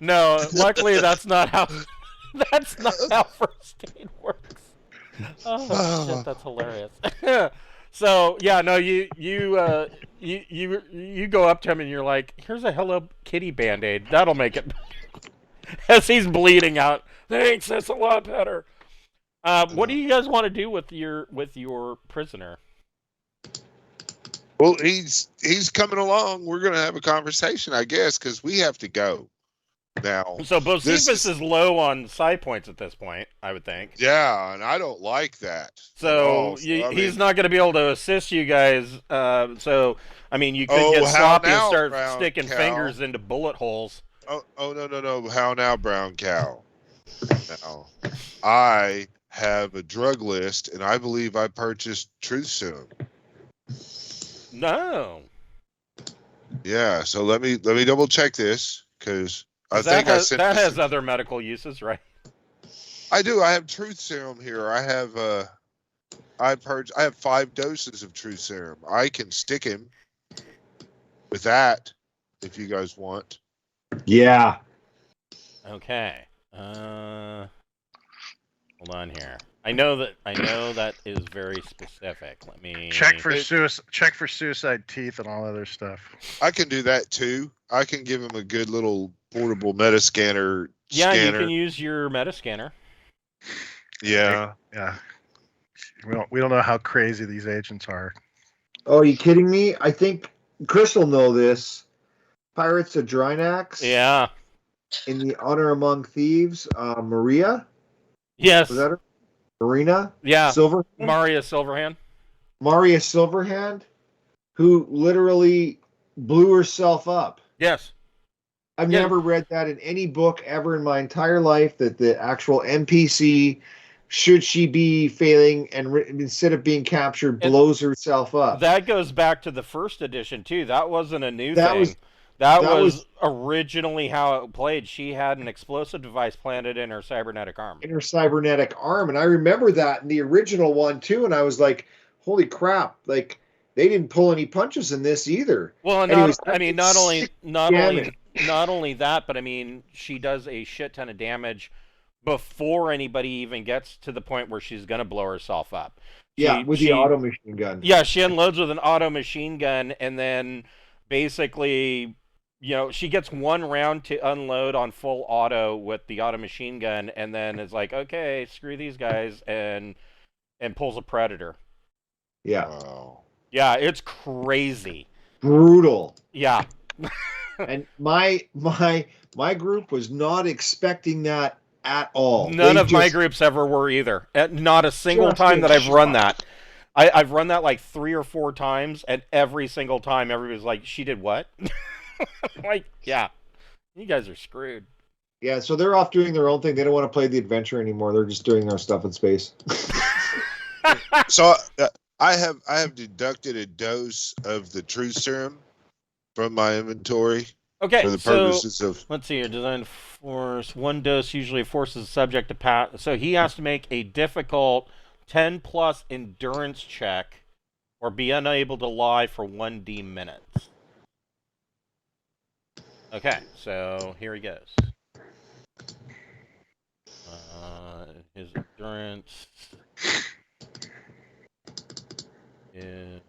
Speaker 1: No, luckily that's not how first aid works. Oh shit, that's hilarious. So yeah, no, you go up to him and you're like, "Here's a Hello Kitty Band-Aid. That'll make it." As he's bleeding out, thanks. That's a lot better. What do you guys want to do with your prisoner?
Speaker 3: Well, he's coming along. We're gonna have a conversation, I guess, because we have to go now.
Speaker 1: So Bocephus is low on psi points at this point, I would think.
Speaker 3: Yeah, and I don't like that.
Speaker 1: So he's not going to be able to assist you guys. So I mean, you could get sloppy and start sticking fingers into bullet holes.
Speaker 3: Oh no! How now, brown cow? Now, I have a drug list, and I believe I purchased truth serum.
Speaker 1: No.
Speaker 3: Yeah. So let me double check this because I
Speaker 1: That
Speaker 3: think I
Speaker 1: has,
Speaker 3: sent
Speaker 1: that
Speaker 3: this
Speaker 1: has
Speaker 3: to-
Speaker 1: other medical uses, right?
Speaker 3: I do. I have truth serum here. I have I have 5 doses of truth serum. I can stick him with that if you guys want.
Speaker 7: Yeah.
Speaker 1: Okay. Hold on here. I know that is very specific. Let me
Speaker 2: Check for suicide teeth and all other stuff.
Speaker 3: I can do that too. I can give him a good little portable metascanner.
Speaker 1: Yeah, you
Speaker 3: scanner.
Speaker 1: can use your metascanner.
Speaker 3: Yeah.
Speaker 2: Yeah. We don't know how crazy these agents are.
Speaker 7: Oh, are you kidding me? I think Chris will know this. Pirates of Drynax.
Speaker 1: Yeah.
Speaker 7: In the Honor Among Thieves, Maria.
Speaker 1: Yes.
Speaker 7: Was that her? Marina.
Speaker 1: Yeah.
Speaker 7: Silverhand.
Speaker 1: Maria Silverhand.
Speaker 7: Maria Silverhand, who literally blew herself up.
Speaker 1: Yes.
Speaker 7: I've
Speaker 1: Yeah.
Speaker 7: never read that in any book ever in my entire life, that the actual NPC, should she be failing and instead of being captured, blows herself up.
Speaker 1: That goes back to the first edition too. That wasn't a new
Speaker 7: That
Speaker 1: thing.
Speaker 7: was-
Speaker 1: that
Speaker 7: that
Speaker 1: was
Speaker 7: was-
Speaker 1: originally how it played. She had an explosive device planted in her cybernetic arm.
Speaker 7: In her cybernetic arm. And I remember that in the original one too. And I was like, holy crap. Like, they didn't pull any punches in this either.
Speaker 1: Well,
Speaker 7: Anyways,
Speaker 1: not only that, but I mean, she does a shit ton of damage before anybody even gets to the point where she's gonna blow herself up.
Speaker 7: With the auto machine gun.
Speaker 1: Yeah, she unloads with an auto machine gun, and then basically, she gets one round to unload on full auto with the auto machine gun, and then it's like, okay, screw these guys, and pulls a predator.
Speaker 7: Yeah.
Speaker 3: Wow.
Speaker 1: Yeah, it's crazy.
Speaker 7: Brutal.
Speaker 1: Yeah.
Speaker 7: And my group was not expecting that at all.
Speaker 1: None
Speaker 7: They
Speaker 1: of my
Speaker 7: just-
Speaker 1: groups ever were either. Not a single
Speaker 7: Just
Speaker 1: time
Speaker 7: a
Speaker 1: that I've run
Speaker 7: shock.
Speaker 1: that. I've run that like 3 or 4 times, and every single time everybody's like, she did what? Like, yeah. You guys are screwed.
Speaker 7: Yeah, so they're off doing their own thing. They don't want to play the adventure anymore. They're just doing their stuff in space.
Speaker 3: So I have deducted a dose of the truth serum from my inventory
Speaker 1: Okay,
Speaker 3: for the
Speaker 1: so
Speaker 3: purposes of.
Speaker 1: let's see here. Design force. 1 dose usually forces the subject to pass. So he has to make a difficult 10+ endurance check or be unable to lie for 1d minutes. Okay, so here he goes. His endurance is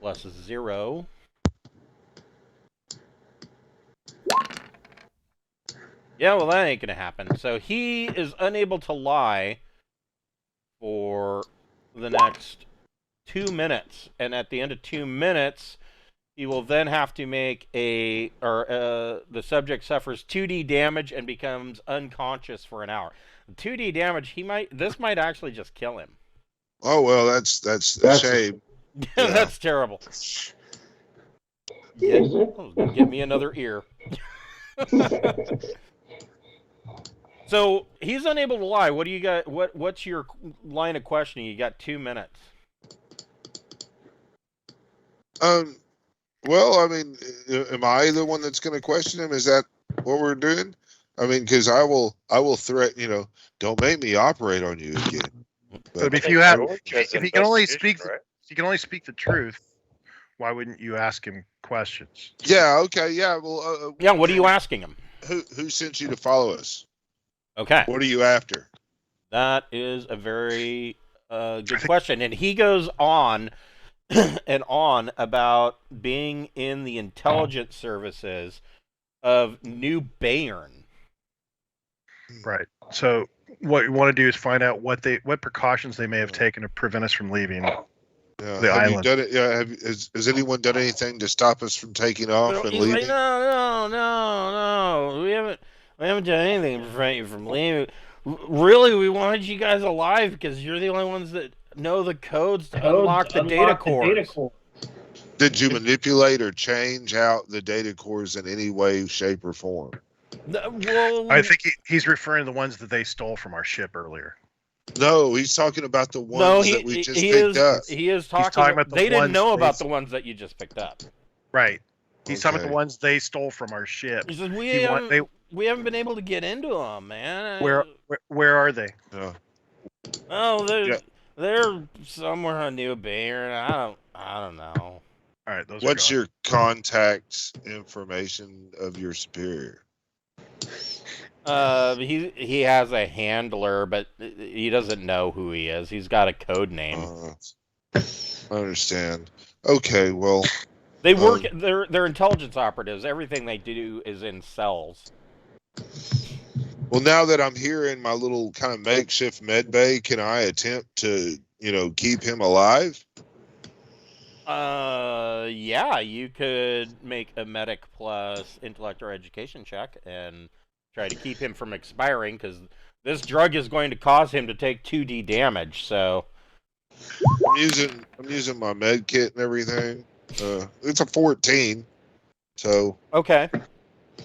Speaker 1: +0. Yeah, well, that ain't gonna happen. So he is unable to lie for the next 2 minutes, and at the end of 2 minutes, he will then have to make the subject suffers 2d damage and becomes unconscious for an hour. 2d damage, this might actually just kill him.
Speaker 3: Oh well, that's a shame. Yeah.
Speaker 1: That's terrible.
Speaker 4: Is it?
Speaker 1: Give me another ear. So he's unable to lie. What do you got? What's your line of questioning? You got 2 minutes.
Speaker 3: Well, I mean, am I the one that's going to question him? Is that what we're doing? I mean, because I will threaten. Don't make me operate on you again.
Speaker 2: But if you can only speak the truth, why wouldn't you ask him questions?
Speaker 3: Yeah. Okay. Yeah. Well.
Speaker 1: Yeah. What are you asking him?
Speaker 3: Who sent you to follow us?
Speaker 1: Okay.
Speaker 3: What are you after?
Speaker 1: That is a very good question, and he goes on and on about being in the intelligence services of New Bayern.
Speaker 2: Right. So what you want to do is find out what precautions they may have taken to prevent us from leaving the
Speaker 3: Have you
Speaker 2: island.
Speaker 3: done it? Yeah. Has anyone done anything to stop us from taking off and
Speaker 1: He's
Speaker 3: leaving?
Speaker 1: like, no. We haven't done anything to prevent you from leaving. Really, we wanted you guys alive because you're the only ones that know the codes to unlock the data cores.
Speaker 3: Did you manipulate or change out the data cores in any way, shape, or form?
Speaker 1: Well,
Speaker 2: I think he's referring to the ones that they stole from our ship earlier.
Speaker 3: No, he's talking about the ones that we just picked up.
Speaker 1: He is
Speaker 2: talking
Speaker 1: talking.
Speaker 2: about the
Speaker 1: They didn't
Speaker 2: ones
Speaker 1: know
Speaker 2: they-
Speaker 1: about the ones that you just picked up.
Speaker 2: Right. He's talking about
Speaker 3: Okay.
Speaker 2: the ones they stole from our ship.
Speaker 1: He says we
Speaker 2: He want-
Speaker 1: haven't, we haven't been able to get into them, man.
Speaker 2: Where are they?
Speaker 3: Yeah.
Speaker 1: Oh,
Speaker 3: Yeah.
Speaker 1: they're somewhere on New Bayern. I don't know.
Speaker 2: All right, those
Speaker 3: What's
Speaker 2: are gone.
Speaker 3: your contact information of your superior?
Speaker 1: He has a handler, but he doesn't know who he is. He's got a code name.
Speaker 3: I understand. Okay, well,
Speaker 1: They work. They're intelligence operatives. Everything they do is in cells.
Speaker 3: well, now that I'm here in my little kind of makeshift med bay, can I attempt to, keep him alive?
Speaker 1: Yeah, you could make a medic plus intellect or education check and try to keep him from expiring, because this drug is going to cause him to take 2d damage. So
Speaker 3: I'm using my med kit and everything. It's a 14. So
Speaker 1: okay.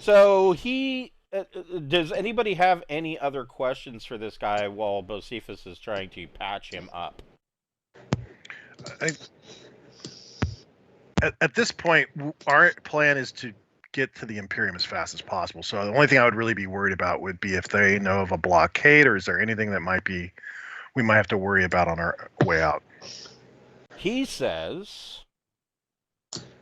Speaker 1: So he does anybody have any other questions for this guy while Bocephus is trying to patch him up?
Speaker 2: At this point, our plan is to get to the Imperium as fast as possible. So the only thing I would really be worried about would be if they know of a blockade, or is there anything that we might have to worry about on our way out.
Speaker 1: He says,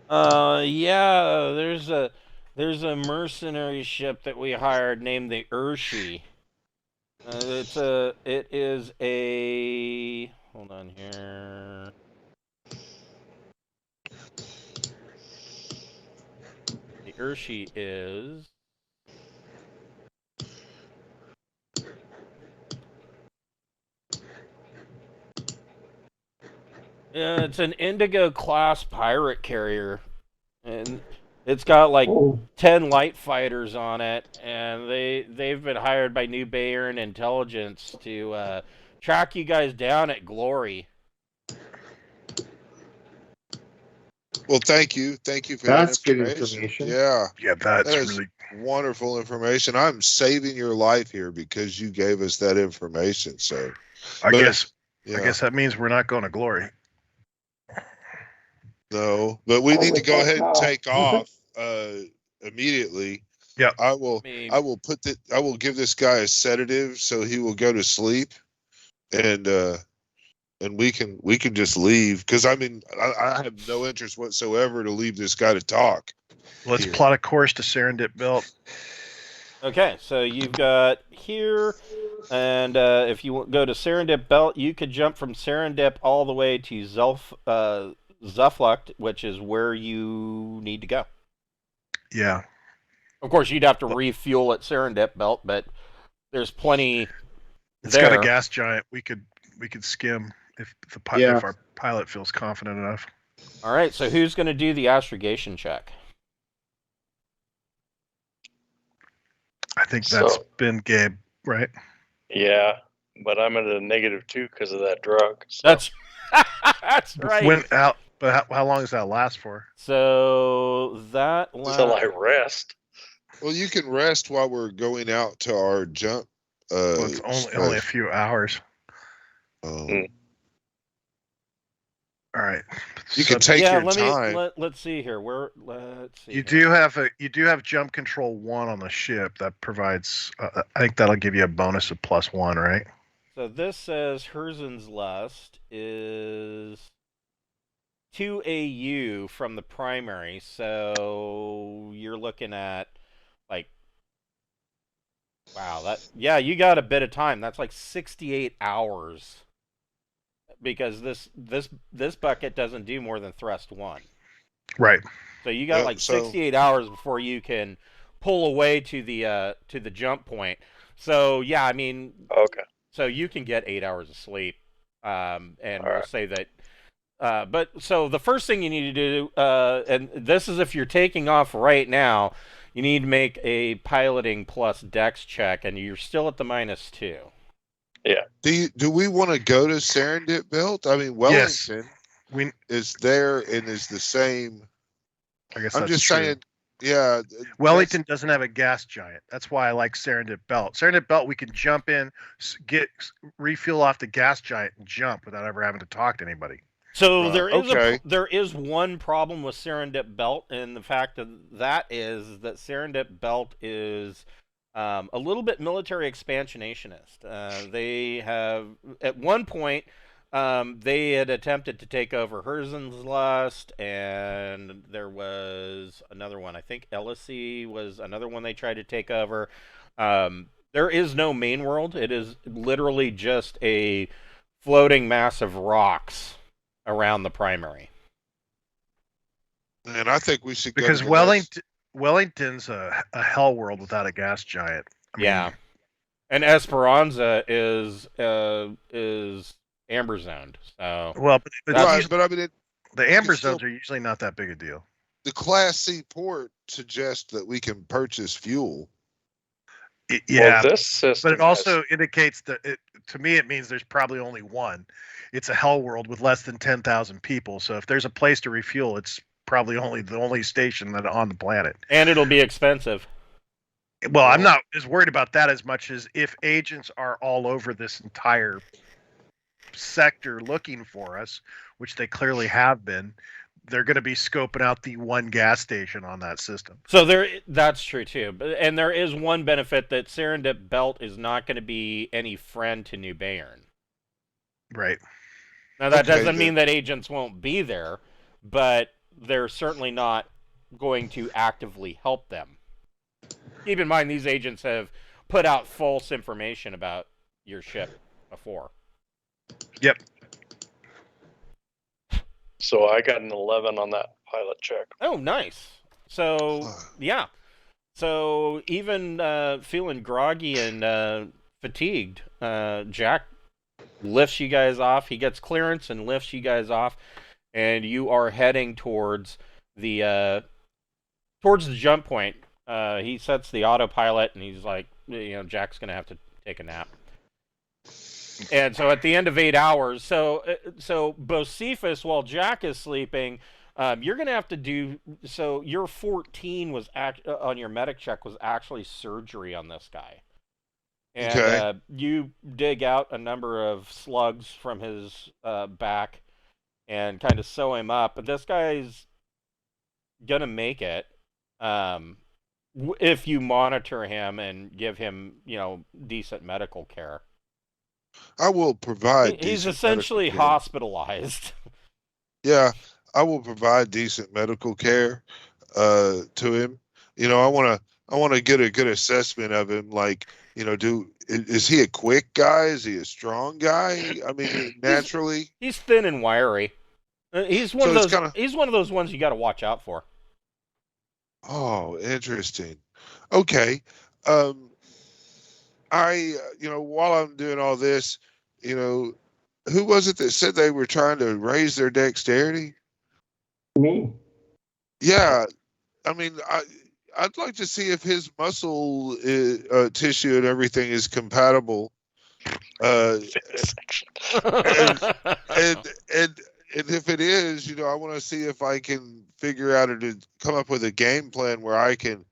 Speaker 1: yeah, there's a mercenary ship that we hired named the Urshi. It is a, hold on here. The Urshi is it's an Indigo class pirate carrier, and it's got like 10 light fighters on it, and they've been hired by New Bayern Intelligence to track you guys down at Glory.
Speaker 3: well, thank you for
Speaker 7: That's
Speaker 3: that
Speaker 7: good
Speaker 3: information.
Speaker 7: information.
Speaker 3: Yeah,
Speaker 2: Yeah, that's
Speaker 3: that is
Speaker 2: really
Speaker 3: wonderful information. I'm saving your life here because you gave us that information. So
Speaker 2: I
Speaker 3: But-
Speaker 2: guess
Speaker 3: yeah.
Speaker 2: I guess that means we're not going to Glory.
Speaker 3: No, but we need to go ahead and take off
Speaker 7: Mhm.
Speaker 3: immediately.
Speaker 2: Yeah.
Speaker 3: I will
Speaker 1: Maybe.
Speaker 3: I will give this guy a sedative so he will go to sleep, and we can just leave, because I mean I have no interest whatsoever to leave this guy to talk.
Speaker 2: Let's
Speaker 3: Here.
Speaker 2: plot a course to Serendip Belt.
Speaker 1: Okay, so you've got here, and if you go to Serendip Belt, you could jump from Serendip all the way to Zuflucht, which is where you need to go.
Speaker 2: Yeah.
Speaker 1: Of course, you'd have to refuel at Serendip Belt, but there's plenty
Speaker 2: It's got
Speaker 1: there.
Speaker 2: a gas giant. We could skim if
Speaker 7: Yeah.
Speaker 2: if our pilot feels confident enough.
Speaker 1: All right, so who's going to do the astrogation check?
Speaker 2: I think that's
Speaker 5: So-
Speaker 2: been Gabe, right?
Speaker 5: Yeah, but I'm at a -2 because of that drug. So.
Speaker 1: That's that's right.
Speaker 2: How long does that last for?
Speaker 1: So that
Speaker 5: Until I rest.
Speaker 3: Well, you can rest while we're going out to our jump.
Speaker 2: Well, it's only a few hours.
Speaker 3: um,
Speaker 2: All right.
Speaker 3: You
Speaker 2: So
Speaker 3: can take
Speaker 1: yeah,
Speaker 3: your time.
Speaker 1: let's see here. Let's see.
Speaker 2: you
Speaker 1: here.
Speaker 2: do have jump control 1 on the ship that provides. I think that'll give you a bonus of +1, right?
Speaker 1: So this says Herzen's Lust is 2 AU from the primary, so you're looking at like, wow, you got a bit of time. That's like 68 hours, because this bucket doesn't do more than thrust 1.
Speaker 2: Right.
Speaker 1: So you got like 68 hours before you can pull away to the jump point. So yeah, I mean,
Speaker 5: Okay.
Speaker 1: so you can get 8 hours of sleep, and we'll
Speaker 5: right.
Speaker 1: say that. But so the first thing you need to do, and this is if you're taking off right now, you need to make a piloting plus dex check, and you're still at the -2.
Speaker 3: Do we want to go to Serendip Belt? I mean,
Speaker 2: Yes.
Speaker 3: Wellington
Speaker 2: We.
Speaker 3: is there and is the same.
Speaker 2: I guess
Speaker 3: I'm
Speaker 2: that's
Speaker 3: just
Speaker 2: true.
Speaker 3: saying, Yeah.
Speaker 2: Wellington doesn't have a gas giant. That's why I like Serendip Belt. Serendip Belt, we can jump in, refuel off the gas giant, and jump without ever having to talk to anybody.
Speaker 1: So
Speaker 3: okay.
Speaker 1: there is one problem with Serendip Belt, and the fact that is that Serendip Belt is a little bit military expansionationist. They have at one point they had attempted to take over Herzen's Lust, and there was another one. I think Elysee was another one they tried to take over. There is no main world. It is literally just a floating mass of rocks around the primary.
Speaker 3: And I think we should go
Speaker 2: Because
Speaker 3: to the
Speaker 2: Wellington's a hell world without a gas giant. I mean,
Speaker 1: Yeah, and Esperanza is amber zoned. So
Speaker 2: well, but,
Speaker 3: right,
Speaker 2: usually,
Speaker 3: but I mean,
Speaker 2: the amber
Speaker 3: it's still-
Speaker 2: zones are usually not that big a deal.
Speaker 3: the Class C port suggests that we can purchase fuel.
Speaker 2: Yeah,
Speaker 5: Well, this system
Speaker 2: but it also indicates that to me it means there's probably only one. It's a hell world with less than 10,000 people. So if there's a place to refuel, it's probably the only station that on the planet.
Speaker 1: and it'll be expensive.
Speaker 2: Well, I'm not as worried about that as much as if agents are all over this entire sector looking for us, which they clearly have been, they're going to be scoping out the one gas station on that system.
Speaker 1: So that's true too. And there is one benefit that Serendip Belt is not going to be any friend to New Bayern.
Speaker 2: Right.
Speaker 1: Now that
Speaker 3: Okay,
Speaker 1: doesn't mean that agents won't be there, but they're certainly not going to actively help them. Keep in mind, these agents have put out false information about your ship before.
Speaker 2: Yep.
Speaker 5: So I got an 11 on that pilot check.
Speaker 1: Oh, nice. So, yeah. So, even feeling groggy and fatigued, Jack lifts you guys off. He gets clearance and lifts you guys off, and you are heading towards the jump point. He sets the autopilot, and he's like, Jack's going to have to take a nap. And so at the end of 8 hours, so Bocephus, while Jack is sleeping, you're going to have to do, so your 14 was on your medic check was actually surgery on this guy. And
Speaker 3: Okay.
Speaker 1: You dig out a number of slugs from his back and kind of sew him up. But this guy's going to make it if you monitor him and give him, decent medical care.
Speaker 3: I will provide.
Speaker 1: He's
Speaker 3: decent
Speaker 1: essentially
Speaker 3: medical care.
Speaker 1: hospitalized.
Speaker 3: Yeah, I will provide decent medical care to him. I want to get a good assessment of him. Like, is he a quick guy? Is he a strong guy? I mean, naturally,
Speaker 1: he's thin and wiry. He's one
Speaker 3: So
Speaker 1: of
Speaker 3: it's
Speaker 1: those.
Speaker 3: kinda-
Speaker 1: He's one of those ones you got to watch out for.
Speaker 3: Oh, interesting. Okay. While I'm doing all this, who was it that said they were trying to raise their dexterity?
Speaker 4: Me?
Speaker 3: Yeah, I mean, I'd like to see if his muscle tissue and everything is compatible. And if it is, I want to see if I can figure out or to come up with a game plan where I can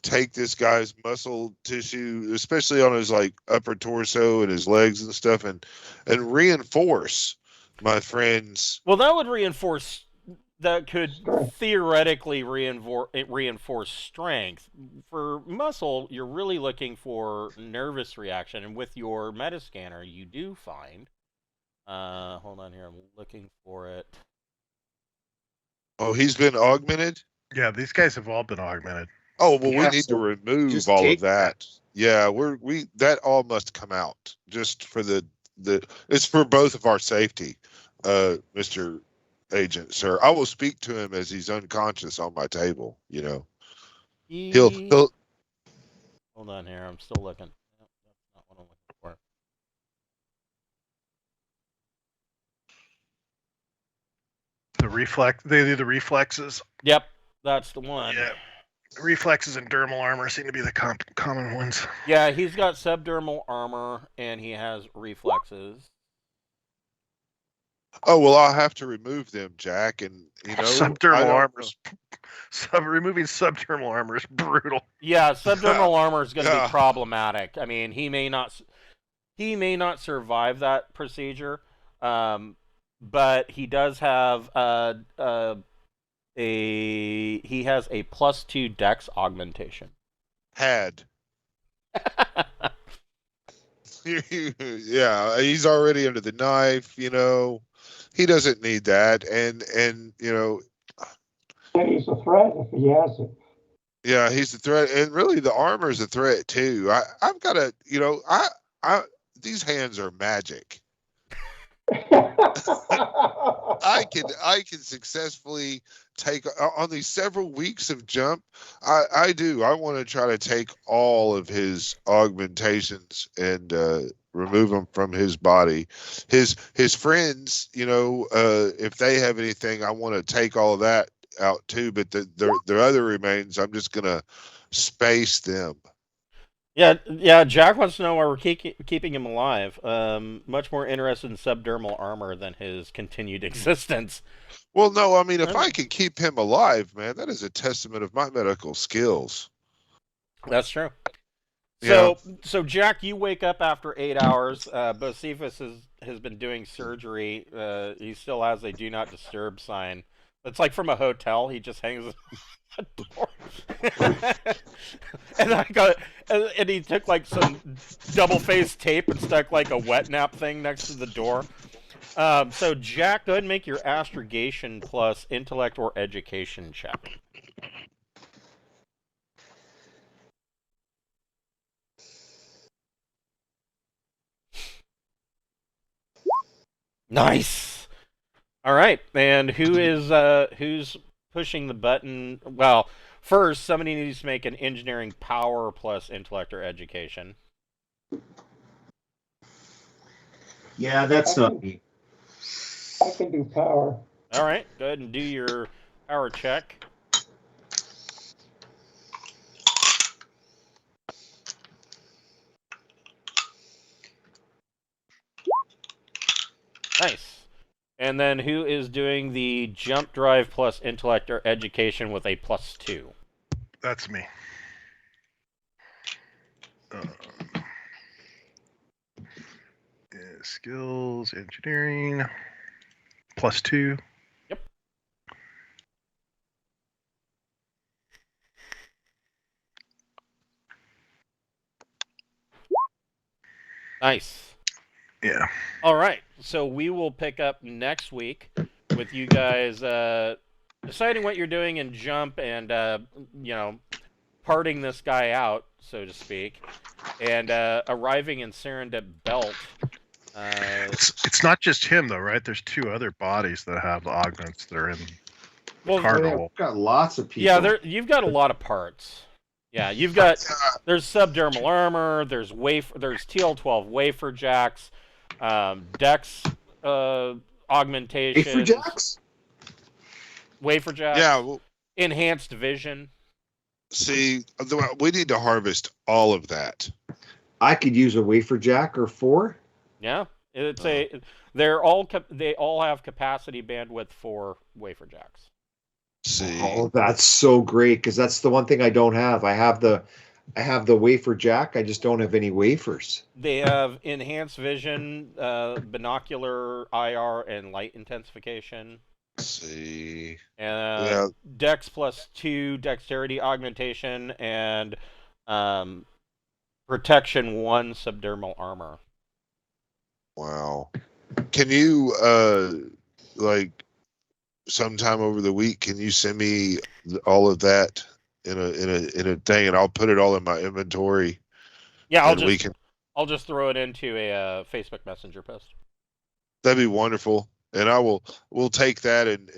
Speaker 3: take this guy's muscle tissue, especially on his like upper torso and his legs and stuff, and reinforce my friends.
Speaker 1: Well, that would reinforce. That could
Speaker 4: Strength.
Speaker 1: theoretically reinforce strength. For muscle, you're really looking for nervous reaction, and with your metascanner, you do find. Hold on here, I'm looking for it.
Speaker 3: Oh, he's been augmented.
Speaker 2: Yeah, these guys have all been augmented.
Speaker 3: Oh well, we
Speaker 7: Yeah,
Speaker 3: need to
Speaker 7: so
Speaker 3: remove
Speaker 7: just
Speaker 3: all
Speaker 7: take
Speaker 3: of that. Yeah, we that all must come out just for the it's for both of our safety, Mr. Agent, sir. I will speak to him as he's unconscious on my table. He'll
Speaker 1: Hold on here, I'm still looking. Nope, that's not what I'm looking for.
Speaker 2: They do the reflexes.
Speaker 1: Yep, that's the one.
Speaker 2: Yeah. Reflexes and dermal armor seem to be the common ones.
Speaker 1: Yeah, he's got subdermal armor and he has reflexes.
Speaker 3: Oh well, I'll have to remove them, Jack, and
Speaker 2: subdermal armors. Removing subdermal armor is brutal.
Speaker 1: Yeah, subdermal armor is going to
Speaker 3: Yeah.
Speaker 1: be problematic. I mean, he may not survive that procedure, but he does have he has a +2 dex augmentation.
Speaker 3: Had. Yeah, he's already under the knife. He doesn't need that, and
Speaker 4: And he's a threat if he has it.
Speaker 3: yeah, he's a threat, and really the armor is a threat too. I've got to, I these hands are magic. I can successfully take on these several weeks of jump. I want to try to take all of his augmentations and remove them from his body. His friends, if they have anything, I want to take all of that out too. But the other remains, I'm just gonna space them.
Speaker 1: Yeah. Jack wants to know why we're keeping him alive. Much more interested in subdermal armor than his continued existence.
Speaker 3: Well, no, I mean, if I can keep him alive, man, that is a testament of my medical skills.
Speaker 1: That's true.
Speaker 3: Yeah.
Speaker 1: So Jack, you wake up after 8 hours. Bocephus has been doing surgery. He still has a do not disturb sign. It's like from a hotel. He just hangs a door. and he took like some double-faced tape and stuck like a wet nap thing next to the door. So Jack, go ahead and make your astrogation plus intellect or education check. Nice. All right, and who's pushing the button? Well, first somebody needs to make an engineering power plus intellect or education.
Speaker 7: Yeah, that's not me.
Speaker 4: I can do power.
Speaker 1: All right, go ahead and do your power check. Nice. And then who is doing the jump drive plus intellect or education with a +2?
Speaker 2: That's me. Skills, engineering, +2.
Speaker 1: Yep. Nice.
Speaker 2: Yeah.
Speaker 1: All right. So we will pick up next week with you guys deciding what you're doing in jump and parting this guy out, so to speak, and arriving in Serendip Belt.
Speaker 2: It's not just him though, right? There's 2 other bodies that have augments that are in the
Speaker 7: Yeah,
Speaker 2: carnival.
Speaker 7: we've got lots of people.
Speaker 1: Yeah, you've got a lot of parts. Yeah, you've got there's subdermal armor, there's TL12 wafer jacks, dex augmentation.
Speaker 7: Wafer jacks?
Speaker 1: Wafer jacks.
Speaker 3: Yeah. Well,
Speaker 1: enhanced vision.
Speaker 3: see, we need to harvest all of that.
Speaker 7: I could use a wafer jack or 4.
Speaker 1: Yeah, they all have capacity bandwidth for wafer jacks.
Speaker 3: See.
Speaker 7: Oh, that's so great because that's the one thing I don't have. I have the wafer jack. I just don't have any wafers.
Speaker 1: They have enhanced vision, binocular IR, and light intensification.
Speaker 3: See.
Speaker 1: And Dex +2 dexterity augmentation and protection 1 subdermal armor.
Speaker 3: Wow. Can you sometime over the week, can you send me all of that in a thing, and I'll put it all in my inventory?
Speaker 1: Yeah, I'll just throw it into a Facebook Messenger post.
Speaker 3: That'd be wonderful, and we'll take that and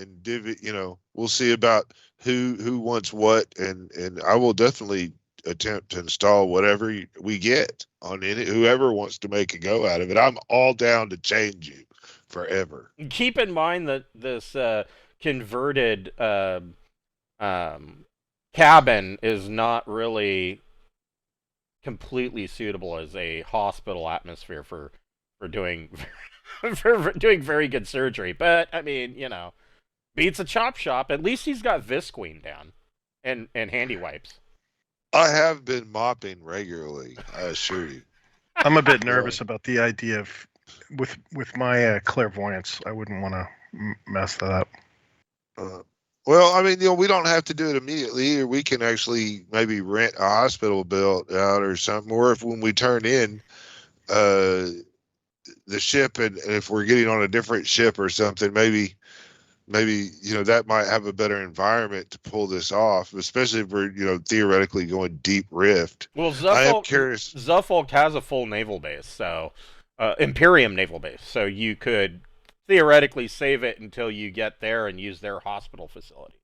Speaker 3: we'll see about who wants what, and I will definitely attempt to install whatever we get on whoever wants to make a go out of it. I'm all down to change you forever.
Speaker 1: Keep in mind that this converted cabin is not really completely suitable as a hospital atmosphere for doing for doing very good surgery. But I mean, beats a chop shop. At least he's got Visqueen down and handy wipes.
Speaker 3: I have been mopping regularly, I assure you.
Speaker 2: I'm a bit nervous about the idea of with my clairvoyance. I wouldn't want to mess that up.
Speaker 3: Well, I mean, we don't have to do it immediately, or we can actually maybe rent a hospital bill out or something. Or if when we turn in the ship, and if we're getting on a different ship or something, maybe that might have a better environment to pull this off, especially if we're theoretically going deep rift.
Speaker 1: Well,
Speaker 3: I am curious.
Speaker 1: Zuffolk has a full naval base, so Imperium naval base, so you could theoretically save it until you get there and use their hospital facility.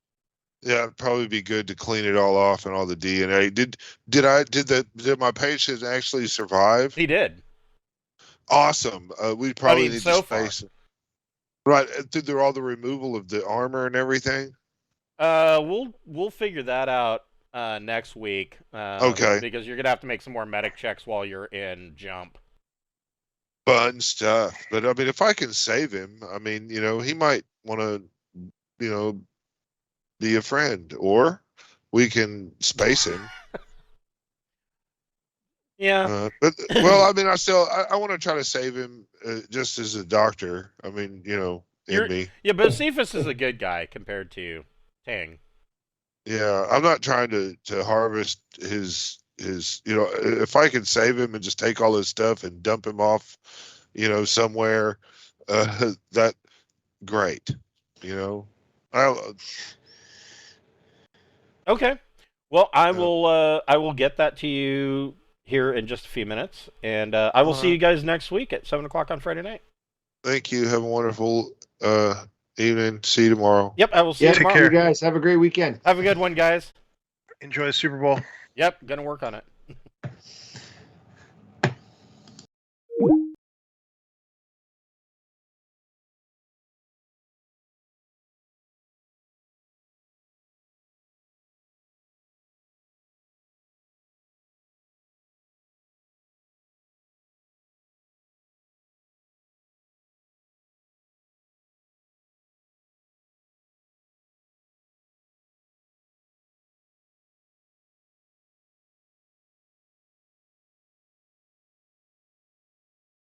Speaker 3: Yeah, it'd probably be good to clean it all off and all the DNA. Did my patient actually survive?
Speaker 1: He did.
Speaker 3: Awesome. We probably need
Speaker 1: so
Speaker 3: to space it. Right, through all the removal of the armor and everything.
Speaker 1: We'll figure that out next week.
Speaker 3: Okay.
Speaker 1: Because you're gonna have to make some more medic checks while you're in jump.
Speaker 3: Fun stuff. But I mean, if I can save him, I mean, he might want to, be a friend, or we can space him.
Speaker 1: Yeah.
Speaker 3: But I mean, I want to try to save him just as a doctor. I mean, in me.
Speaker 1: Yeah, but Cephas is a good guy compared to Tang.
Speaker 3: Yeah, I'm not trying to harvest his. If I can save him and just take all his stuff and dump him off, somewhere, that great.
Speaker 1: Okay. Well, I will get that to you here in just a few minutes, and I will see you guys next week at 7:00 on Friday night.
Speaker 3: Thank you. Have a wonderful evening. See you tomorrow.
Speaker 1: Yep, I will see you
Speaker 7: Take
Speaker 1: tomorrow.
Speaker 7: care, guys. Have a great weekend.
Speaker 1: Have a good one, guys.
Speaker 2: Enjoy the Super Bowl.
Speaker 1: Yep, gonna work on it.